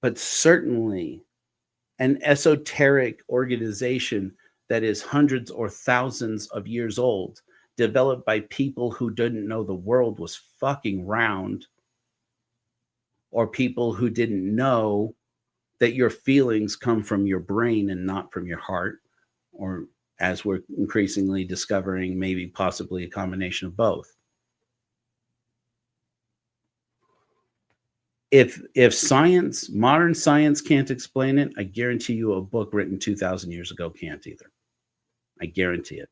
But certainly an esoteric organization that is hundreds or thousands of years old, developed by people who didn't know the world was fucking round, or people who didn't know that your feelings come from your brain and not from your heart, or as we're increasingly discovering, maybe possibly a combination of both. If science, modern science can't explain it, I guarantee you a book written 2,000 years ago can't either. I guarantee it.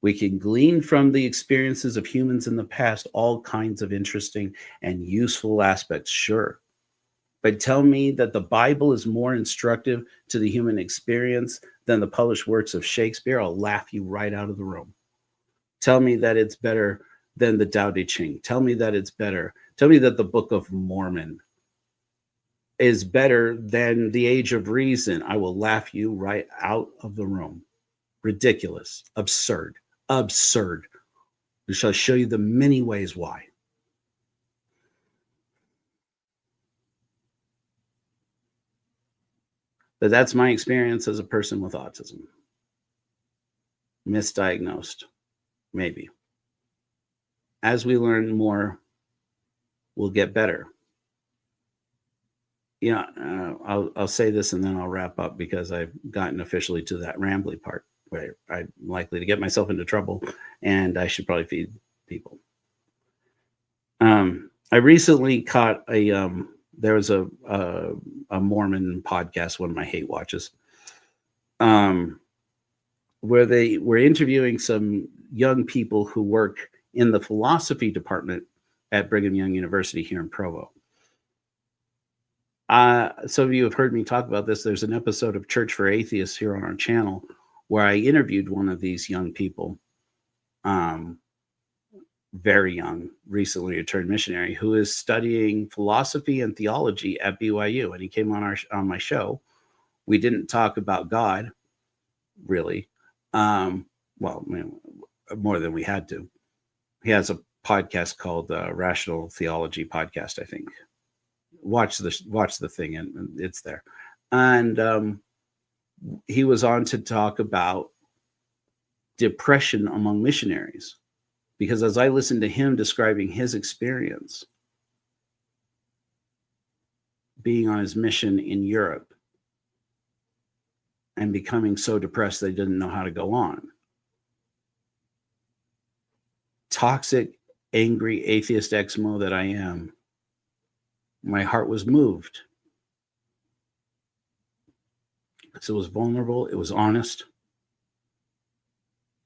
We can glean from the experiences of humans in the past all kinds of interesting and useful aspects, sure. But tell me that the Bible is more instructive to the human experience than the published works of Shakespeare, I'll laugh you right out of the room. Tell me that it's better than the Tao Te Ching. Tell me that it's better. Tell me that the Book of Mormon is better than the Age of Reason. I will laugh you right out of the room. Ridiculous. Absurd. Absurd. We shall show you the many ways why. But that's my experience as a person with autism. Misdiagnosed, maybe. As we learn more, we'll get better. Yeah, I'll say this and then I'll wrap up, because I've gotten officially to that rambly part where I'm likely to get myself into trouble and I should probably feed people. I recently caught there was a Mormon podcast, one of my hate watches. where they were interviewing some young people who work in the philosophy department at Brigham Young University here in Provo. Some of you have heard me talk about this. There's an episode of Church for Atheists here on our channel where I interviewed one of these young people, very young, recently returned missionary, who is studying philosophy and theology at BYU. And he came on my show. We didn't talk about God, really. Well, more than we had to. He has a podcast called Rational Theology Podcast, I think. Watch the thing, and it's there. And he was on to talk about depression among missionaries, because as I listened to him describing his experience being on his mission in Europe and becoming so depressed they didn't know how to go on. Toxic, angry, atheist Exmo that I am, my heart was moved. Because it was vulnerable, it was honest,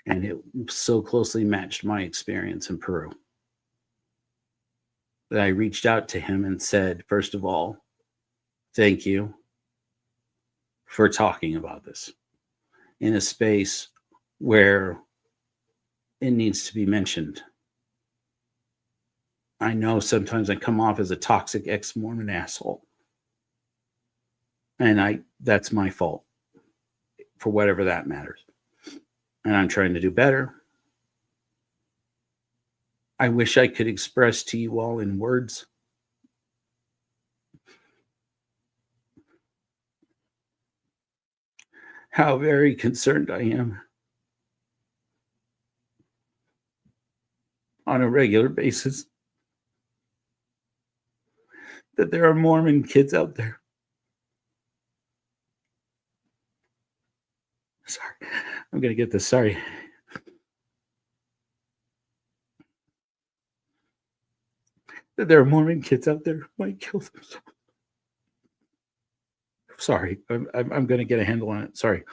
and it so closely matched my experience in Peru that I reached out to him and said, first of all, thank you for talking about this in a space where it needs to be mentioned. I know sometimes I come off as a toxic ex-Mormon asshole, and that's my fault, for whatever that matters. And I'm trying to do better. I wish I could express to you all in words how very concerned I am on a regular basis that there are Mormon kids out there. Sorry, I'm going to get this. Sorry. That there are Mormon kids out there who might kill themselves. Sorry, I'm going to get a handle on it. Sorry.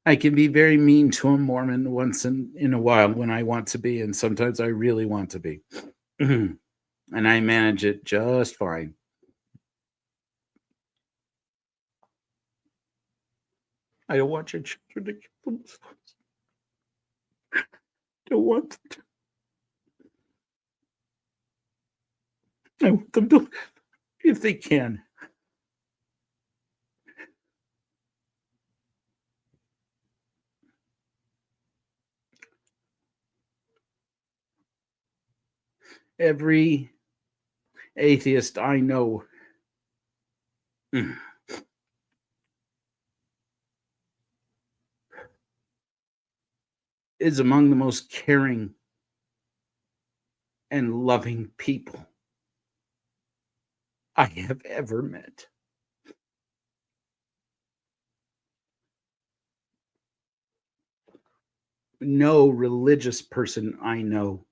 I can be very mean to a Mormon once in a while when I want to be, and sometimes I really want to be. And I manage it just fine. I don't want your children to kill themselves. I don't want them to. I want them to, if they can. Every atheist I know is among the most caring and loving people I have ever met. No religious person I know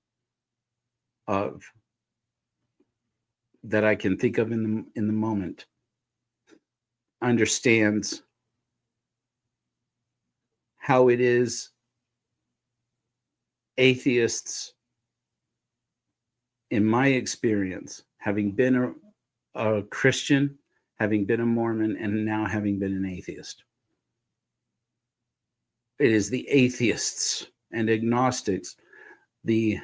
of that I can think of in the moment understands how it is atheists, in my experience, having been a Christian, having been a Mormon, and now having been an atheist. It is the atheists and agnostics, the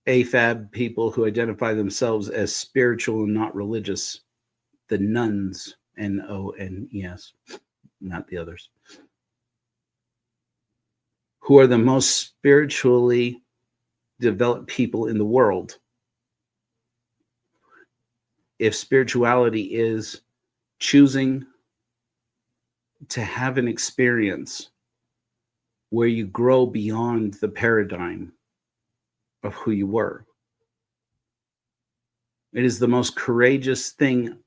AFAB people who identify themselves as spiritual and not religious, the nuns, N-O-N-E-S, not the others, who are the most spiritually developed people in the world. If spirituality is choosing to have an experience where you grow beyond the paradigm of who you were, it is the most courageous thing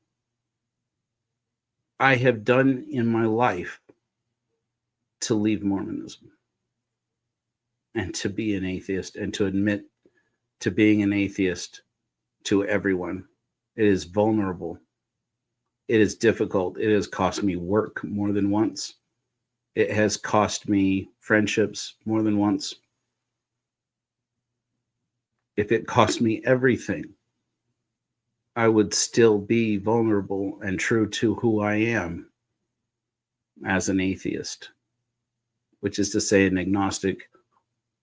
I have done in my life to leave Mormonism and to be an atheist and to admit to being an atheist to everyone. It is vulnerable. It is difficult. It has cost me work more than once. It has cost me friendships more than once. If it cost me everything, I would still be vulnerable and true to who I am as an atheist, which is to say an agnostic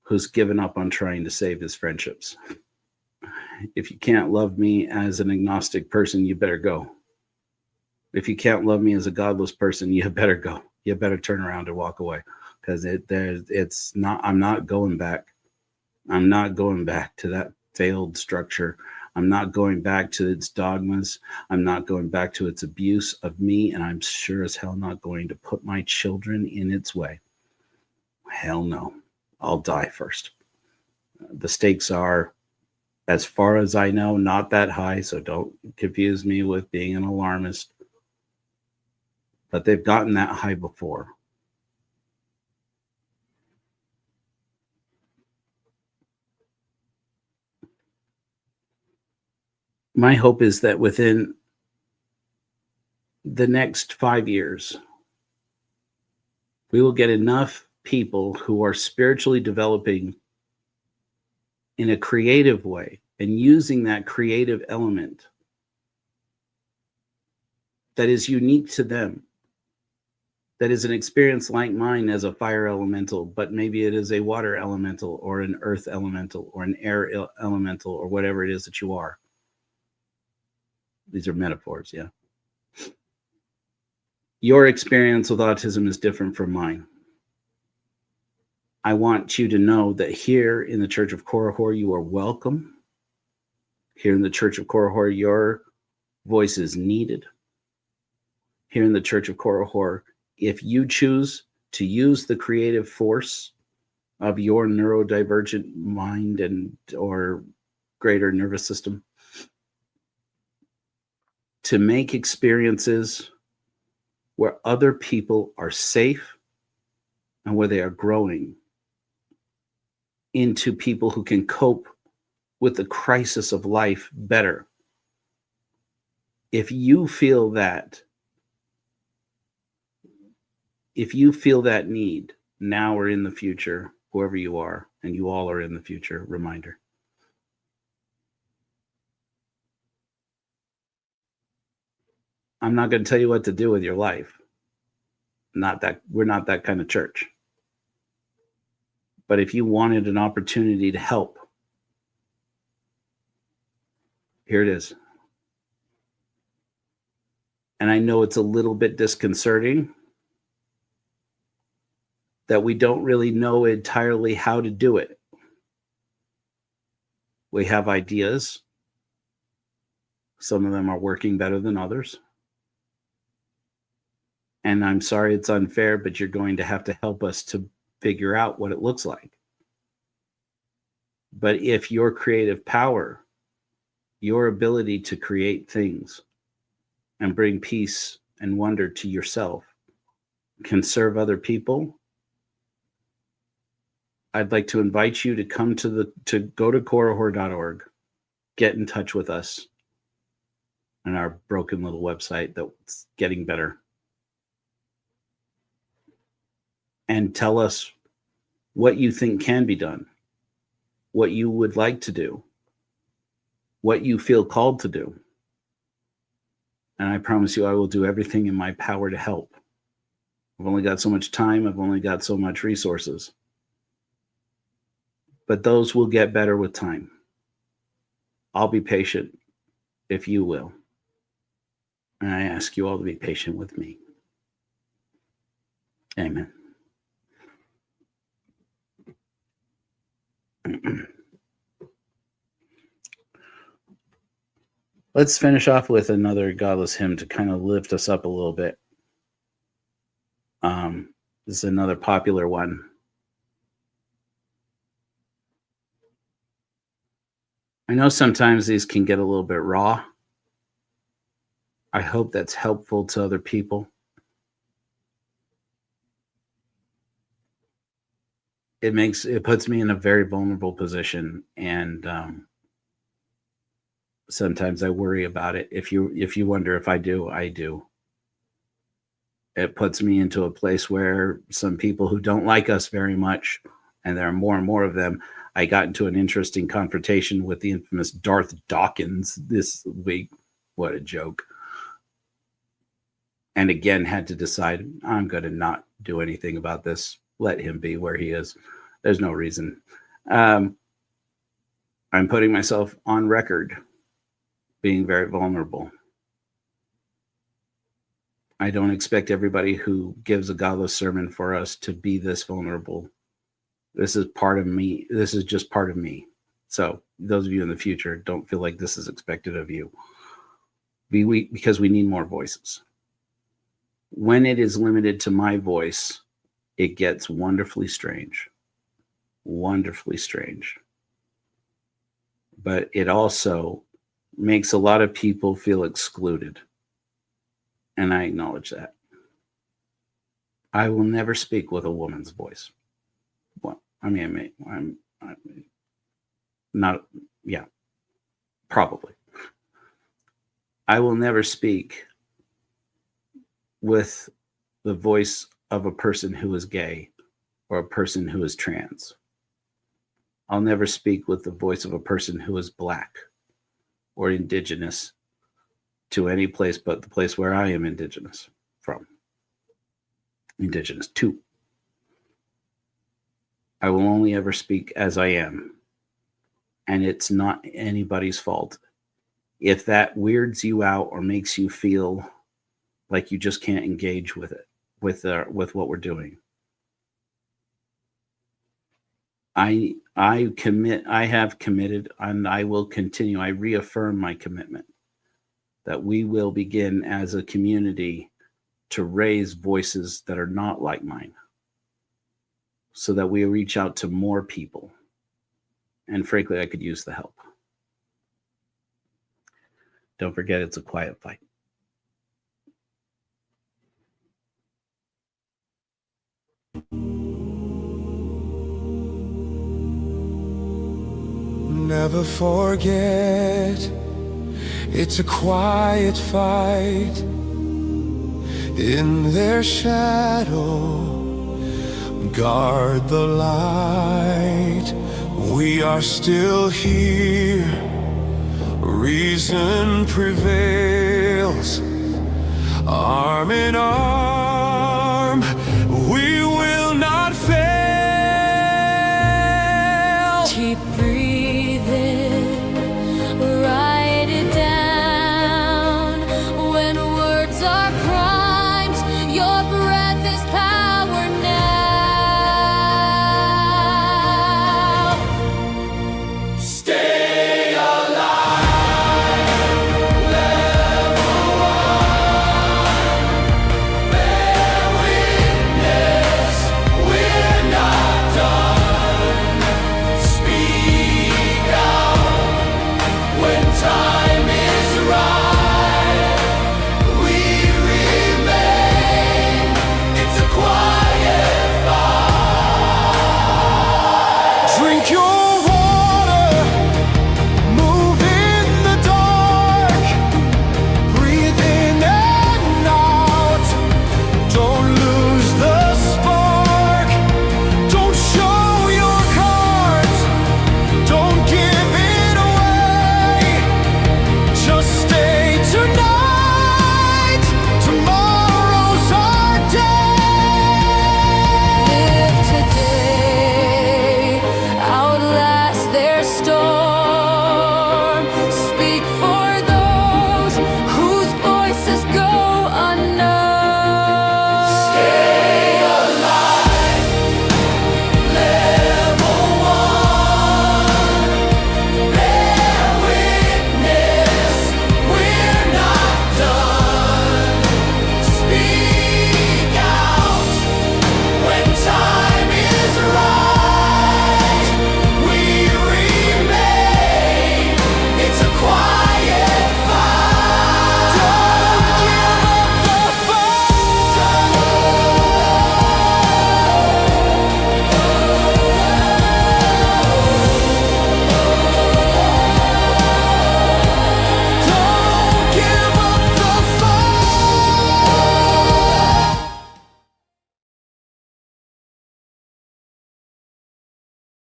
who's given up on trying to save his friendships. If you can't love me as an agnostic person, you better go. If you can't love me as a godless person, you better go. You better turn around and walk away, because I'm not going back. I'm not going back to that failed structure. I'm not going back to its dogmas. I'm not going back to its abuse of me, and I'm sure as hell not going to put my children in its way. Hell no. I'll die first. The stakes are, as far as I know, not that high, so don't confuse me with being an alarmist. But they've gotten that high before. My hope is that within the next 5 years, we will get enough people who are spiritually developing in a creative way and using that creative element that is unique to them, that is an experience like mine as a fire elemental, but maybe it is a water elemental or an earth elemental or an air elemental or whatever it is that you are. These are metaphors, yeah. Your experience with autism is different from mine. I want you to know that here in the Church of Korihor, you are welcome. Here in the Church of Korihor, your voice is needed. Here in the Church of Korihor, if you choose to use the creative force of your neurodivergent mind and or greater nervous system to make experiences where other people are safe and where they are growing into people who can cope with the crisis of life better. If you feel that need now or in the future, whoever you are, and you all are in the future, reminder. I'm not going to tell you what to do with your life. We're not that kind of church. But if you wanted an opportunity to help, here it is. And I know it's a little bit disconcerting that we don't really know entirely how to do it. We have ideas. Some of them are working better than others. And I'm sorry it's unfair, but you're going to have to help us to figure out what it looks like. But if your creative power, your ability to create things and bring peace and wonder to yourself can serve other people, I'd like to invite you to come to go to korihor.org, get in touch with us on our broken little website that's getting better. And tell us what you think can be done, what you would like to do, what you feel called to do. And I promise you, I will do everything in my power to help. I've only got so much time. I've only got so much resources. But those will get better with time. I'll be patient if you will. And I ask you all to be patient with me. Amen. Let's finish off with another Godless hymn to kind of lift us up a little bit. This is another popular one. I know sometimes these can get a little bit raw. I hope that's helpful to other people. it puts me in a very vulnerable position, and sometimes I worry about it. If you wonder if I do, I do. It puts me into a place where some people who don't like us very much, and there are more and more of them. I got into an interesting confrontation with the infamous Darth Dawkins this week. What a joke. And again, had to decide, I'm going to not do anything about this. Let him be where he is. There's no reason. I'm putting myself on record being very vulnerable. I don't expect everybody who gives a godless sermon for us to be this vulnerable. This is part of me. This is just part of me. So those of you in the future, don't feel like this is expected of you. Be weak, because we need more voices. When it is limited to my voice, it gets wonderfully strange. Wonderfully strange. But it also makes a lot of people feel excluded. And I acknowledge that. I will never speak with a woman's voice. Well, I mean, I'm not, yeah, probably. I will never speak with the voice of a person who is gay or a person who is trans. I'll never speak with the voice of a person who is Black or indigenous to any place but the place where I am indigenous from. Indigenous to. I will only ever speak as I am. And it's not anybody's fault. If that weirds you out or makes you feel like you just can't engage with it, with what we're doing, I have committed, and I will continue. I reaffirm my commitment that we will begin as a community to raise voices that are not like mine, so that we reach out to more people. And frankly, I could use the help. Don't forget, it's a quiet fight. Never forget, it's a quiet fight. In their shadow, guard the light. We are still here. Reason prevails. Arm in arm.